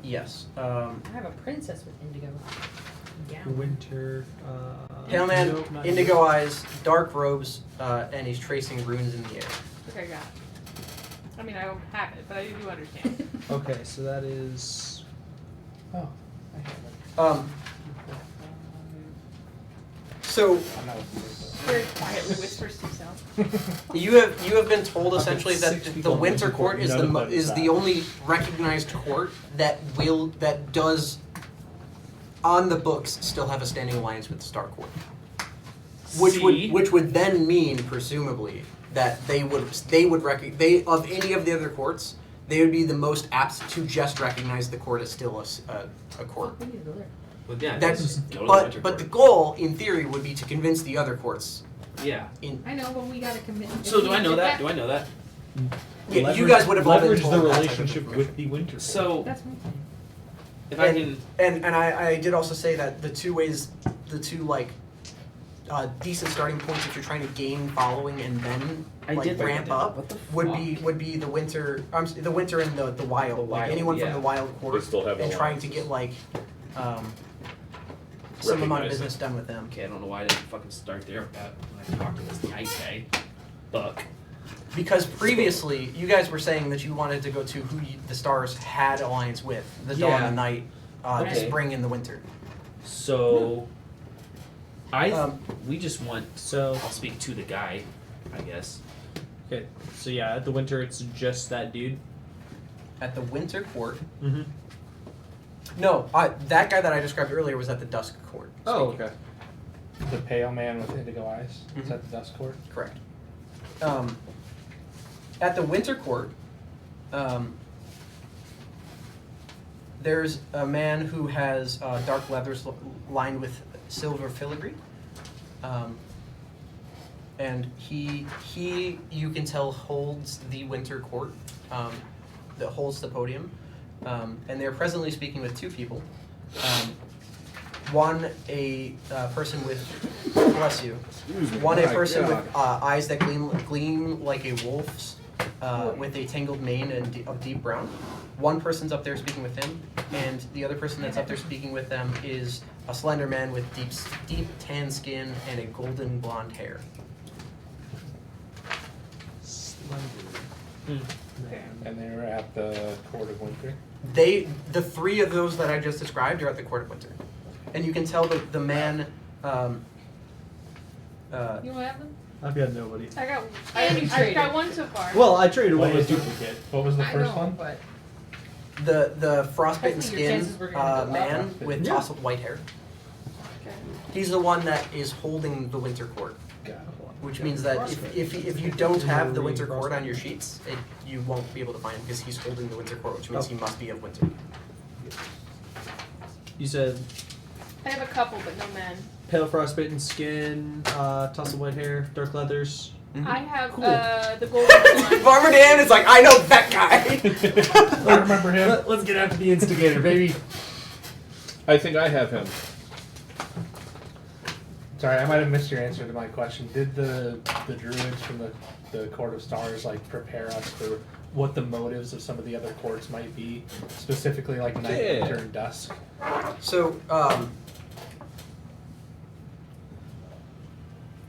yes. I have a princess with indigo. Gown. Winter. Pale man, nope, not indigo eyes, dark robes, and he's tracing runes in the air. Okay, got it. I mean, I don't have it, but I do understand. yet. Okay, so that is. Oh, I have it. So I'm not with you, Very quietly whispers to himself. you have been told essentially Okay, that 6 the people in winter winter court court, is none of them is the die. only recognized court that does on the books still have a standing alliance with the Star Court. See? Which would then mean presumably that they would of any of the other courts, they would be the most apt to just recognize the court as still a court. We need to go there. Well, yeah, That's just go to the but winter but the court. goal in theory would be to convince the other courts Yeah. in I know, but we gotta commit. So do I know that? Do I know that? yeah, you guys would have all been leverage told the that type of relationship information. with the winter. So That's my thing. if I can, And I did also say that the two like decent starting points if you're trying to gain following and then I like did write ramp that down. up What the would be the winter the winter and the wild, The like wild, anyone from yeah. the wild They court still have and trying to alliances. get like some amount of Recognize business done with them. okay, I don't know why I didn't fucking start there with that when I talked to this night guy. Buck. Because previously you guys were saying that you wanted to go to who the stars had alliance with, the dawn, Yeah. the night, the Okay. spring and the winter. So Um, we just want. So I'll speak to the guy, I guess. okay, so yeah, at the winter it's just that dude. At the winter court. Mm-hmm. No, that guy that I described earlier was at the dusk court. Oh, speaking. okay. The pale man with indigo eyes. Mhm. Is that the dust court? Correct. At the winter court, there's a man who has dark leathers lined with silver filigree, and he you can tell holds the winter court, that holds the podium, and they're presently speaking with two people. One, a person with, bless you, one, a person with eyes that gleam like a wolf's, with a tangled mane and of deep brown. One person's up there speaking with him, and the other person that's up there speaking with them is a slender man with deep tan skin and a golden blonde hair. Okay. And they were at the court of winter. The three of those that I just described are at the court of winter, and you can tell that the man. You don't have them? I've got nobody. I got. And you I've traded. got one so far. Well, I traded What away a was the- duplicate. What was the I first know, one? but the frostbitten Hopefully your skin chances were gonna go man up. with Yeah. tousled white hair. Okay. He's the one that is holding the winter court. Which means that if you don't have the winter court on your sheets, you won't be able to find him because he's holding the winter court, which means he must be of winter. You said I have a couple, but no men. pale frostbitten skin, tousled white hair, dark leathers. I have Cool. the golden one. Farmer Dan is like, I know that guy. I remember him. Let's get after the instigator, baby. I think I have him. Sorry, I might have missed your answer to my question. Did the druids from the Court of Stars like prepare us for what the motives of some of the other courts might be, specifically like night, Yeah. winter, and dusk? So,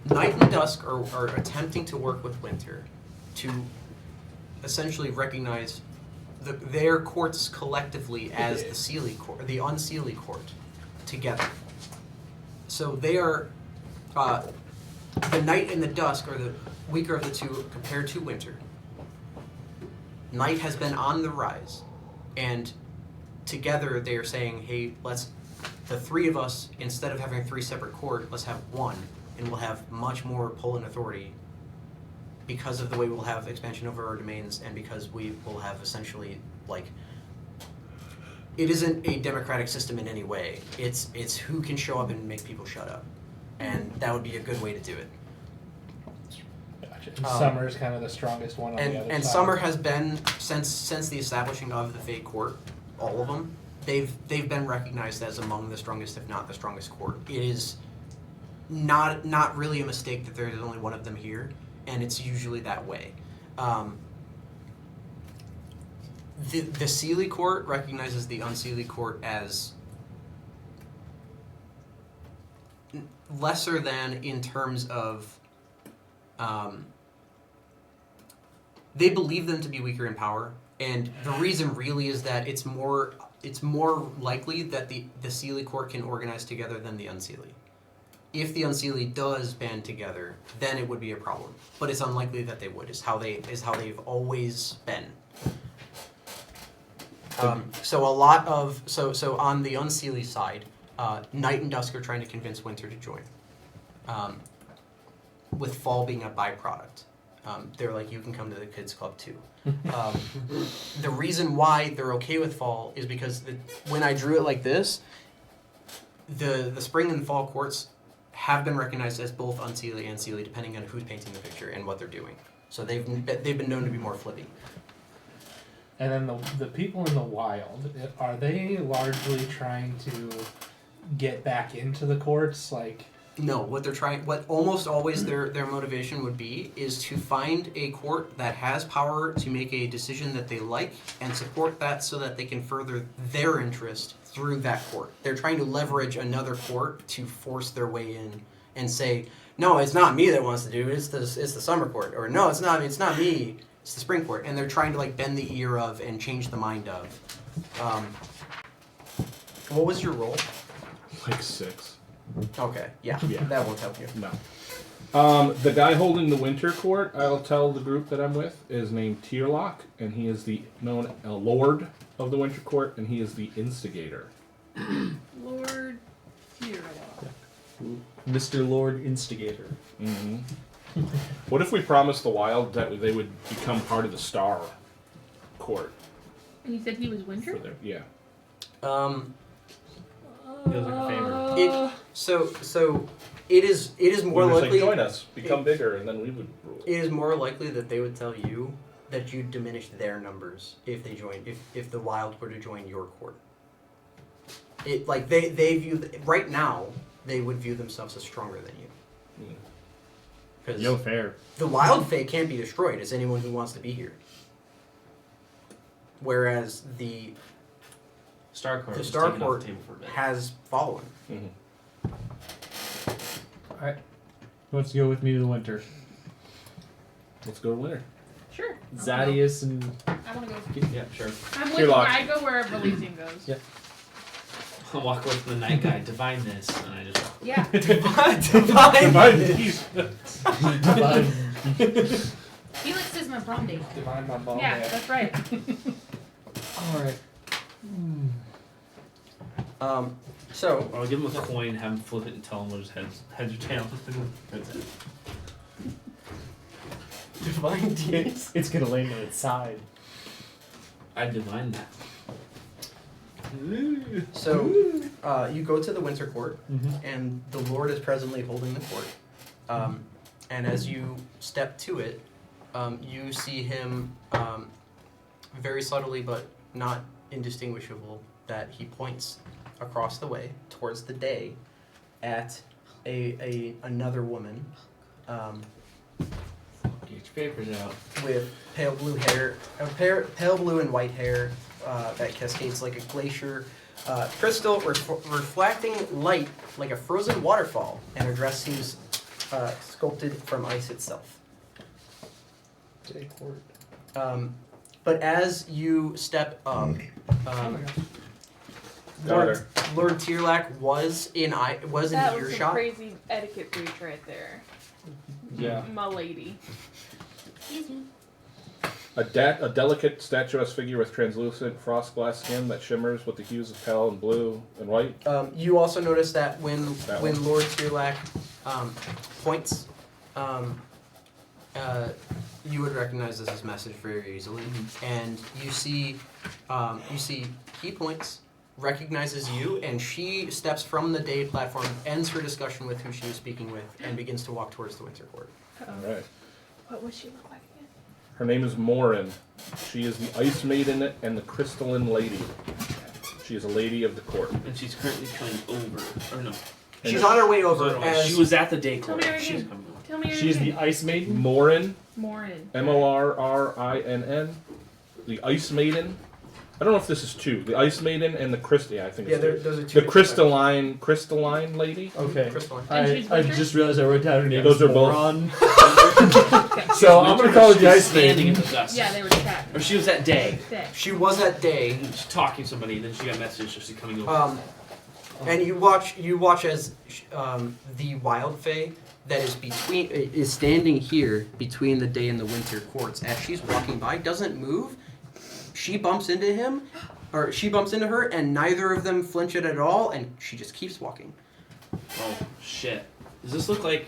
Night and Dusk are attempting to work with Winter to essentially recognize their courts collectively as the Seelie Court, the Unseelie Court, together. So they are, the Night and the Dusk are the weaker of the two compared to Winter. Night has been on the rise, and together they are saying, hey, the three of us, instead of having 3 separate court, let's have one, and we'll have much more pull and authority because of the way we'll have expansion over our domains, and because we will have essentially, like, it isn't a democratic system in any way. It's who can show up and make people shut up, and that would be a good way to do it. Gotcha. And Summer's kind of the strongest one on the other side. And Summer has been since the establishing of the Fate Court, all of them. They've been recognized as among the strongest, if not the strongest court. It is not really a mistake that there is only one of them here, and it's usually that way. The Sealy Court recognizes the Unsealy Court as lesser than in terms of they believe them to be weaker in power, and the reason really is that it's more likely that the Sealy Court can organize together than the Unsealy. If the Unsealy does band together, then it would be a problem. But it's unlikely that they would. Is how they've always been. So on the Unsealy side, Night and Dusk are trying to convince Winter to join. With Fall being a byproduct. They're like, you can come to the kids club too. The reason why they're okay with Fall is because when I drew it like this, the Spring and Fall courts have been recognized as both Unsealy and Sealy, depending on who's painting the picture and what they're doing. So they've been known to be more flippy. And then the people in the wild, are they largely trying to get back into the courts? Like, no, what almost always their motivation would be is to find a court that has power to make a decision that they like and support that so that they can further their interest through that court. They're trying to leverage another court to force their way in and say, no, it's not me that wants to do it, it's the Summer Court, or no, it's not me, it's the Spring Court. And they're trying to like bend the ear of and change the mind of. What was your role? Like 6. Okay, yeah, that won't help you. No. The guy holding the Winter Court, I'll tell the group that I'm with, is named Tierlock, and he is the known Lord of the Winter Court, and he is the instigator. Lord Tierlock. Mr. Lord Instigator. Mm-hmm. What if we promised the Wild that they would become part of the Star Court? And you said he was Winter? Yeah. Feels like a favor. So it is more We were likely. saying, join us, become bigger, and then we would rule. It is more likely that they would tell you that you diminish their numbers if they join. If the Wild were to join your court. It like they view right now they would view themselves as stronger than you. Because No fair. the Wild Fae can't be destroyed as anyone who wants to be here. Whereas the Star Court. was Star taken off Court the table for a bit. has fallen. Mm-hmm. Alright. Who wants to go with me to the winter? Let's go to Winter. Sure. Zadius and... I want to go. Yeah, sure. I'm with Tierlock. I go wherever Elysium goes. Yeah. I'll walk away from the night guy, divine this, and I just walk away. Yeah. Divine. Felix is my prom date. Divine my ball Yeah, man. that's right. Alright. So Or I'll give him a coin, have him flip it, and tell him what his heads or tails. That's it. divine deeds. It's gonna land on its side. I divine that. So you go to the Winter Court, Mm-hmm. and the Lord is presently holding the court. And as you step to it, you see him very subtly, but not indistinguishable, that he points across the way towards the day at another woman Get your papers out. with pale blue hair, pale blue and white hair that cascades like a glacier, crystal reflecting light like a frozen waterfall, and her dress seems sculpted from ice itself. Day Court. But as you step up, Got her. Lord Tierlack was in That was some earshot. crazy etiquette breach right there. Yeah. My lady. Excuse me. A delicate statuesque figure with translucent frost glass skin that shimmers with the hues of pale and blue and white. You also notice that when one. Lord Tyrlak points, you would recognize this as message very easily, and you see he points, recognizes you, and she steps from the day platform, ends her discussion with who she was speaking with, and begins to walk towards the Winter Court. All right. What would she look like again? Her name is Morin. She is the Ice Maiden and the Crystalline Lady. She is a lady of the court. And she's currently coming over. Or no. She's on her way over. She was at the day Tell court. me her She's name. coming over. Tell me your She's name. the Ice Maiden. Morin. Morin. Morrinn. The Ice Maiden. I don't know if this is two. The Ice Maiden and the I think it's two. those are two. The crystalline lady. Okay. Crystalline. And she's I Winter? just realized I wrote down her name. Those are both. Moron. Okay. So I'm gonna call her the She was Ice standing in Maiden. the dust. Yeah, they were chatting. Or she was at day. Day. She was at day. And she's talking to somebody, and then she got a message, so she's coming over. And you watch as the Wild Fae that is standing here between the day and the Winter Courts. As she's walking by, doesn't move. She bumps into him, or she bumps into her, and neither of them flinch at all, and she just keeps walking. Oh, shit. Does this look like...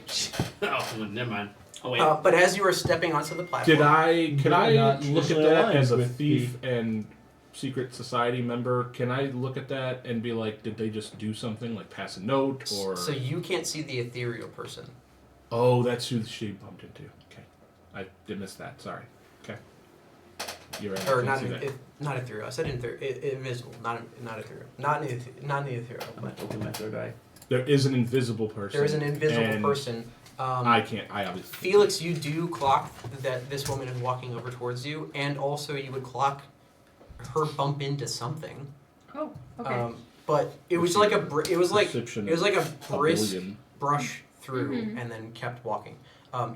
Oh, never mind. Oh, wait. But as you are stepping onto the platform, Can I Not look at usually that aligned as a with thief and secret society member? Can I look at that and be like, did they just do something like pass a note or? so you can't see the ethereal person. Oh, that's who she bumped into. Okay, I did miss that. Sorry. Okay, you're right. I Or didn't not see that. not ethereal. I said invisible, not ethereal. Not the ethereal. I'm going to open my third eye. There is an invisible person. There is an invisible and person. I can't. I obviously. Felix, you do clock that this woman is walking over towards you, and also you would clock her bump into something. Oh, okay. But it was like a Perception brisk billion. brush through, Mhm. and then kept walking.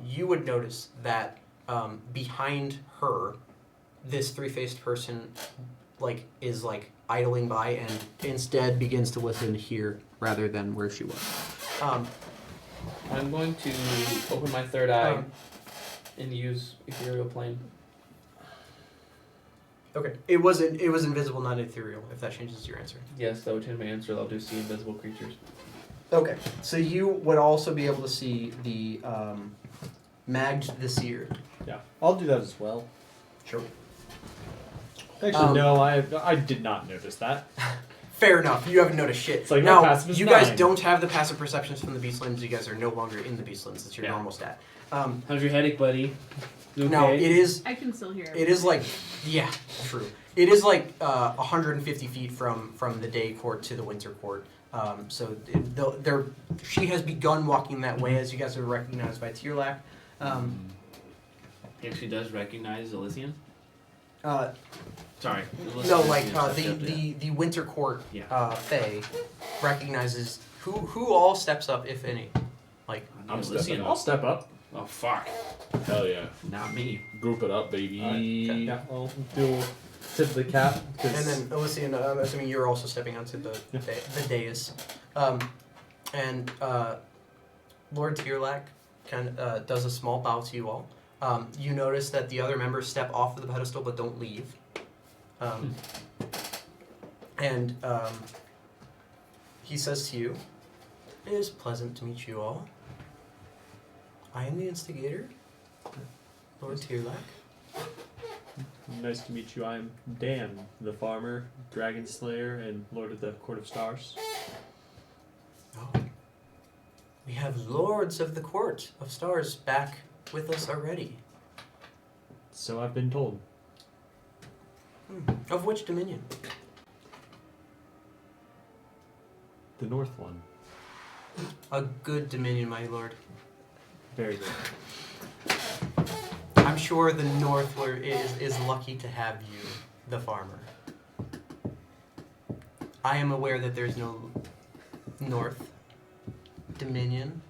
You would notice that behind her, this three-faced person is idling by, and instead begins to listen here rather than where she was. I'm going to open my third eye and use ethereal plane. Okay. It was invisible, not ethereal. If that changes your answer. Yes, that would change my answer. I'll do see invisible creatures. Okay. So you would also be able to see the Magd the Seer. Yeah, I'll do that as well. Sure. Actually, no, I did not notice that. Fair enough. You haven't noticed shit. It's like, now, my passive is you guys 9. don't have the passive perceptions from the Beastlands. You guys are no longer in the Beastlands. It's your Yeah. normal stat. How's your headache, buddy? You Now, okay? it is... I can still hear It is yeah, true. It is 150 feet from the day court to the winter court. She has begun walking that way, as you guys are recognized by Tyrlak. He actually does recognize Elysian? Uh, Sorry. no, the winter court Yeah. Fae recognizes who all steps up, if any. I'm Elysian. stepping I'll up. step up. Oh, fuck. Hell yeah. Not me. Group it up, baby. Yeah, I'll do tip of the cap. And then Elysian, I'm assuming you're also stepping onto the dais. Lord Tyrlak does a small bow to you all. You notice that the other members step off of the pedestal but don't leave. He says to you, "It is pleasant to meet you all. I am the instigator, Lord Tyrlak." Nice to meet you. I'm Dan, the farmer, dragon slayer, and lord of the Court of Stars. Oh. We have lords of the Court of Stars back with us already. So I've been told. Of which dominion? The North one. A good dominion, my lord. Very good. I'm sure the North is lucky to have you, the farmer. I am aware that there's no North dominion.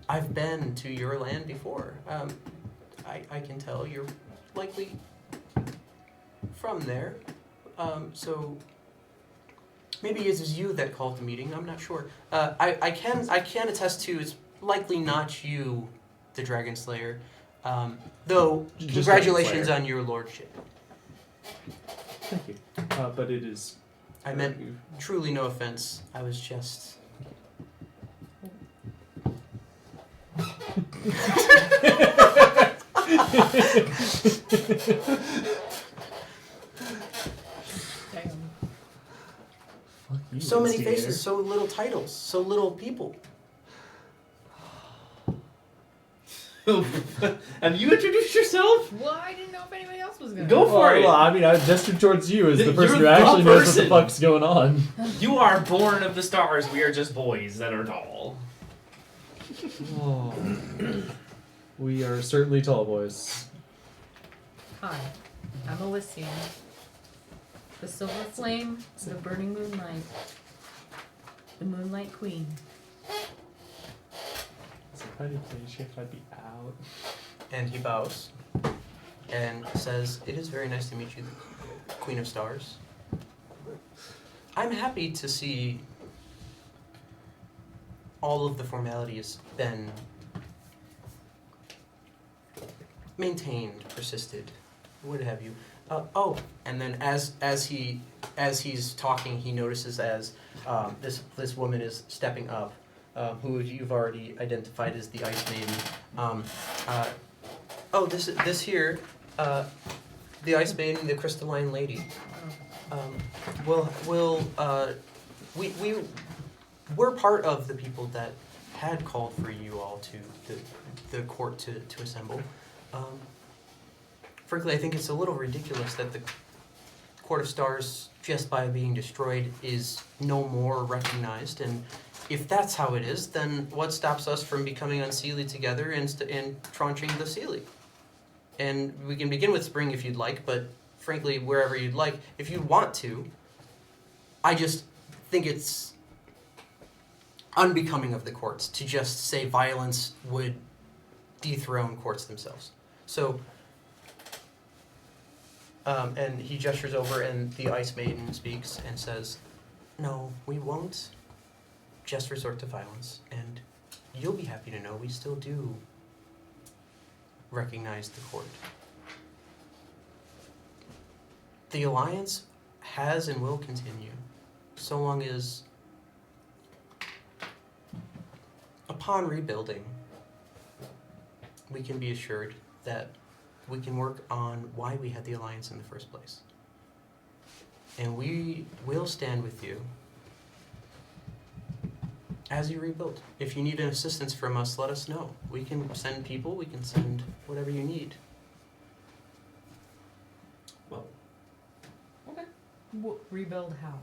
I've been to your land before. I can tell you're likely from there. So maybe it was you that called the meeting. I'm not sure. I can attest to it's likely not you, the Dragon Slayer. Though, Just congratulations Slayer. on your lordship. Thank you. But it is. I meant truly no offense. I was just. Damn. Fuck you, So many instigator. faces, so little titles, so little people. Have you introduced yourself? Well, I didn't know if anybody else was gonna. Go for Well, it. I mean, I gestured towards you as the You're person who the actually knows what person. the fuck's going on. You are born of the stars. We are just boys that are tall. Oh. We are certainly tall boys. Hi, I'm Elysium. The Silver Flame, the Burning Moonlight. The Moonlight Queen. So if I did play shift, I'd be out. And he bows and says, "It is very nice to meet you, Queen of Stars. I'm happy to see all of the formalities been maintained, persisted, what have you. And then as he's talking, he notices as this woman is stepping up, who you've already identified as the Ice Maiden. This here, the Ice Maiden, the Crystalline Lady. We're part of the people that had called for you all to the court to assemble. Frankly, I think it's a little ridiculous that the Court of Stars, just by being destroyed, is no more recognized. And if that's how it is, then what stops us from becoming unseelie together and tranching the sealy? And we can begin with spring if you'd like, but frankly, wherever you'd like, if you want to. I just think it's unbecoming of the courts to just say violence would dethrone courts themselves. So, and he gestures over, and the Ice Maiden speaks and says, "No, we won't just resort to violence, and you'll be happy to know we still do recognize the court. The Alliance has and will continue, so long as, upon rebuilding, we can be assured that we can work on why we had the Alliance in the first place. And we will stand with you as you rebuild. If you need assistance from us, let us know. We can send people, we can send whatever you need." Rebuild how?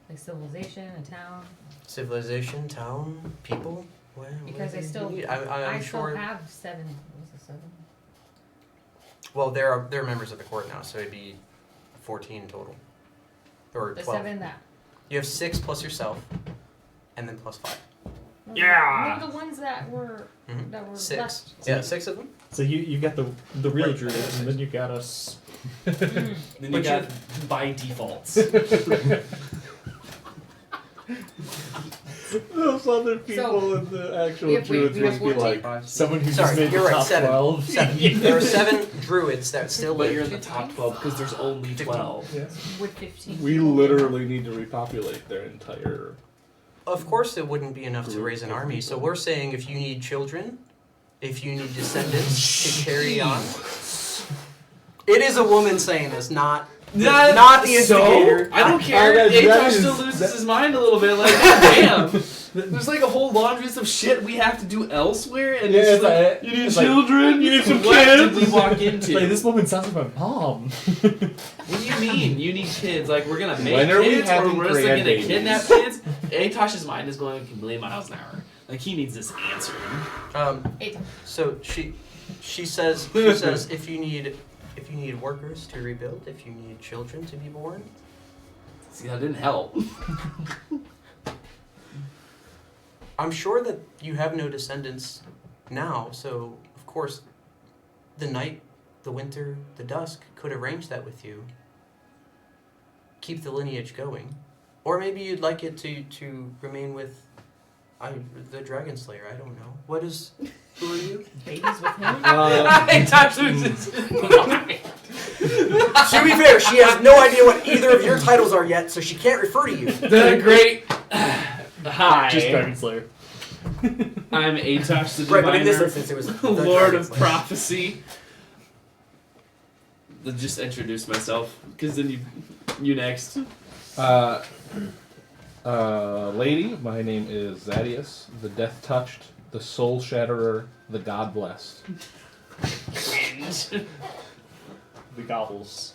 Like civilization, a town? Civilization, town, people, Because whatever I you still, need. I I'm still sure. have 7. Was it 7? Well, they're members of the court now, so it'd be 14 total, or The 12. 7 that. You have 6 plus yourself, and then plus 5. Yeah. No, the ones that were Mhm. that were 6. left. Yeah, 6 of them. So you got the real Right. druids, and then you got us. Then you But got by defaults. Those other people So, in the actual if we- druids we have would be 14? like someone who Sorry, just made you're the right, top 7. 12. 7. There are 7 druids that still But live. you're in the top 12 because there's only 12. Yeah. With 15. We literally need to repopulate their entire. Of course, it wouldn't be enough to Group raise an of army. So people. we're saying if you need children, if you need descendants to carry on. It is a woman saying this, not the instigator. I don't care. that Atos is- still loses his mind a little bit. Like, damn. There's like a whole laundry list of shit we have to do elsewhere, and Yeah, it's it's just like, like- you need it's like- children, you need some What kids. did we walk into? Like, this woman sounds like my mom. What do you mean? You need kids? Like we're gonna make When are we kids, or having we're just gonna grandbabies? kidnap kids? Atosh's mind is going a million miles an hour. Like he needs this answer. So she says if you need workers to rebuild, if you need children to be born, See, that didn't help. I'm sure that you have no descendants now, so of course the night, the winter, the dusk could arrange that with you. Keep the lineage going. Or maybe you'd like it to remain with the Dragon Slayer, I don't know. What is Who are you? Babies with him. I touched Lucius. To be fair, she has no idea what either of your titles are yet, so she can't refer to you. The great. Hi. Just Dragon Slayer. I'm Atosh the Right, but in this Diviner, instance, it was the Lord Dragon of Slayer. Prophecy. Let's just introduce myself, because then you next. Lady, my name is Zadius, the Death Touched, the Soul Shatterer, the God Blessed. The Gobbles.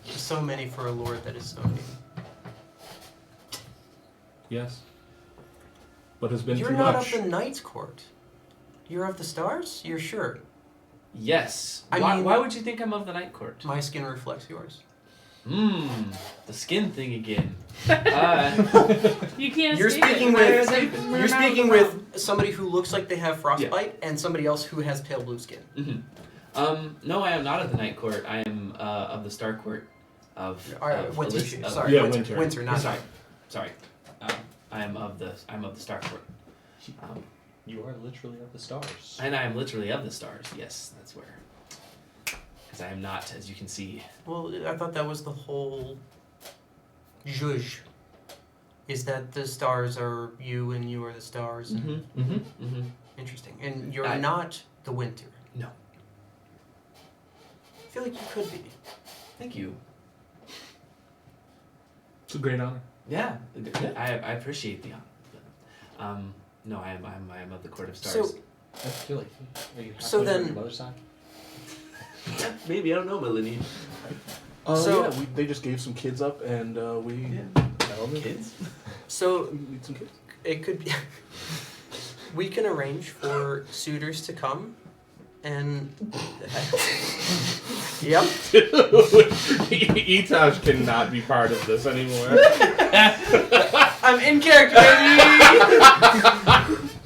So many for a lord that is so many. Yes. But has been You're too not much. of the Knight's Court. You're of the stars? You're sure? Yes. I why, mean- why would you think I'm of the Night Court? My skin reflects yours. The skin thing again. You can't You're escape speaking it. with- We're You're not speaking allowed. with somebody who looks like they have frostbite and somebody else who has pale blue skin. No, I am not of the Night Court. I am of the Star Court of. Winter, Elysium- sorry, Yeah, winter. winter. Winter, not Sorry, night. sorry. I'm of the Star Court. You are literally of the stars. And I am literally of the stars. Yes, that's where. Because I am not, as you can see. Well, I thought that was the whole zhuzh. Is that the stars are you and you are the stars? And interesting. And you're not the winter. No. I feel like you could be. Thank you. It's a great honor. Yeah, I appreciate the honor. No, I am of the Court of Stars. So, I feel like. Are you So halfway then- from your mother's side? Maybe I don't know my lineage. So- yeah, they just gave some kids up, and we Kids. so need some kids. it could be. We can arrange for suitors to come, and. Yep. Etosh cannot be part of this anymore. I'm in character,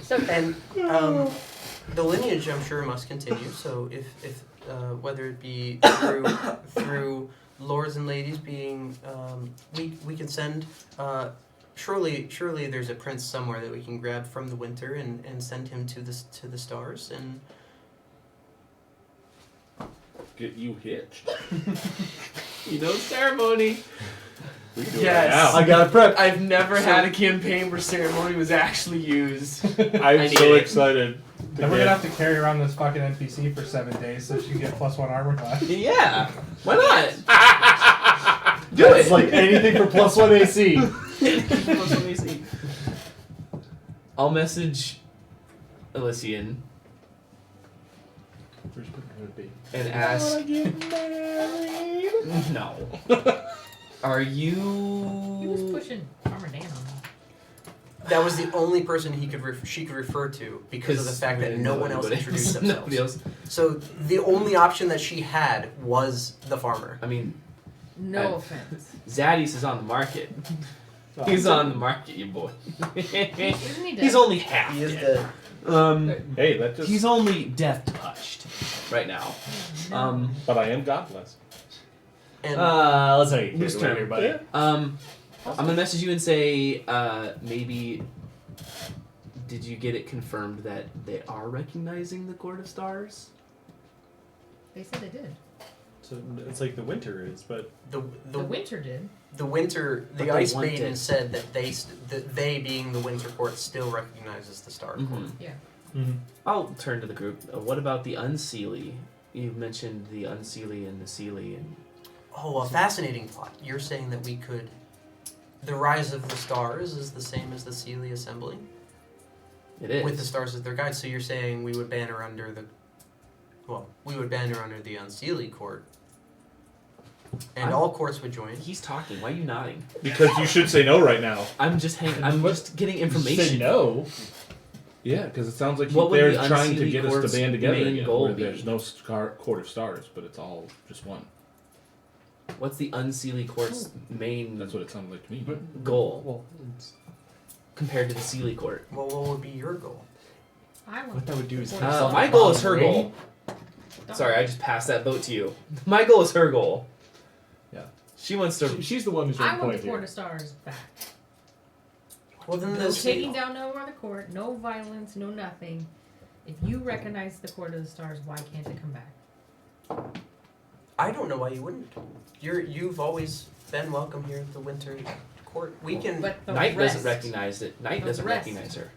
baby. And the lineage, I'm sure, must continue. So if whether it be through lords and ladies being, we can send. Surely there's a prince somewhere that we can grab from the winter and send him to the stars and. Get you hitched. You know ceremony. We do Yes. it now. I got it prepped. I've never had a campaign where ceremony was actually used. I'm I so need it. excited. Then we're gonna have to carry around this fucking NPC for 7 days so she can get +1 armor class. Yeah. Why not? Do It's it. like anything for +1 AC. I'll message Elysian Where's it gonna be? and ask. No. Are He was you? pushing Farmer Dan on him. That was the only person she could refer to because of the fact that no one else introduced themselves. Nobody else. So the only option that she had was the farmer. I mean, No offense. Zaddy's is on the market. He's on the market, you boy. Isn't he dead? He's only half He is dead. Hey, that just. He's only death touched right now. But I am God blessed. And Let's not get Whose carried away turn? here, buddy. I'm gonna message you and say, maybe. Did you get it confirmed that they are recognizing the Court of Stars? They said they did. So it's like the winter is, but the The winter did. the winter, But the they Ice want Maiden it. said that they being the Winter Court still recognizes the Star Court. Yeah. I'll turn to the group. What about the Unseelie? You mentioned the Unseelie and the Seelie, and Oh, a fascinating plot. You're saying that we could. The Rise of the Stars is the same as the Seelie Assembly it is. with the stars as their guide. So you're saying we would banner under the. Well, we would banner under the Unseelie Court. And all courts would join. He's talking. Why are you nodding? Because you should say no right now. I'm just getting information. Say no. Yeah, because it sounds like What would they're the trying to Unseelie get us Court's to band together main again. goal Where be? there's no Court of Stars, but it's all just one. What's the Unseelie Court's main That's what it sounded like to me. goal well, it's, compared to the Seelie Court? Well, what would be your goal? I want what that would do is My goal is her goal. Sorry, I just passed that vote to you. My goal is her goal. Yeah. She wants to. She's the one who's I on want point the Court here. of Stars back. Well, then No this. taking down no other court, no violence, no nothing. If you recognize the Court of the Stars, why can't it come back? I don't know why you wouldn't. You've always been welcome here at the Winter Court. We can, But the Knight rest, doesn't recognize it. Knight The doesn't rest. recognize her.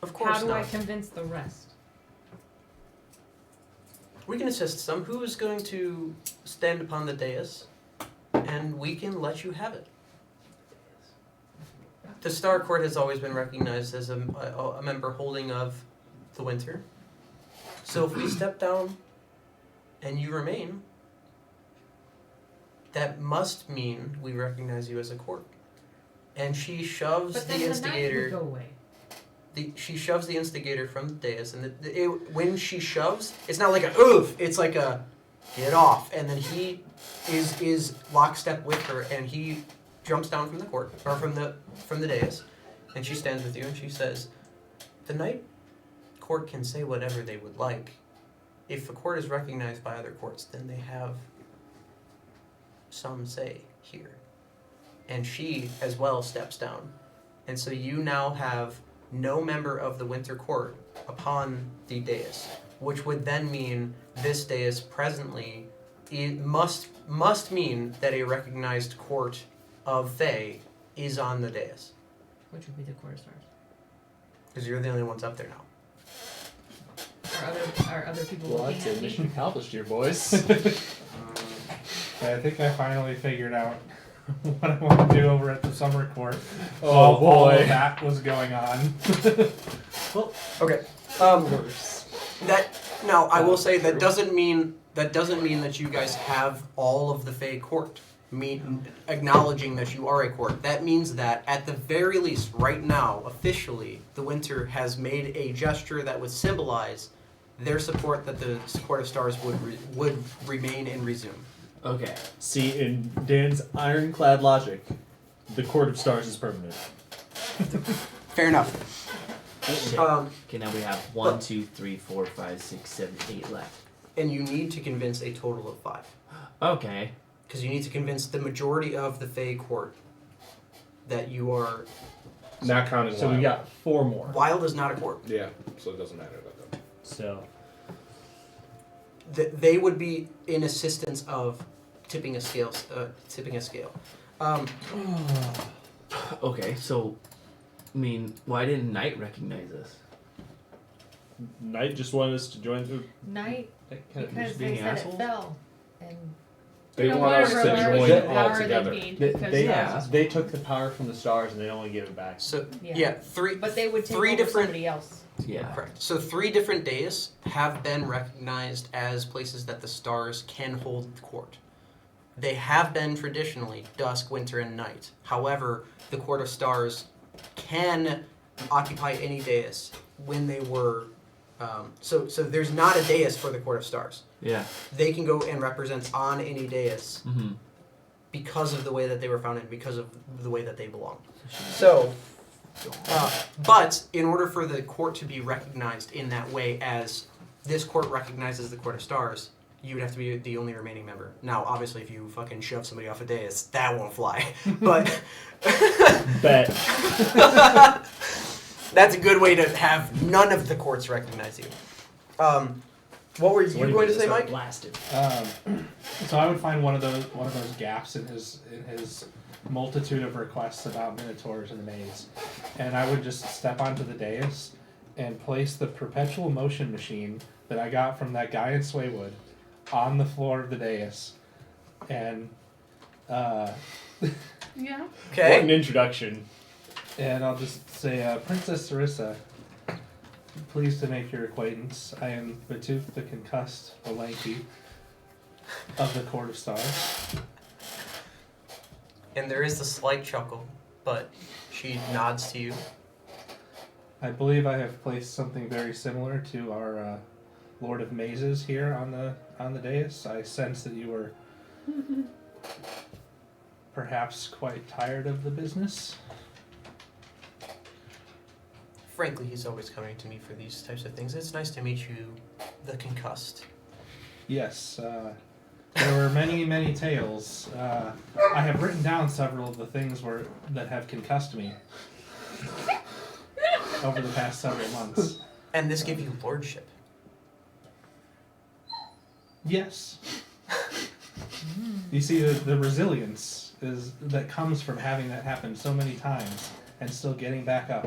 of course how do not. I convince the rest? We can assist some. Who is going to stand upon the dais, and we can let you have it. The Star Court has always been recognized as a member holding of the Winter. So if we step down and you remain, that must mean we recognize you as a court. And she shoves But then the the Knight would instigator. go away. She shoves the instigator from the dais, and when she shoves, it's not like a oof. It's like a get off, and then he is lockstep with her, and he jumps down from the court or from the dais, and she stands with you, and she says, "The Night Court can say whatever they would like. If a court is recognized by other courts, then they have some say here." And she as well steps down, and so you now have no member of the Winter Court upon the dais, which would then mean this dais presently it must mean that a recognized court of Fae is on the dais, Which would be the Court of Stars. because you're the only ones up there now. Are other people Well, looking that's at a me? mission accomplished here, boys. I think I finally figured out what I want to do over at the summer court. Oh, while all boy. of that was going on. Okay. Now I will say that doesn't mean that you guys have all of the Fae court. Acknowledging that you are a court. That means that at the very least, right now, officially, the Winter has made a gesture that would symbolize their support that the Court of Stars would remain and resume. Okay. See, in Dan's ironclad logic, the Court of Stars is permanent. Fair enough. Shit. Okay, now we have 1, 2, 3, 4, 5, 6, 7, 8 left. And you need to convince a total of 5. Okay. Because you need to convince the majority of the Fae court that you are... Not counting So Wild. we got 4 more. Wild is not a court. Yeah, so it doesn't matter about that. So They would be in assistance of tipping a scale. Okay, so, I mean, why didn't Knight recognize us? Knight just wanted us to join the. Night, Kind of because just they being said assholes? it fell. And They No, want us to whatever join the all power together. they've gained They, because they, Yeah. they took the power from the stars and they only give it back. So, Yeah. three... but they would take Three over different- somebody else. Yeah. Correct. So 3 different days have been recognized as places that the stars can hold court. They have been traditionally dusk, winter, and night. However, the Court of Stars can occupy any dais when they were. So there's not a dais for the Court of Stars. Yeah. They can go and represent on any dais Mm-hmm. because of the way that they were founded, because of the way that they belong. So, but in order for the court to be recognized in that way, as this court recognizes the Court of Stars, you would have to be the only remaining member. Now, obviously, if you fucking shove somebody off a dais, that won't fly. But Bet. that's a good way to have none of the courts recognize you. What were you going to say, Mike? Blasted. So I would find one of those gaps in his multitude of requests about minotaurs and the maze, and I would just step onto the dais and place the perpetual motion machine that I got from that guy in Swaywood on the floor of the dais, and Yeah. What Okay. an introduction. I'll just say, Princess Sarissa, pleased to make your acquaintance. I am Batook the Concussed, the Lanky, of the Court of Stars. And there is a slight chuckle, but she nods to you. I believe I have placed something very similar to our Lord of Mazes here on the dais. I sense that you were perhaps quite tired of the business. Frankly, he's always coming to me for these types of things. It's nice to meet you, the Concussed. Yes, there were many, many tales. I have written down several of the things that have concussed me over the past several months. And this gives you lordship. Yes. You see, the resilience that comes from having that happen so many times and still getting back up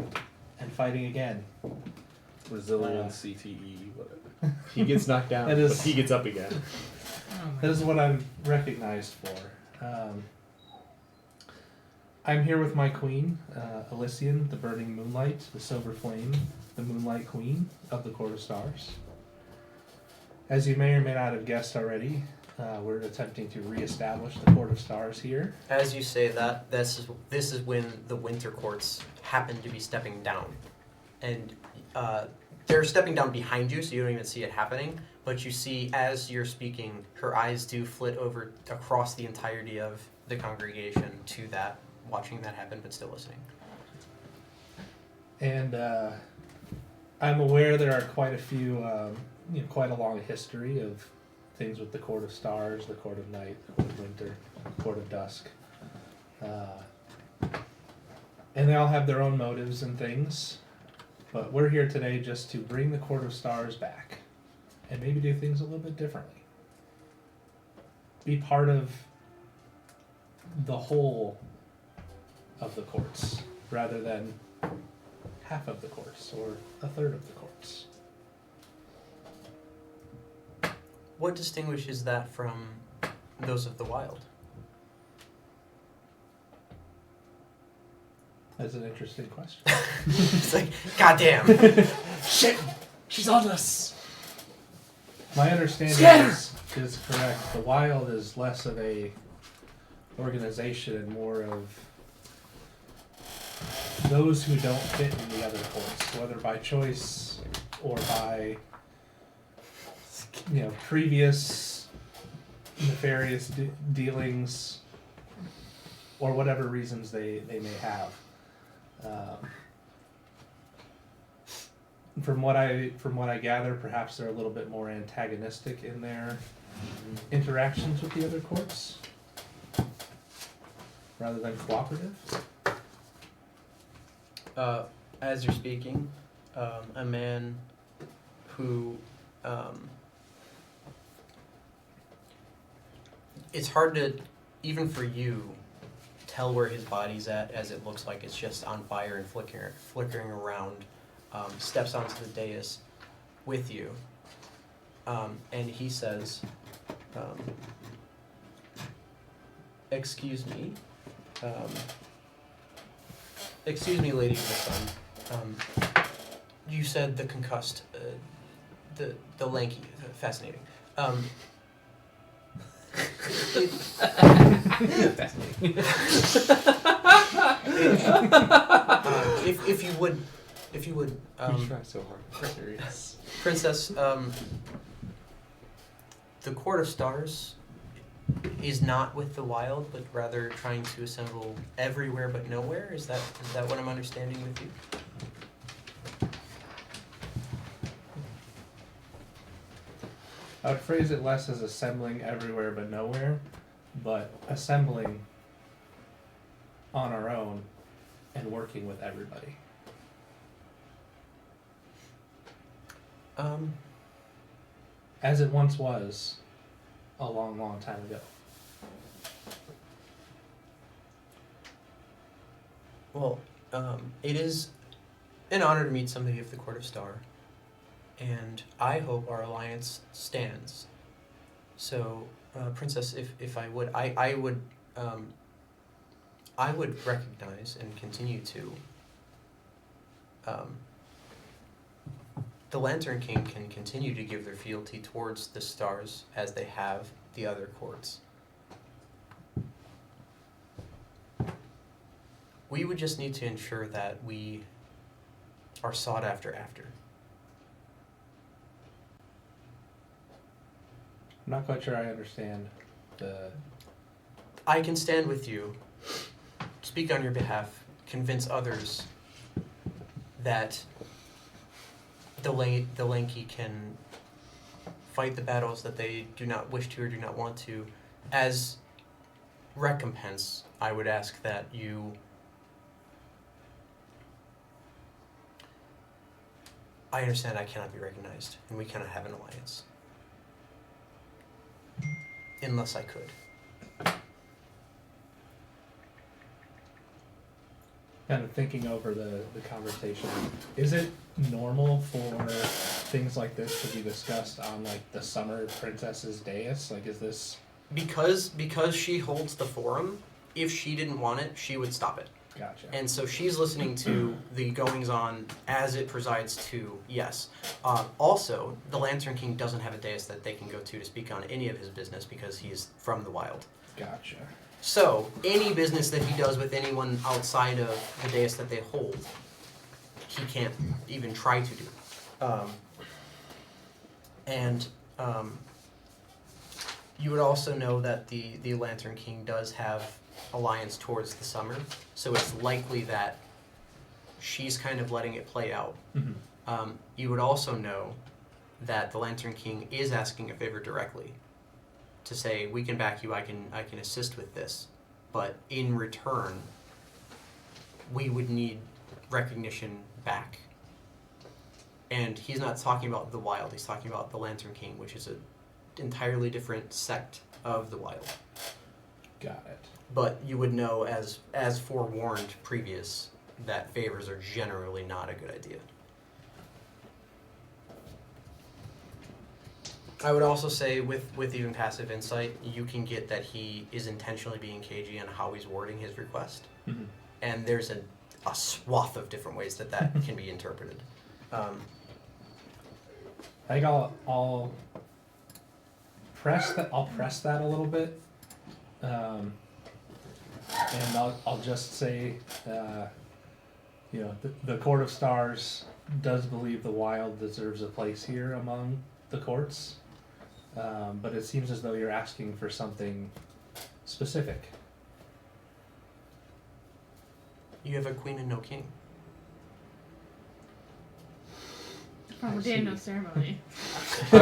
and fighting again. Resilience, CTE, whatever. He gets knocked down, That is- but he gets up again. That is what I'm recognized for. I'm here with my queen, Elysian, the burning moonlight, the silver flame, the moonlight queen of the Court of Stars. As you may or may not have guessed already, we're attempting to reestablish the Court of Stars here. As you say that, this is when the winter courts happen to be stepping down. And they're stepping down behind you, so you don't even see it happening. But you see, as you're speaking, her eyes do flit over across the entirety of the congregation to that, watching that happen, but still listening. And I'm aware there are quite a few, quite a long history of things with the Court of Stars, the Court of Night, the Court of Winter, the Court of Dusk. And they all have their own motives and things. But we're here today just to bring the Court of Stars back and maybe do things a little bit differently. Be part of the whole of the courts rather than half of the courts or a third of the courts. What distinguishes that from those of the wild? That's an interesting question. It's like, goddamn. Shit! She's on us! My understanding Scatter! is correct. The wild is less of a organization and more of those who don't fit in the other courts, whether by choice or by previous nefarious dealings or whatever reasons they may have. From what I gather, perhaps they're a little bit more antagonistic in their interactions with the other courts, rather than cooperative. As you're speaking, a man who it's hard to, even for you, tell where his body's at, as it looks like it's just on fire and flickering around, steps onto the dais with you, and he says, excuse me, Lady of the Sun, you said the concussed, the lanky, fascinating. If you would, We try so hard. Serious. Princess, the Court of Stars is not with the wild, but rather trying to assemble everywhere but nowhere. Is that what I'm understanding with you? I would phrase it less as assembling everywhere but nowhere, but assembling on our own and working with everybody. As it once was a long, long time ago. Well, it is an honor to meet somebody of the Court of Star, and I hope our alliance stands. So, Princess, if I would, I would recognize and continue to. The Lantern King can continue to give their fealty towards the stars as they have the other courts. We would just need to ensure that we are sought after. I'm not quite sure I understand the... I can stand with you, speak on your behalf, convince others that the Lanky can fight the battles that they do not wish to or do not want to. As recompense, I would ask that you I understand I cannot be recognized, and we cannot have an alliance. Unless I could. Kind of thinking over the conversation, is it normal for things like this to be discussed on like the Summer Princess's dais? Like, is this Because she holds the forum, if she didn't want it, she would stop it. gotcha? And so she's listening to the goings-on as it presides to, yes. Also, the Lantern King doesn't have a dais that they can go to speak on any of his business because he's from the wild. Gotcha. So, any business that he does with anyone outside of the dais that they hold, he can't even try to do. You would also know that the Lantern King does have alliance towards the summer, so it's likely that she's kind of letting it play out. Mm-hmm. You would also know that the Lantern King is asking a favor directly to say, we can back you, I can assist with this, but in return, we would need recognition back. And he's not talking about the wild, he's talking about the Lantern King, which is an entirely different sect of the wild. Got it. But you would know, as forewarned previous, that favors are generally not a good idea. I would also say, with even passive insight, you can get that he is intentionally being cagey on how he's wording his request. Mm-hmm. And there's a swath of different ways that can be interpreted. I think I'll press that. I'll press that a little bit, and I'll just say, the Court of Stars does believe the wild deserves a place here among the courts, but it seems as though you're asking for something specific. You have a queen and no king. From a day no ceremony. I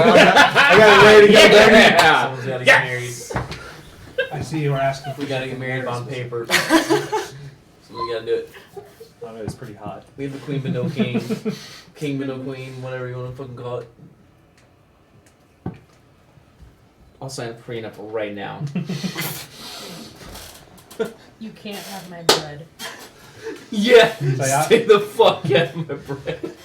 got a way to get married. Someone's gotta get married. I see you were asking for. We gotta get something married very on specific. paper. So we gotta do it. Oh, it's pretty hot. We have the queen but no king. King but no queen, whatever you wanna fucking call it. I'll sign a prenup right now. You can't have my blood. Yeah! So Stay the fuck out of my bread.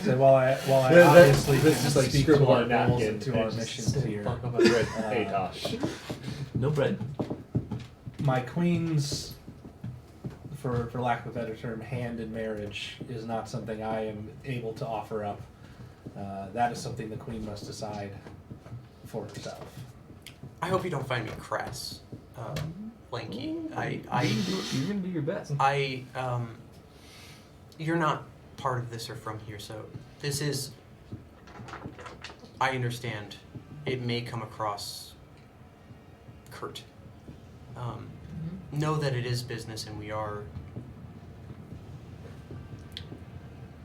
So while I That- obviously that's can just like speak scribble to on our a goals napkin and to our and missions just here, fuck on my bread. Hey, Tosh. No bread. my queen's, for lack of a better term, hand in marriage is not something I am able to offer up. That is something the queen must decide for herself. I hope you don't find me crass, lanky. You're gonna do your best. You're not part of this or from here, so this is, I understand, it may come across curt. Know that it is business and we are,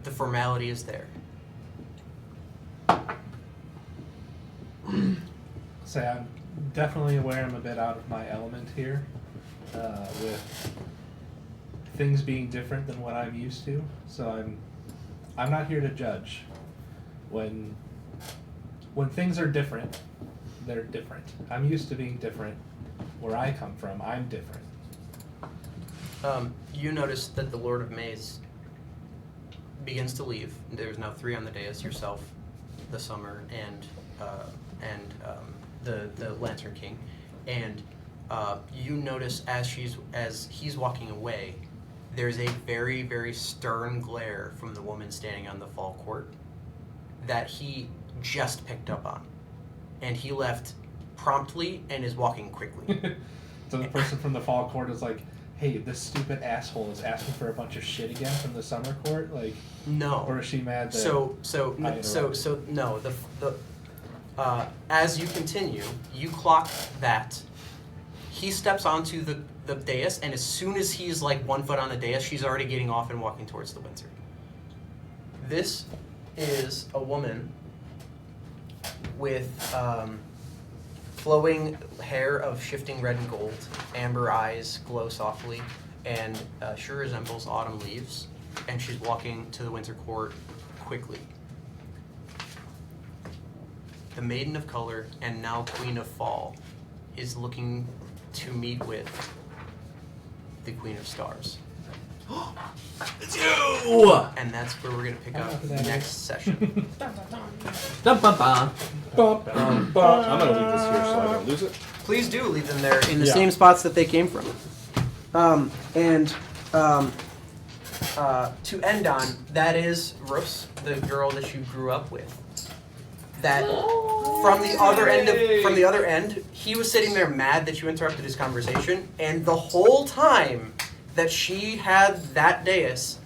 the formality is there. Say I'm definitely aware I'm a bit out of my element here, with things being different than what I'm used to. So I'm not here to judge. When things are different, they're different. I'm used to being different. Where I come from, I'm different. You notice that the Lord of Maze begins to leave. There's now 3 on the dais: yourself, the Summer, and the Lantern King. And you notice as he's walking away, there's a very, very stern glare from the woman standing on the fall court that he just picked up on, and he left promptly and is walking quickly. So the person from the fall court is like, hey, this stupid asshole is asking for a bunch of shit again from the summer court? Like, No. or is she mad that No. As you continue, you clock that he steps onto the dais, and as soon as he's like 1 foot on the dais, she's already getting off and walking towards the Windsor. This is a woman with flowing hair of shifting red and gold, amber eyes glow softly, and sure resembles autumn leaves. And she's walking to the Windsor Court quickly. The Maiden of Color and now Queen of Fall is looking to meet with the Queen of Stars. It's you! And that's where we're going to pick up next session. Dum, bum, bum. I'm gonna leave this here so I don't lose it. Please do leave them there in the Yeah. same spots that they came from. To end on, that is Rus, the girl that you grew up with. That from the other end, he was sitting there mad that you interrupted his conversation, and the whole time that she had that dais,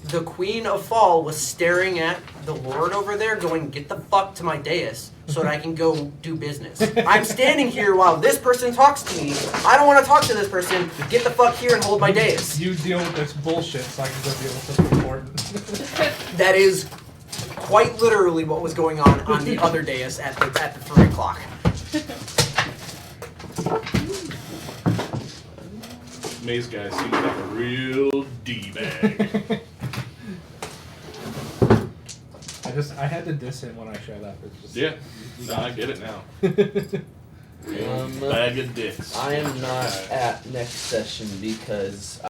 the Queen of Fall was staring at the Lord over there going, get the fuck to my dais so that I can go do business. I'm standing here while this person talks to me. I don't want to talk to this person. Get the fuck here and hold my dais. You deal with this bullshit so I can go deal with something important. That is quite literally what was going on the other dais at the 3 o'clock. Maze guy seems like a real d-bag. I had to diss him when I showed up. It's just, Yeah, no, I get it now. Real bag of dicks. I am not at next session because